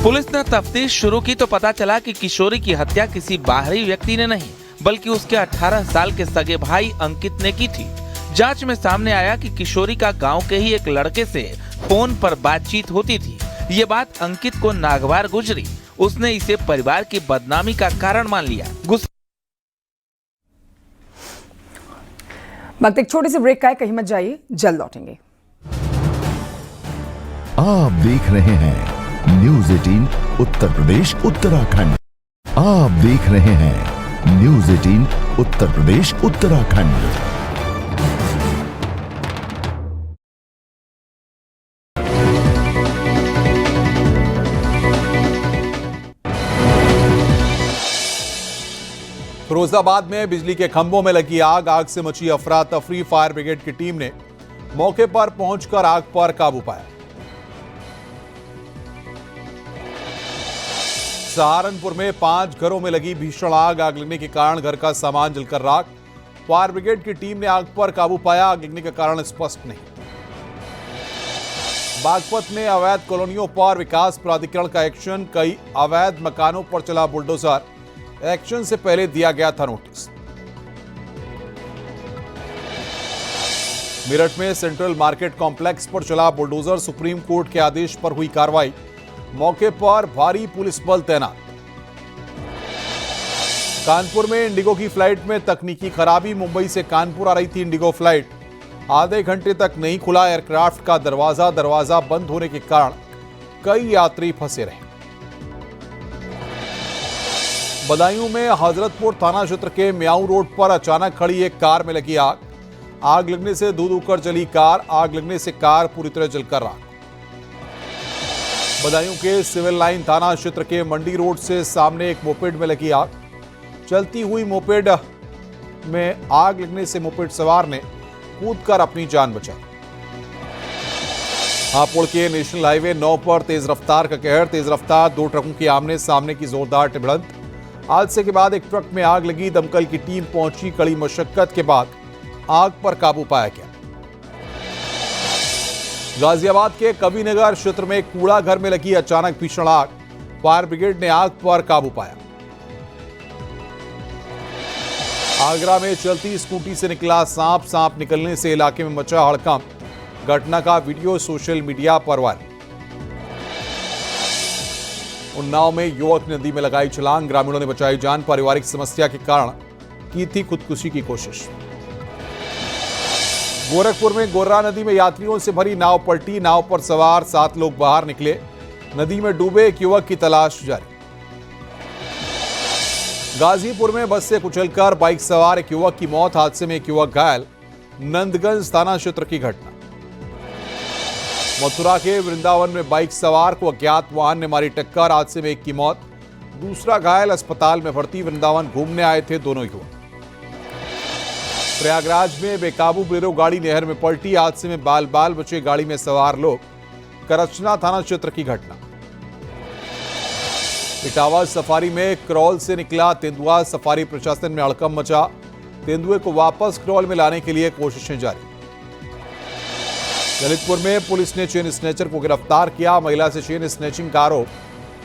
पुलिस ने तफ्तीश शुरू की तो पता चला कि किशोरी की हत्या किसी बाहरी व्यक्ति ने नहीं बल्कि उसके 18 साल के सगे भाई अंकित ने की थी। जांच में सामने आया कि किशोरी का गांव के ही एक लड़के से फोन पर बातचीत होती थी। ये बात अंकित को नागवार गुजरी। उसने इसे परिवार की बदनामी का कारण मान लिया। वक्त एक छोटे से ब्रेक का है, कहीं मत जाइए, जल्द लौटेंगे। आप देख रहे हैं न्यूज़ 18 उत्तर प्रदेश उत्तराखंड। आप देख रहे हैं न्यूज़ 18 उत्तर प्रदेश उत्तराखंड। फिरोजाबाद में बिजली के खंभों में लगी आग से मची अफरा तफरी। फायर ब्रिगेड की टीम ने मौके पर पहुंचकर आग पर काबू पाया। सहारनपुर में 5 घरों में लगी भीषण आग लगने के कारण घर का सामान जलकर राख। फायर ब्रिगेड की टीम ने आग पर काबू पाया। आग लगने का कारण स्पष्ट नहीं। बागपत में अवैध कॉलोनियों पर विकास प्राधिकरण का एक्शन। कई अवैध मकानों पर चला बुलडोजर। एक्शन से पहले दिया गया था नोटिस। मेरठ में सेंट्रल मार्केट कॉम्प्लेक्स पर चला बुलडोजर। सुप्रीम कोर्ट के आदेश पर हुई कार्रवाई। मौके पर भारी पुलिस बल तैनात। कानपुर में इंडिगो की फ्लाइट में तकनीकी खराबी। मुंबई से कानपुर आ रही थी इंडिगो फ्लाइट। आधे घंटे तक नहीं खुला एयरक्राफ्ट का दरवाजा बंद होने के कारण कई यात्री फंसे रहे। बदायूं में हजरतपुर थाना क्षेत्र के म्याऊ रोड पर अचानक खड़ी एक कार में लगी आग। आग लगने से धू धू कर जली कार। आग लगने से कार पूरी तरह जलकर राख। बदायूं के सिविल लाइन थाना क्षेत्र के मंडी रोड से सामने एक मोपेड में लगी आग। चलती हुई मोपेड में आग लगने से मोपेड सवार ने कूदकर अपनी जान बचाई। हापुड़ के नेशनल हाईवे 9 पर तेज रफ्तार का कहर। तेज रफ्तार 2 ट्रकों के आमने सामने की जोरदार भिड़ंत। हादसे के बाद एक ट्रक में आग लगी। दमकल की टीम पहुंची। कड़ी मशक्कत के बाद आग पर काबू पाया गया। गाजियाबाद के कविनगर क्षेत्र में कूड़ा घर में लगी अचानक भीषण आग। फायर ब्रिगेड ने आग पर काबू पाया। आगरा में चलती स्कूटी से निकला सांप। सांप निकलने से इलाके में मचा हड़कंप। घटना का वीडियो सोशल मीडिया पर वायरल। उन्नाव में युवक ने नदी में लगाई छलांग। ग्रामीणों ने बचाई जान। पारिवारिक समस्या के कारण की थी खुदकुशी की कोशिश। गोरखपुर में गोर्रा नदी में यात्रियों से भरी नाव पलटी। नाव पर सवार 7 लोग बाहर निकले। नदी में डूबे एक युवक की तलाश जारी। गाजीपुर में बस से कुचलकर बाइक सवार एक युवक की मौत। हादसे में एक युवक घायल। नंदगंज थाना क्षेत्र की घटना। मथुरा के वृंदावन में बाइक सवार को अज्ञात वाहन ने मारी टक्कर। हादसे में एक की मौत, दूसरा घायल। अस्पताल में भर्ती। वृंदावन घूमने आए थे दोनों युवक। प्रयागराज में बेकाबू बोलेरो गाड़ी नहर में पलटी। हादसे में बाल बाल बचे गाड़ी में सवार लोग। करचना थाना क्षेत्र की घटना। इटावा सफारी में क्रॉल से निकला तेंदुआ। सफारी प्रशासन में हड़कंप मचा। तेंदुए को वापस क्रॉल में लाने के लिए कोशिशें जारी। ललितपुर में पुलिस ने चेन स्नैचर को गिरफ्तार किया। महिला से चेन स्नैचिंग का आरोप।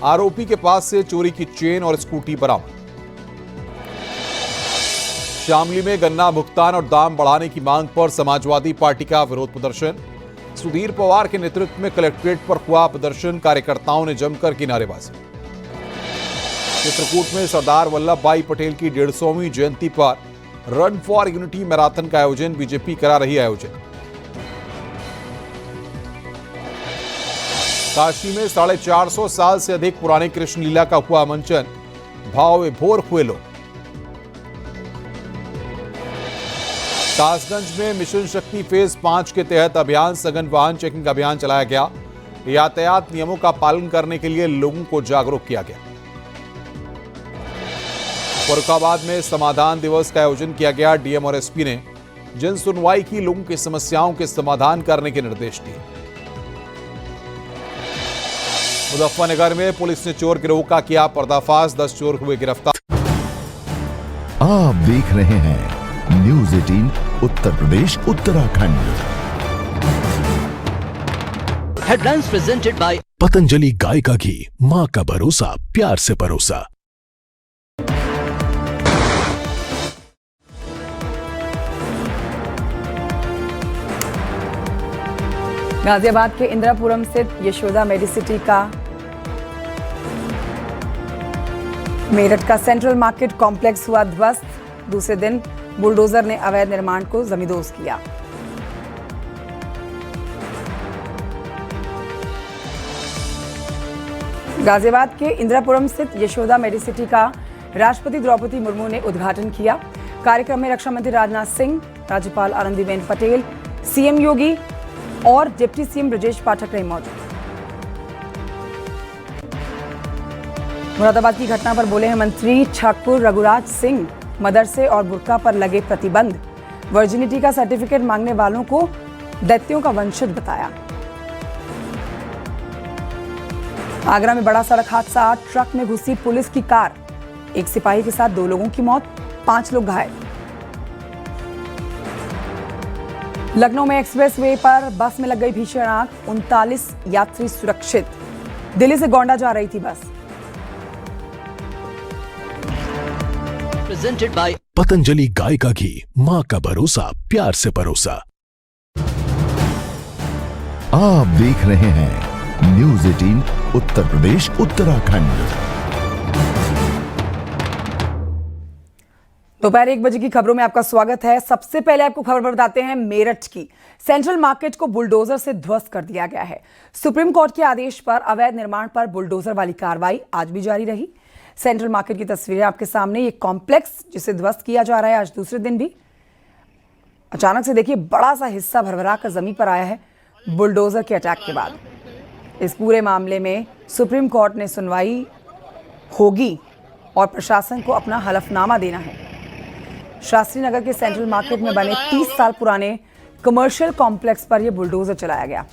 आरोपी के पास से चोरी की चेन और स्कूटी बरामद। शामली में गन्ना भुगतान और दाम बढ़ाने की मांग पर समाजवादी पार्टी का विरोध प्रदर्शन। सुधीर पवार के नेतृत्व में कलेक्ट्रेट पर हुआ प्रदर्शन। कार्यकर्ताओं ने जमकर की नारेबाजी। चित्रकूट में सरदार वल्लभ भाई पटेल की 150वीं जयंती पर रन फॉर यूनिटी मैराथन का आयोजन। बीजेपी करा रही आयोजन। काशी में 450 साल से अधिक पुराने कृष्ण लीला का हुआ मंचन। भाव विभोर हुए लोग। कासगंज में मिशन शक्ति फेज 5 के तहत अभियान सघन वाहन चेकिंग अभियान चलाया गया। यातायात नियमों का पालन करने के लिए लोगों को जागरूक किया गया। फर्रुखाबाद में समाधान दिवस का आयोजन किया गया। डीएम और एसपी ने जन सुनवाई की। लोगों की समस्याओं के समाधान करने के निर्देश दिए। मुजफ्फरनगर में पुलिस ने चोर गिरोह का किया पर्दाफाश। 10 चोर हुए गिरफ्तार। आप देख रहे हैं news 18 Uttar Pradesh Uttarakhand. Headlines presented by Patanjali गाय का घी, मां का भरोसा, प्यार से परोसा। गाजियाबाद के इंदिरापुरम स्थित यशोदा मेडिसिटी का मेरठ का सेंट्रल मार्केट कॉम्प्लेक्स हुआ ध्वस्त। दूसरे दिन बुलडोजर ने अवैध निर्माण को जमींदोज किया। गाजियाबाद के इंदिरापुरम स्थित यशोदा मेडिसिटी का राष्ट्रपति द्रौपदी मुर्मू ने उद्घाटन किया। कार्यक्रम में रक्षा मंत्री राजनाथ सिंह, राज्यपाल आनंदीबेन पटेल, सीएम योगी और डिप्टी सीएम ब्रजेश पाठक रहे मौजूद। मुरादाबाद की घटना पर बोले हैं मंत्री ठाकुर रघुराज सिंह। मदरसे और बुर्का पर लगे प्रतिबंध। वर्जिनिटी का सर्टिफिकेट मांगने वालों को दैत्यों का वंशज बताया। आगरा में बड़ा सड़क हादसा। ट्रक में घुसी पुलिस की कार। एक सिपाही के साथ 2 लोगों की मौत, 5 लोग घायल। लखनऊ में एक्सप्रेसवे पर बस में लग गई भीषण आग। 39 यात्री सुरक्षित। दिल्ली से गोंडा जा रही थी बस। प्रेजेंटेड बाय पतंजलि गाय का घी, मां का भरोसा, प्यार से परोसा। आप देख रहे हैं न्यूज़ 18 उत्तर प्रदेश उत्तराखंड। दोपहर 1 बजे की खबरों में आपका स्वागत है। सबसे पहले आपको खबर बताते हैं मेरठ की। सेंट्रल मार्केट को बुलडोजर से ध्वस्त कर दिया गया है। सुप्रीम कोर्ट के आदेश पर अवैध निर्माण पर बुलडोजर वाली कार्रवाई आज भी जारी रही। सेंट्रल मार्केट की तस्वीरें आपके सामने। ये कॉम्प्लेक्स जिसे ध्वस्त किया जा रहा है आज दूसरे दिन भी अचानक से देखिए बड़ा सा हिस्सा भरभरा कर जमीन पर आया है बुलडोजर के अटैक के बाद। इस पूरे मामले में सुप्रीम कोर्ट ने सुनवाई होगी और प्रशासन को अपना हलफनामा देना है। शास्त्री नगर के सेंट्रल मार्केट में बने 30 साल पुराने कमर्शियल कॉम्प्लेक्स पर यह बुलडोजर चलाया गया।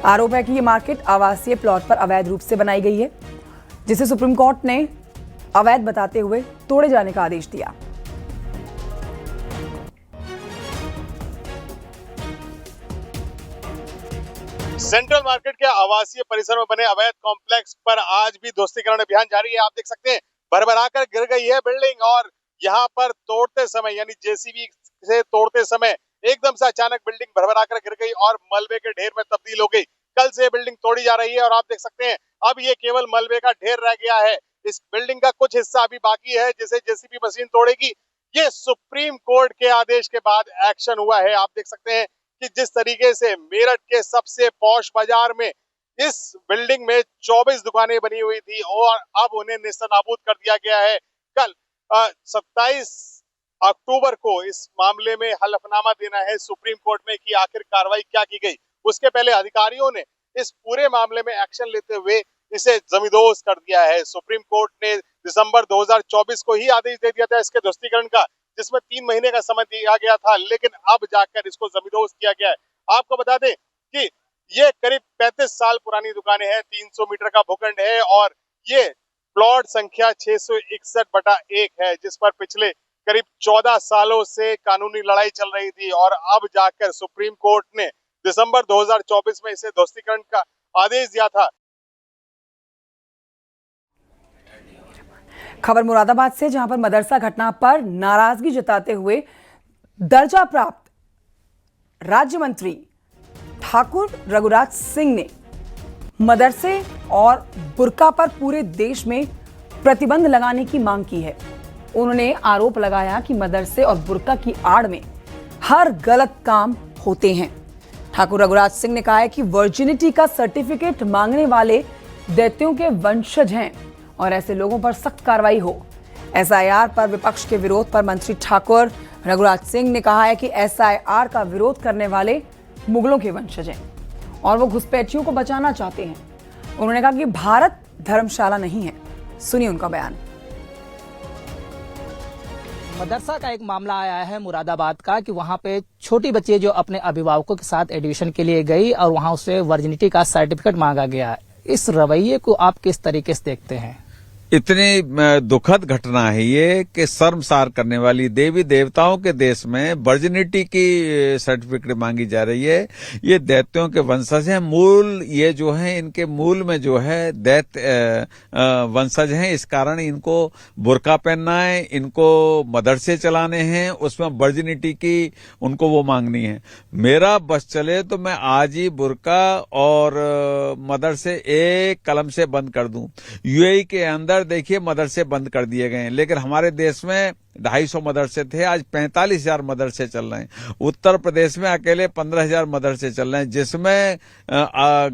आरोप है कि यह मार्केट आवासीय प्लॉट पर अवैध रूप से बनाई गई है, जिसे सुप्रीम कोर्ट ने अवैध बताते हुए तोड़े जाने का आदेश दिया। सेंट्रल मार्केट के आवासीय परिसर में बने अवैध कॉम्प्लेक्स पर आज भी ध्वस्तीकरण अभियान जारी है। आप देख सकते हैं भरभराकर गिर गई है बिल्डिंग और यहाँ पर तोड़ते समय यानी जेसीबी से तोड़ते समय एकदम से अचानक बिल्डिंग भरभराकर गिर गई और मलबे के ढेर में तब्दील हो गई। कल से बिल्डिंग तोड़ी जा रही है और आप देख सकते हैं अब ये केवल मलबे का ढेर रह गया है। इस बिल्डिंग का कुछ हिस्सा अभी बाकी है जिसे जेसीबी मशीन तोड़ेगी। ये सुप्रीम कोर्ट के आदेश के बाद एक्शन हुआ है। आप देख सकते हैं कि जिस तरीके से मेरठ के सबसे पॉश बाजार में इस बिल्डिंग में 24 दुकानें बनी हुई थी और अब उन्हें नेस्तनाबूद कर दिया गया है। कल 27 अक्टूबर को इस मामले में हलफनामा देना है सुप्रीम कोर्ट में कि आखिर कार्रवाई क्या की गई। उसके पहले अधिकारियों ने इस पूरे मामले में एक्शन लेते हुए इसे जमींदोज कर दिया है। सुप्रीम कोर्ट ने दिसंबर 2024 को ही आदेश दे दिया था इसके ध्वस्तीकरण का, जिसमें 3 महीने का समय दिया गया था, लेकिन अब जाकर इसको जमींदोज किया गया है। आपको बता दें कि ये करीब 35 साल पुरानी दुकानें हैं, 300 मीटर का भूखंड है और ये प्लॉट संख्या 661/1 है, जिस पर पिछले करीब 14 सालों से कानूनी लड़ाई चल रही थी और अब जाकर सुप्रीम कोर्ट ने दिसंबर 2024 में इसे ध्वस्तीकरण का आदेश दिया था। खबर मुरादाबाद से, जहां पर मदरसा घटना पर नाराजगी जताते हुए दर्जा प्राप्त राज्य मंत्री ठाकुर रघुराज सिंह ने मदरसे और बुर्का पर पूरे देश में प्रतिबंध लगाने की मांग की है। उन्होंने आरोप लगाया कि मदरसे और बुर्का की आड़ में हर गलत काम होते हैं। ठाकुर रघुराज सिंह ने कहा है कि वर्जिनिटी का सर्टिफिकेट मांगने वाले दैत्यों के वंशज हैं और ऐसे लोगों पर सख्त कार्रवाई हो। एसआईआर पर विपक्ष के विरोध पर मंत्री ठाकुर रघुराज सिंह ने कहा है कि एसआईआर का विरोध करने वाले मुगलों के वंशज हैं और वो घुसपैठियों को बचाना चाहते हैं। उन्होंने कहा कि भारत धर्मशाला नहीं है। सुनिए उनका बयान। मदरसा का एक मामला आया है मुरादाबाद का कि वहाँ पे छोटी बच्ची जो अपने अभिभावकों के साथ एडमिशन के लिए गई और वहाँ उससे वर्जिनिटी का सर्टिफिकेट मांगा गया। इस रवैये को आप किस तरीके से देखते हैं? इतनी दुखद घटना है ये कि शर्मसार करने वाली, देवी देवताओं के देश में वर्जिनिटी की सर्टिफिकेट मांगी जा रही है। ये दैत्यों के वंशज हैं। मूल ये जो है, इनके मूल में जो है दैत्य वंशज हैं। इस कारण इनको बुर्का पहनना है, इनको मदरसे चलाने हैं, उसमें वर्जिनिटी की उनको वो मांगनी है। मेरा बस चले तो मैं आज ही बुर्का और मदरसे एक कलम से बंद कर दूं। यूएई के अंदर देखिए मदरसे बंद कर दिए गए हैं, लेकिन हमारे देश में 250 मदरसे थे, आज 45,000 मदरसे चल रहे हैं। उत्तर प्रदेश में अकेले 15,000 मदरसे चल रहे हैं, जिसमें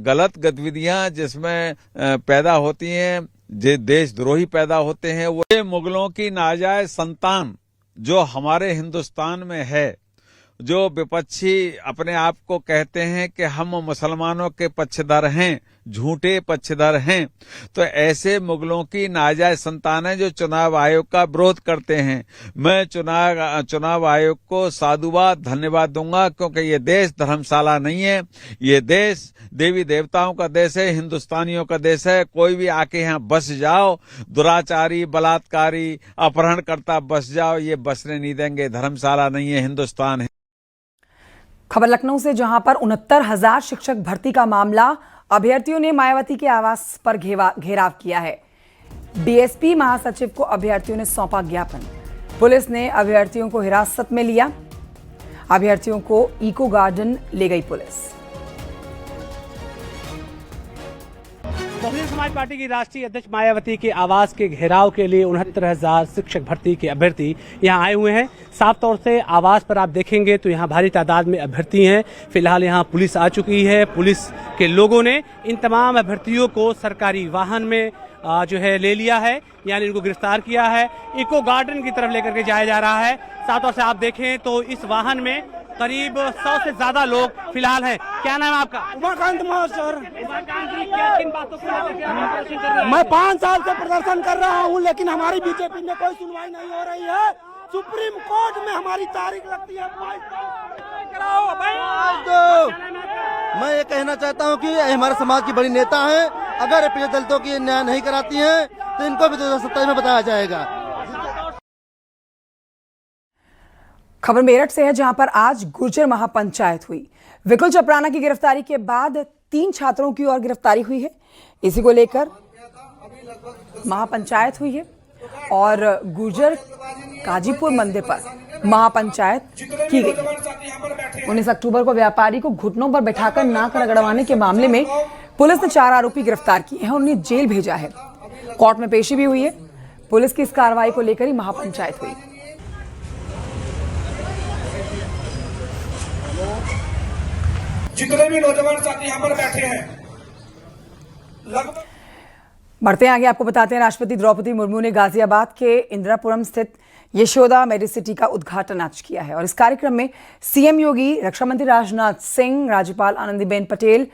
गलत गतिविधियां जिसमें पैदा होती हैं, जो देशद्रोही पैदा होते हैं, वो मुगलों की नाजायज संतान जो हमारे हिंदुस्तान में है, जो विपक्षी अपने आप को कहते हैं कि हम मुसलमानों के पक्षधर हैं, झूठे पक्षधर हैं, तो ऐसे मुगलों की नाजायज संतानें जो चुनाव आयोग का विरोध करते हैं। मैं चुनाव आयोग को साधुवाद धन्यवाद दूंगा, क्योंकि ये देश धर्मशाला नहीं है। ये देश देवी देवताओं का देश है, हिंदुस्तानियों का देश है। कोई भी आके यहाँ बस जाओ, दुराचारी, बलात्कारी, अपहरणकर्ता बस जाओ, ये बसने नहीं देंगे। धर्मशाला नहीं है, हिंदुस्तान है। खबर लखनऊ से, जहां पर 69,000 शिक्षक भर्ती का मामला, अभ्यर्थियों ने मायावती के आवास पर घेराव किया है। डीएसपी महासचिव को अभ्यर्थियों ने सौंपा ज्ञापन। पुलिस ने अभ्यर्थियों को हिरासत में लिया। अभ्यर्थियों को इको गार्डन ले गई पुलिस। बहुजन समाज पार्टी की राष्ट्रीय अध्यक्ष मायावती के आवास के घेराव के लिए 69,000 शिक्षक भर्ती के अभ्यर्थी यहां आए हुए हैं। साफ तौर से आवास पर आप देखेंगे तो यहां भारी तादाद में अभ्यर्थी हैं। फिलहाल यहां पुलिस आ चुकी है। पुलिस के लोगों ने इन तमाम अभ्यर्थियों को सरकारी वाहन में जो है ले लिया है, यानी इनको गिरफ्तार किया है। इको गार्डन की तरफ लेकर के जाया जा रहा है। साफ तौर से आप देखें तो इस वाहन में करीब 100 से ज्यादा लोग फिलहाल हैं। क्या नाम है आपका? उमाकांत मास्टर। उमाकांत जी, क्या किन बातों को लेकर के आप प्रदर्शन कर रहे हैं? मैं 5 साल से प्रदर्शन कर रहा हूं, लेकिन हमारी बीजेपी में कोई सुनवाई नहीं हो रही है। सुप्रीम कोर्ट में हमारी तारीख लगती है। मैं ये कहना चाहता हूं कि हमारे समाज की बड़ी नेता हैं, अगर पिछले दलितों की न्याय नहीं कराती हैं तो इनको भी 2027 में बताया जाएगा। खबर मेरठ से है, जहां पर आज गुर्जर महापंचायत हुई। विकुल चपराना की गिरफ्तारी के बाद 3 छात्रों की और गिरफ्तारी हुई है। इसी को लेकर महापंचायत हुई है और गुर्जर काजीपुर मंदिर पर महापंचायत की गई। 19 अक्टूबर को व्यापारी को घुटनों पर बैठाकर नाक रगड़वाने के मामले में पुलिस ने 4 आरोपी गिरफ्तार किए हैं और उन्हें जेल भेजा है। कोर्ट में पेशी भी हुई है। पुलिस की इस कार्रवाई को लेकर ही महापंचायत हुई। जितने भी नौजवान साथी यहाँ पर बैठे हैं, बढ़ते हैं आगे। आपको बताते हैं, राष्ट्रपति द्रौपदी मुर्मू ने गाजियाबाद के इंदिरापुरम स्थित यशोदा मेडिसिटी का उद्घाटन आज किया है और इस कार्यक्रम में सीएम योगी, रक्षा मंत्री राजनाथ सिंह, राज्यपाल आनंदीबेन पटेल,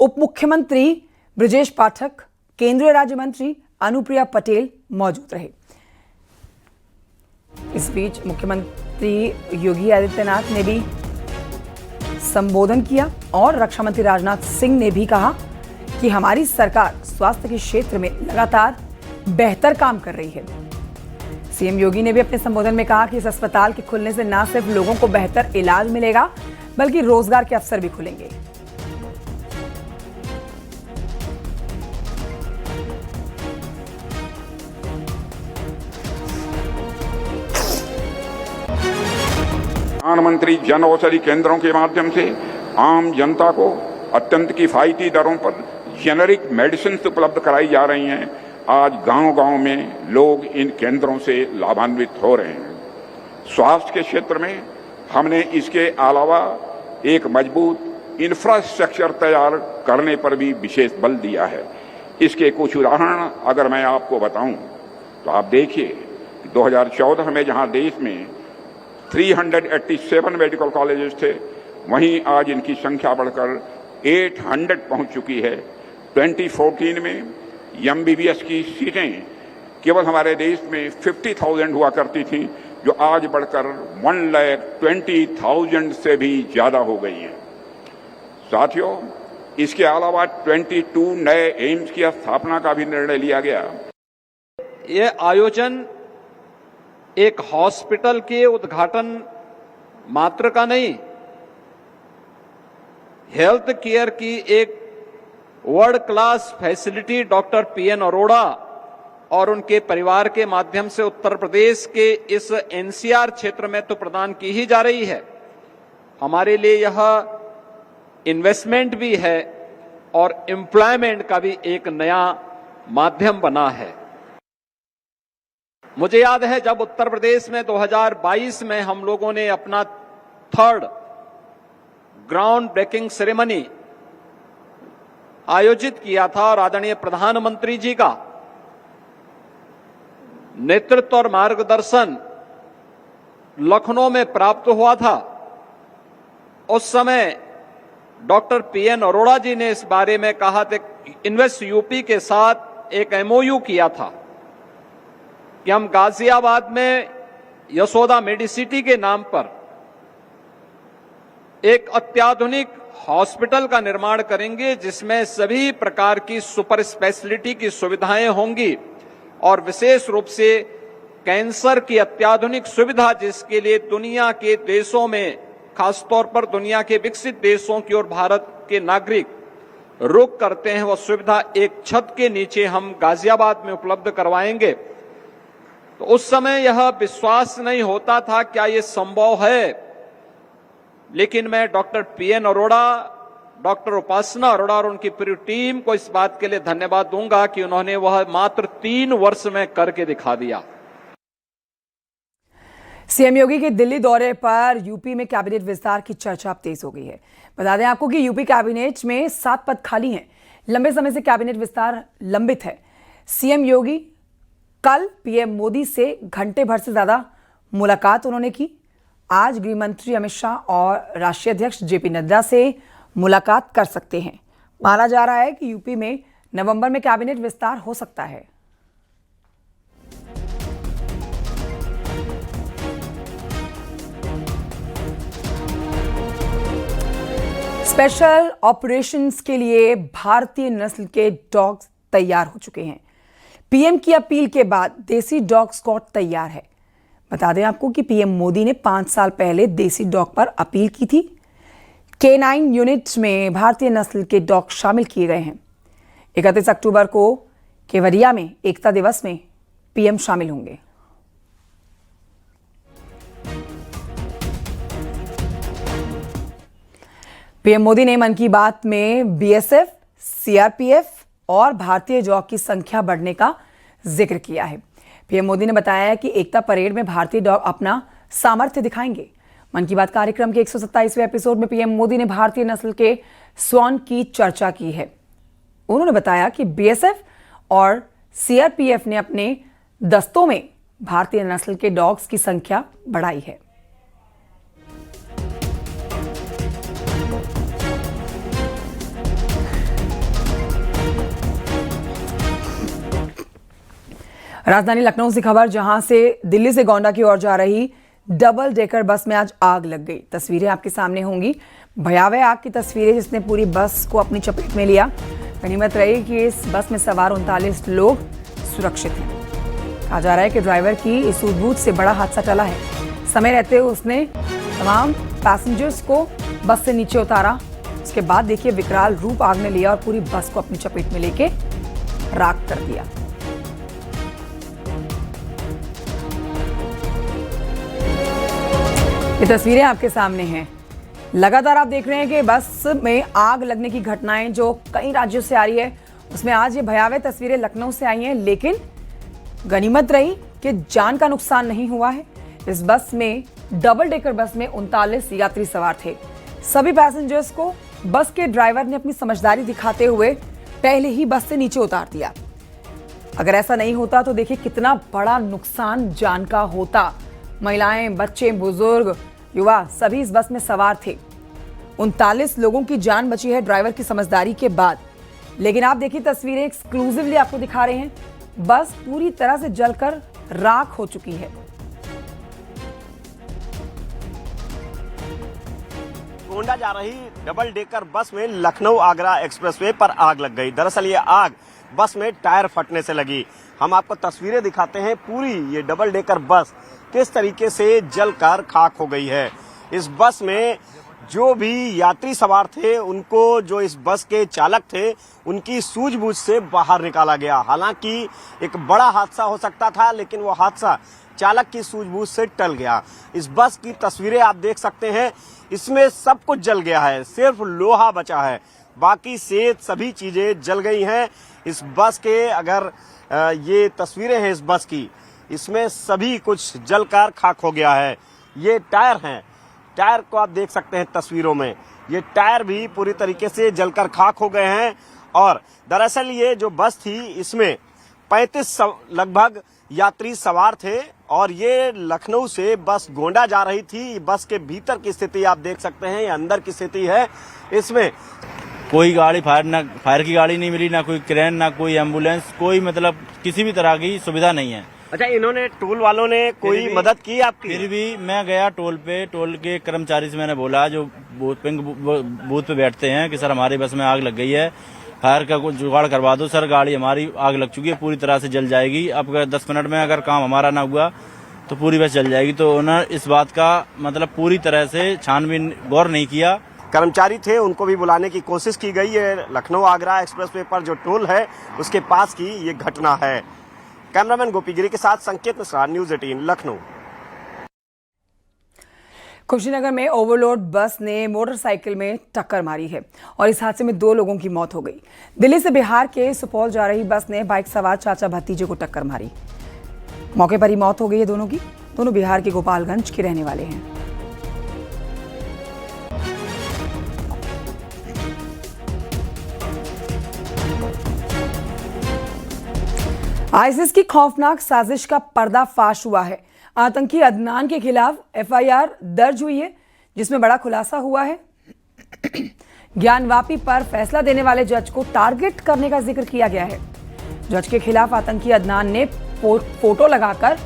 उप मुख्यमंत्री ब्रजेश पाठक, केंद्रीय राज्य मंत्री अनुप्रिया पटेल मौजूद रहे। इस बीच मुख्यमंत्री योगी आदित्यनाथ ने भी संबोधन किया और रक्षा मंत्री राजनाथ सिंह ने भी कहा कि हमारी सरकार स्वास्थ्य के क्षेत्र में लगातार बेहतर काम कर रही है। सीएम योगी ने भी अपने संबोधन में कहा कि इस अस्पताल के खुलने से न सिर्फ लोगों को बेहतर इलाज मिलेगा बल्कि रोजगार के अवसर भी खुलेंगे। प्रधानमंत्री जन औषधि केंद्रों के माध्यम से आम जनता को अत्यंत किफायती दरों पर जेनेरिक मेडिसिन उपलब्ध कराई जा रही हैं। आज गांव-गांव में लोग इन केंद्रों से लाभान्वित हो रहे हैं। स्वास्थ्य के क्षेत्र में हमने इसके अलावा एक मजबूत इंफ्रास्ट्रक्चर तैयार करने पर भी विशेष बल दिया है। इसके कुछ उदाहरण अगर मैं आपको बताऊं तो आप देखिए 2014 में जहां देश में 387 मेडिकल कॉलेजेस थे, वहीं आज इनकी संख्या बढ़कर 800 पहुंच चुकी है। 2014 में एमबीबीएस की सीटें केवल हमारे देश में 50,000 हुआ करती थी, जो आज बढ़कर 1,20,000 से भी ज्यादा हो गई हैं। साथियों, इसके अलावा 22 नए एम्स की स्थापना का भी निर्णय लिया गया। ये आयोजन एक हॉस्पिटल के उद्घाटन मात्र का नहीं, हेल्थ केयर की एक world class facility doctor PN Arora और उनके परिवार के माध्यम से उत्तर प्रदेश के इस एनसीआर क्षेत्र में तो प्रदान की ही जा रही है। हमारे लिए यह इन्वेस्टमेंट भी है और एम्प्लॉयमेंट का भी एक नया माध्यम बना है। मुझे याद है जब उत्तर प्रदेश में 2022 में हम लोगों ने अपना 3rd ग्राउंड ब्रेकिंग सेरेमनी आयोजित किया था और आदरणीय प्रधानमंत्री जी का नेतृत्व और मार्गदर्शन लखनऊ में प्राप्त हुआ था। उस समय डॉक्टर पीएन अरोड़ा जी ने इस बारे में कहा था, इन्वेस्ट यूपी के साथ एक एमओयू किया था कि हम गाजियाबाद में यशोदा मेडिसिटी के नाम पर एक अत्याधुनिक हॉस्पिटल का निर्माण करेंगे, जिसमें सभी प्रकार की सुपर स्पेशलिटी की सुविधाएं होंगी और विशेष रूप से कैंसर की अत्याधुनिक सुविधा, जिसके लिए दुनिया के देशों में, खासतौर पर दुनिया के विकसित देशों की ओर भारत के नागरिक रुख करते हैं, वह सुविधा एक छत के नीचे हम गाजियाबाद में उपलब्ध करवाएंगे। तो उस समय यह विश्वास नहीं होता था क्या ये संभव है, लेकिन मैं डॉक्टर पीएन अरोड़ा, डॉक्टर उपासना अरोड़ा और उनकी पूरी टीम को इस बात के लिए धन्यवाद दूंगा कि उन्होंने वह मात्र 3 वर्ष में करके दिखा दिया। सीएम योगी के दिल्ली दौरे पर यूपी में कैबिनेट विस्तार की चर्चा अब तेज हो गई है। बता दें आपको कि यूपी कैबिनेट में 7 पद खाली हैं। लंबे समय से कैबिनेट विस्तार लंबित है। सीएम योगी कल पीएम मोदी से घंटे भर से ज्यादा मुलाकात उन्होंने की। आज गृह मंत्री अमित शाह और राष्ट्रीय अध्यक्ष जेपी नड्डा से मुलाकात कर सकते हैं। माना जा रहा है कि यूपी में नवंबर में कैबिनेट विस्तार हो सकता है। स्पेशल ऑपरेशंस के लिए भारतीय नस्ल के डॉग्स तैयार हो चुके हैं। पीएम की अपील के बाद देसी डॉग स्क्वाड तैयार है। बता दें आपको कि पीएम मोदी ने 5 साल पहले देसी डॉग पर अपील की थी। K9 यूनिट में भारतीय नस्ल के डॉग शामिल किए गए हैं। 31 अक्टूबर को केवड़िया में एकता दिवस में पीएम शामिल होंगे। पीएम मोदी ने मन की बात में बीएसएफ, सीआरपीएफ और भारतीय डॉग की संख्या बढ़ने का जिक्र किया है। पीएम मोदी ने बताया कि एकता परेड में भारतीय डॉग अपना सामर्थ्य दिखाएंगे। मन की बात कार्यक्रम के 127वें एपिसोड में पीएम मोदी ने भारतीय नस्ल के स्वान की चर्चा की है। उन्होंने बताया कि बीएसएफ और सीआरपीएफ ने अपने दस्तों में भारतीय नस्ल के डॉग्स की संख्या बढ़ाई है। राजधानी लखनऊ से खबर, जहां से दिल्ली से गोंडा की ओर जा रही डबल डेकर बस में आज आग लग गई। तस्वीरें आपके सामने होंगी, भयावह आग की तस्वीरें जिसने पूरी बस को अपनी चपेट में लिया। गनीमत रही कि इस बस में सवार 39 लोग सुरक्षित हैं। कहा जा रहा है कि ड्राइवर की इस सूझबूझ से बड़ा हादसा टला है। समय रहते हुए उसने तमाम पैसेंजर्स को बस से नीचे उतारा। उसके बाद देखिए विकराल रूप आग ने लिया और पूरी बस को अपनी चपेट में लेके राख कर दिया। ये तस्वीरें आपके सामने हैं। लगातार आप देख रहे हैं कि बस में आग लगने की घटनाएं जो कई राज्यों से आ रही है, उसमें आज ये भयावह तस्वीरें लखनऊ से आई हैं। लेकिन गनीमत रही कि जान का नुकसान नहीं हुआ है। इस बस में, डबल डेकर बस में 39 यात्री सवार थे। सभी पैसेंजर्स को बस के ड्राइवर ने अपनी समझदारी दिखाते हुए पहले ही बस से नीचे उतार दिया। अगर ऐसा नहीं होता तो देखिए कितना बड़ा नुकसान जान का होता। महिलाएं, बच्चे, बुजुर्ग, युवा सभी इस बस में सवार थे। 39 लोगों की जान बची है ड्राइवर की समझदारी के बाद। लेकिन आप देखिए तस्वीरें एक्सक्लूसिवली आपको दिखा रहे हैं। बस पूरी तरह से जलकर राख हो चुकी है। गोंडा जा रही डबल डेकर बस में लखनऊ आगरा एक्सप्रेसवे पर आग लग गई। दरअसल ये आग बस में टायर फटने से लगी। हम आपको तस्वीरें दिखाते हैं। पूरी ये डबल डेकर बस किस तरीके से जलकर खाक हो गई है। इस बस में जो भी यात्री सवार थे, उनको, जो इस बस के चालक थे, उनकी सूझबूझ से बाहर निकाला गया। हालांकि एक बड़ा हादसा हो सकता था, लेकिन वो हादसा चालक की सूझबूझ से टल गया। इस बस की तस्वीरें आप देख सकते हैं। इसमें सब कुछ जल गया है, सिर्फ लोहा बचा है, बाकी से सभी चीजें जल गई हैं। इस बस के अगर ये तस्वीरें हैं इस बस की, इसमें सभी कुछ जलकर खाक हो गया है। ये टायर हैं, टायर को आप देख सकते हैं तस्वीरों में। ये टायर भी पूरी तरीके से जलकर खाक हो गए हैं। और दरअसल ये जो बस थी, इसमें 35 लगभग यात्री सवार थे और ये लखनऊ से बस गोंडा जा रही थी। बस के भीतर की स्थिति आप देख सकते हैं, ये अंदर की स्थिति है। इसमें कोई गाड़ी फायर की गाड़ी नहीं मिली, ना कोई क्रेन, ना कोई एम्बुलेंस, कोई मतलब किसी भी तरह की सुविधा नहीं है। अच्छा, इन्होंने टोल वालों ने कोई मदद की आपकी? फिर भी मैं गया टोल पे, टोल के कर्मचारी से मैंने बोला, जो बूथ पे बैठते हैं, कि सर हमारी बस में आग लग गई है, फायर का कुछ जुगाड़ करवा दो सर, गाड़ी हमारी आग लग चुकी है, पूरी तरह से जल जाएगी। अब 10 मिनट में अगर काम हमारा ना हुआ तो पूरी बस जल जाएगी। तो उन्होंने इस बात का मतलब पूरी तरह से छानबीन गौर नहीं किया। कर्मचारी थे, उनको भी बुलाने की कोशिश की गई है। लखनऊ आगरा एक्सप्रेसवे पर जो टोल है उसके पास की ये घटना है। कैमरामैन गोपी गिरी के साथ संकेत मिश्रा, न्यूज़ 18 लखनऊ। कुशीनगर में ओवरलोड बस ने मोटरसाइकिल में टक्कर मारी है और इस हादसे में 2 लोगों की मौत हो गई। दिल्ली से बिहार के सुपौल जा रही बस ने बाइक सवार चाचा भतीजे को टक्कर मारी। मौके पर ही मौत हो गई है दोनों की। दोनों बिहार के गोपालगंज के रहने वाले हैं। आईसिस की खौफनाक साजिश का पर्दाफाश हुआ है। आतंकी अदनान के खिलाफ एफआईआर दर्ज हुई है, जिसमें बड़ा खुलासा हुआ है। ज्ञानवापी पर फैसला देने वाले जज को टारगेट करने का जिक्र किया गया है। जज के खिलाफ आतंकी अदनान ने फोटो लगाकर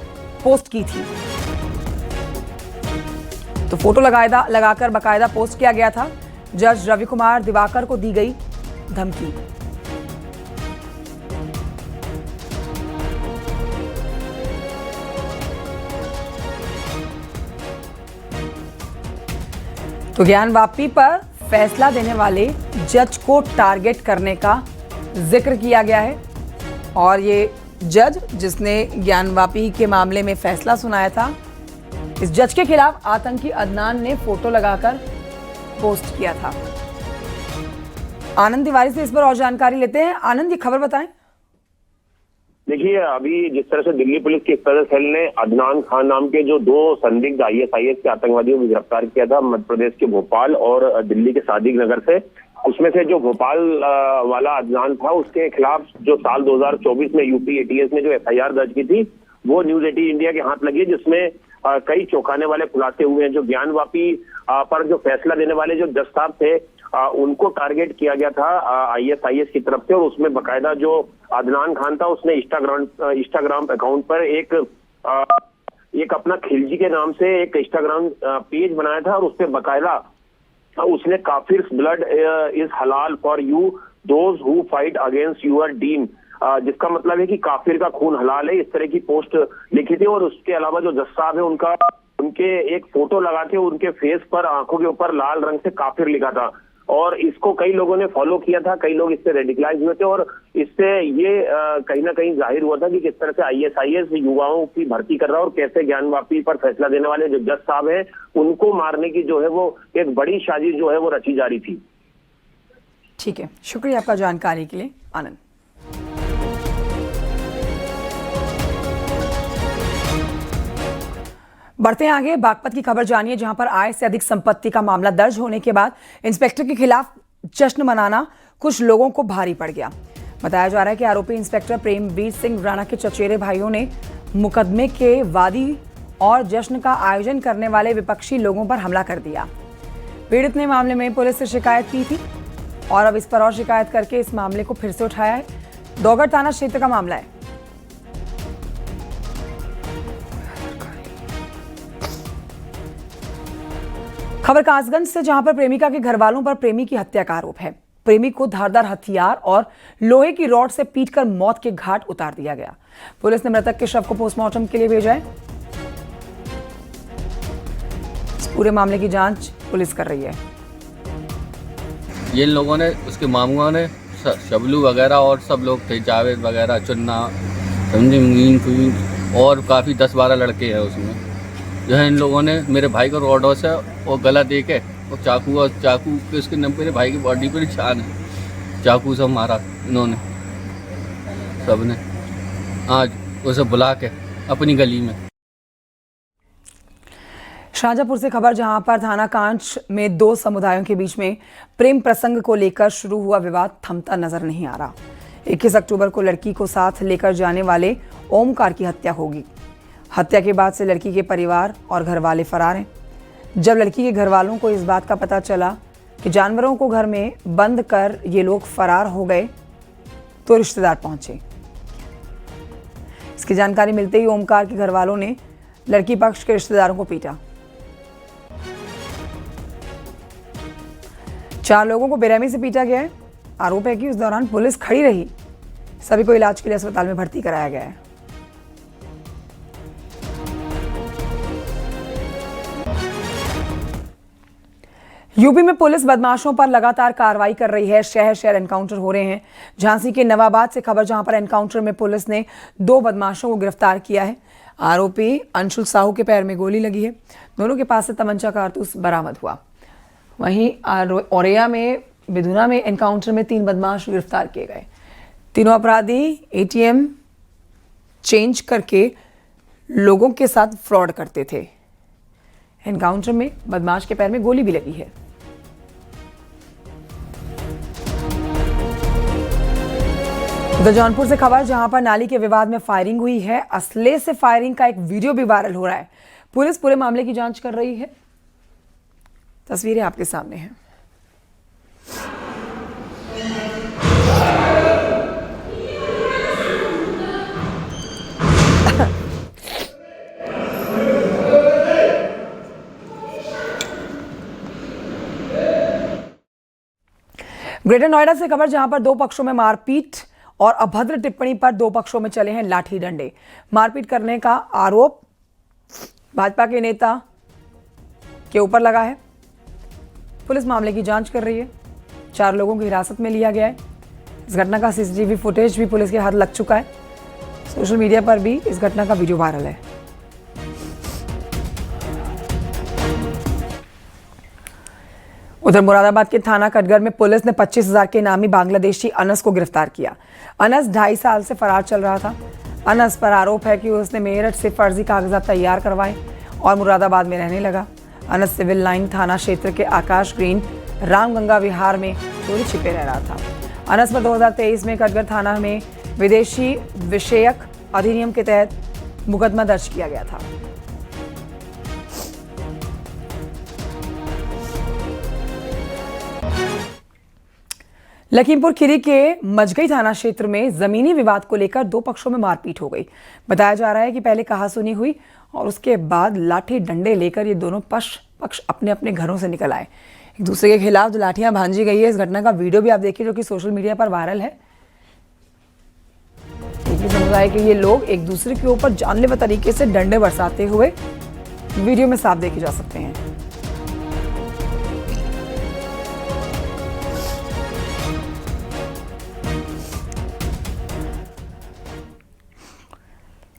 पोस्ट की थी। तो फोटो लगाकर बकायदा पोस्ट किया गया था। जज रवि कुमार दिवाकर को दी गई धमकी। तो ज्ञानवापी पर फैसला देने वाले जज को टारगेट करने का जिक्र किया गया है। और ये जज जिसने ज्ञानवापी के मामले में फैसला सुनाया था, इस जज के खिलाफ आतंकी अदनान ने फोटो लगाकर पोस्ट किया था। आनंद तिवारी से इस पर और जानकारी लेते हैं। आनंद, ये खबर बताएं। देखिए, अभी जिस तरह से दिल्ली पुलिस की सदर सेल ने अदनान खान नाम के जो 2 संदिग्ध ISIS के आतंकवादियों को गिरफ्तार किया था, मध्य प्रदेश के भोपाल और दिल्ली के सादिक नगर से, उसमें से जो भोपाल वाला अदनान था, उसके खिलाफ जो साल 2024 में यूपी ATS ने जो FIR दर्ज की थी, वो न्यूज 18 इंडिया के हाथ लगी, जिसमें कई चौंकाने वाले खुलासे हुए हैं। जो ज्ञानवापी पर जो फैसला देने वाले जो जज साहब थे, उनको टारगेट किया गया था ISIS की तरफ से। और उसमें बकायदा जो अदनान खान था उसने इंस्टाग्राम अकाउंट पर एक अपना खिलजी के नाम से एक इंस्टाग्राम पेज बनाया था और उस पर बकायदा उसने काफिर्स ब्लड इज हलाल for you those who fight against your डीन, जिसका मतलब है कि काफिर का खून हलाल है, इस तरह की पोस्ट लिखी थी। और उसके अलावा जो जज साहब है उनके एक फोटो लगा के उनके फेस पर आंखों के ऊपर लाल रंग से काफिर लिखा था। और इसको कई लोगों ने फॉलो किया था, कई लोग इससे रेडिकलाइज हुए थे और इससे ये कहीं ना कहीं जाहिर हुआ था कि किस तरह से ISIS युवाओं की भर्ती कर रहा है और कैसे ज्ञानवापी पर फैसला देने वाले जो जज साहब हैं उनको मारने की जो है वो एक बड़ी साजिश जो है वो रची जा रही थी। ठीक है, शुक्रिया आपका जानकारी के लिए आनंद। बढ़ते हैं आगे, बागपत की खबर जानिए, जहां पर आय से अधिक संपत्ति का मामला दर्ज होने के बाद इंस्पेक्टर के खिलाफ जश्न मनाना कुछ लोगों को भारी पड़ गया। बताया जा रहा है कि आरोपी इंस्पेक्टर प्रेमवीर सिंह राणा के चचेरे भाइयों ने मुकदमे के वादी और जश्न का आयोजन करने वाले विपक्षी लोगों पर हमला कर दिया। पीड़ित ने मामले में पुलिस से शिकायत की थी और अब इस पर और शिकायत करके इस मामले को फिर से उठाया है। दोगड़ थाना क्षेत्र का मामला है। खबर कासगंज से, जहां पर प्रेमिका के घर वालों पर प्रेमी की हत्या का आरोप है। प्रेमी को धारदार हथियार और लोहे की रॉड से पीटकर मौत के घाट उतार दिया गया। पुलिस ने मृतक के शव को पोस्टमार्टम के लिए भेजा है। इस पूरे मामले की जांच पुलिस कर रही है। ये लोगों ने, उसके मामुआ ने, शबलू वगैरह और सब लोग थे, जावेद वगैरह, चुन्ना, समझी, मुगीन और काफ़ी 10-12 लड़के हैं उसमें, जो है इन लोगों ने मेरे भाई को रॉडों से और गला दे के और चाकू के उसके मेरे भाई की बॉडी पर निशान है, चाकू से मारा इन्होंने सब ने। आज उसे बुला के अपनी गली में। शाहजहांपुर से खबर, जहां पर थाना कांच में दो समुदायों के बीच में प्रेम प्रसंग को लेकर शुरू हुआ विवाद थमता नजर नहीं आ रहा। 21 अक्टूबर को लड़की को साथ लेकर जाने वाले ओमकार की हत्या होगी। हत्या के बाद से लड़की के परिवार और घर वाले फरार हैं। जब लड़की के घर वालों को इस बात का पता चला कि जानवरों को घर में बंद कर ये लोग फरार हो गए तो रिश्तेदार पहुंचे। इसकी जानकारी मिलते ही ओमकार के घर वालों ने लड़की पक्ष के रिश्तेदारों को पीटा। 4 लोगों को बेरहमी से पीटा गया है। आरोप है कि उस दौरान पुलिस खड़ी रही। सभी को इलाज के लिए अस्पताल में भर्ती कराया गया है। यूपी में पुलिस बदमाशों पर लगातार कार्रवाई कर रही है। शहर शहर एनकाउंटर हो रहे हैं। झांसी के नवाबाद से खबर, जहां पर एनकाउंटर में पुलिस ने 2 बदमाशों को गिरफ्तार किया है। आरोपी अंशुल साहू के पैर में गोली लगी है। दोनों के पास से तमंचा कारतूस बरामद हुआ। वहीं औरैया में बिधुना में एनकाउंटर में 3 बदमाश गिरफ्तार किए गए। तीनों अपराधी ATM चेंज करके लोगों के साथ फ्रॉड करते थे। एनकाउंटर में बदमाश के पैर में गोली भी लगी है। उधर जौनपुर से खबर, जहां पर नाली के विवाद में फायरिंग हुई है। असले से फायरिंग का एक वीडियो भी वायरल हो रहा है। पुलिस पूरे मामले की जांच कर रही है। तस्वीरें आपके सामने हैं। ग्रेटर नोएडा से खबर, जहां पर 2 पक्षों में मारपीट और अभद्र टिप्पणी पर 2 पक्षों में चले हैं लाठी डंडे। मारपीट करने का आरोप भाजपा के नेता के ऊपर लगा है। पुलिस मामले की जांच कर रही है। 4 लोगों को हिरासत में लिया गया है। इस घटना का CCTV फुटेज भी पुलिस के हाथ लग चुका है। सोशल मीडिया पर भी इस घटना का वीडियो वायरल है। उधर मुरादाबाद के थाना कटघर में पुलिस ने 25,000 के इनामी बांग्लादेशी अनस को गिरफ्तार किया। अनस 2.5 साल से फरार चल रहा था। अनस पर आरोप है कि उसने मेरठ से फर्जी कागजात तैयार करवाए और मुरादाबाद में रहने लगा। अनस सिविल लाइन थाना क्षेत्र के आकाश ग्रीन रामगंगा विहार में चोरी छिपे रह रहा था। अनस पर 2023 में कटघर थाना में विदेशी विषयक अधिनियम के तहत मुकदमा दर्ज किया गया था। लखीमपुर खीरी के मजगई थाना क्षेत्र में जमीनी विवाद को लेकर दो पक्षों में मारपीट हो गई। बताया जा रहा है कि पहले कहासुनी हुई और उसके बाद लाठी डंडे लेकर ये दोनों पक्ष अपने अपने घरों से निकल आए। एक दूसरे के खिलाफ जो लाठियां भांजी गई है, इस घटना का वीडियो भी आप देखिए जो कि सोशल मीडिया पर वायरल है। समुदाय के ये लोग एक दूसरे के ऊपर जानलेवा तरीके से डंडे बरसाते हुए वीडियो में साफ देखे जा सकते हैं।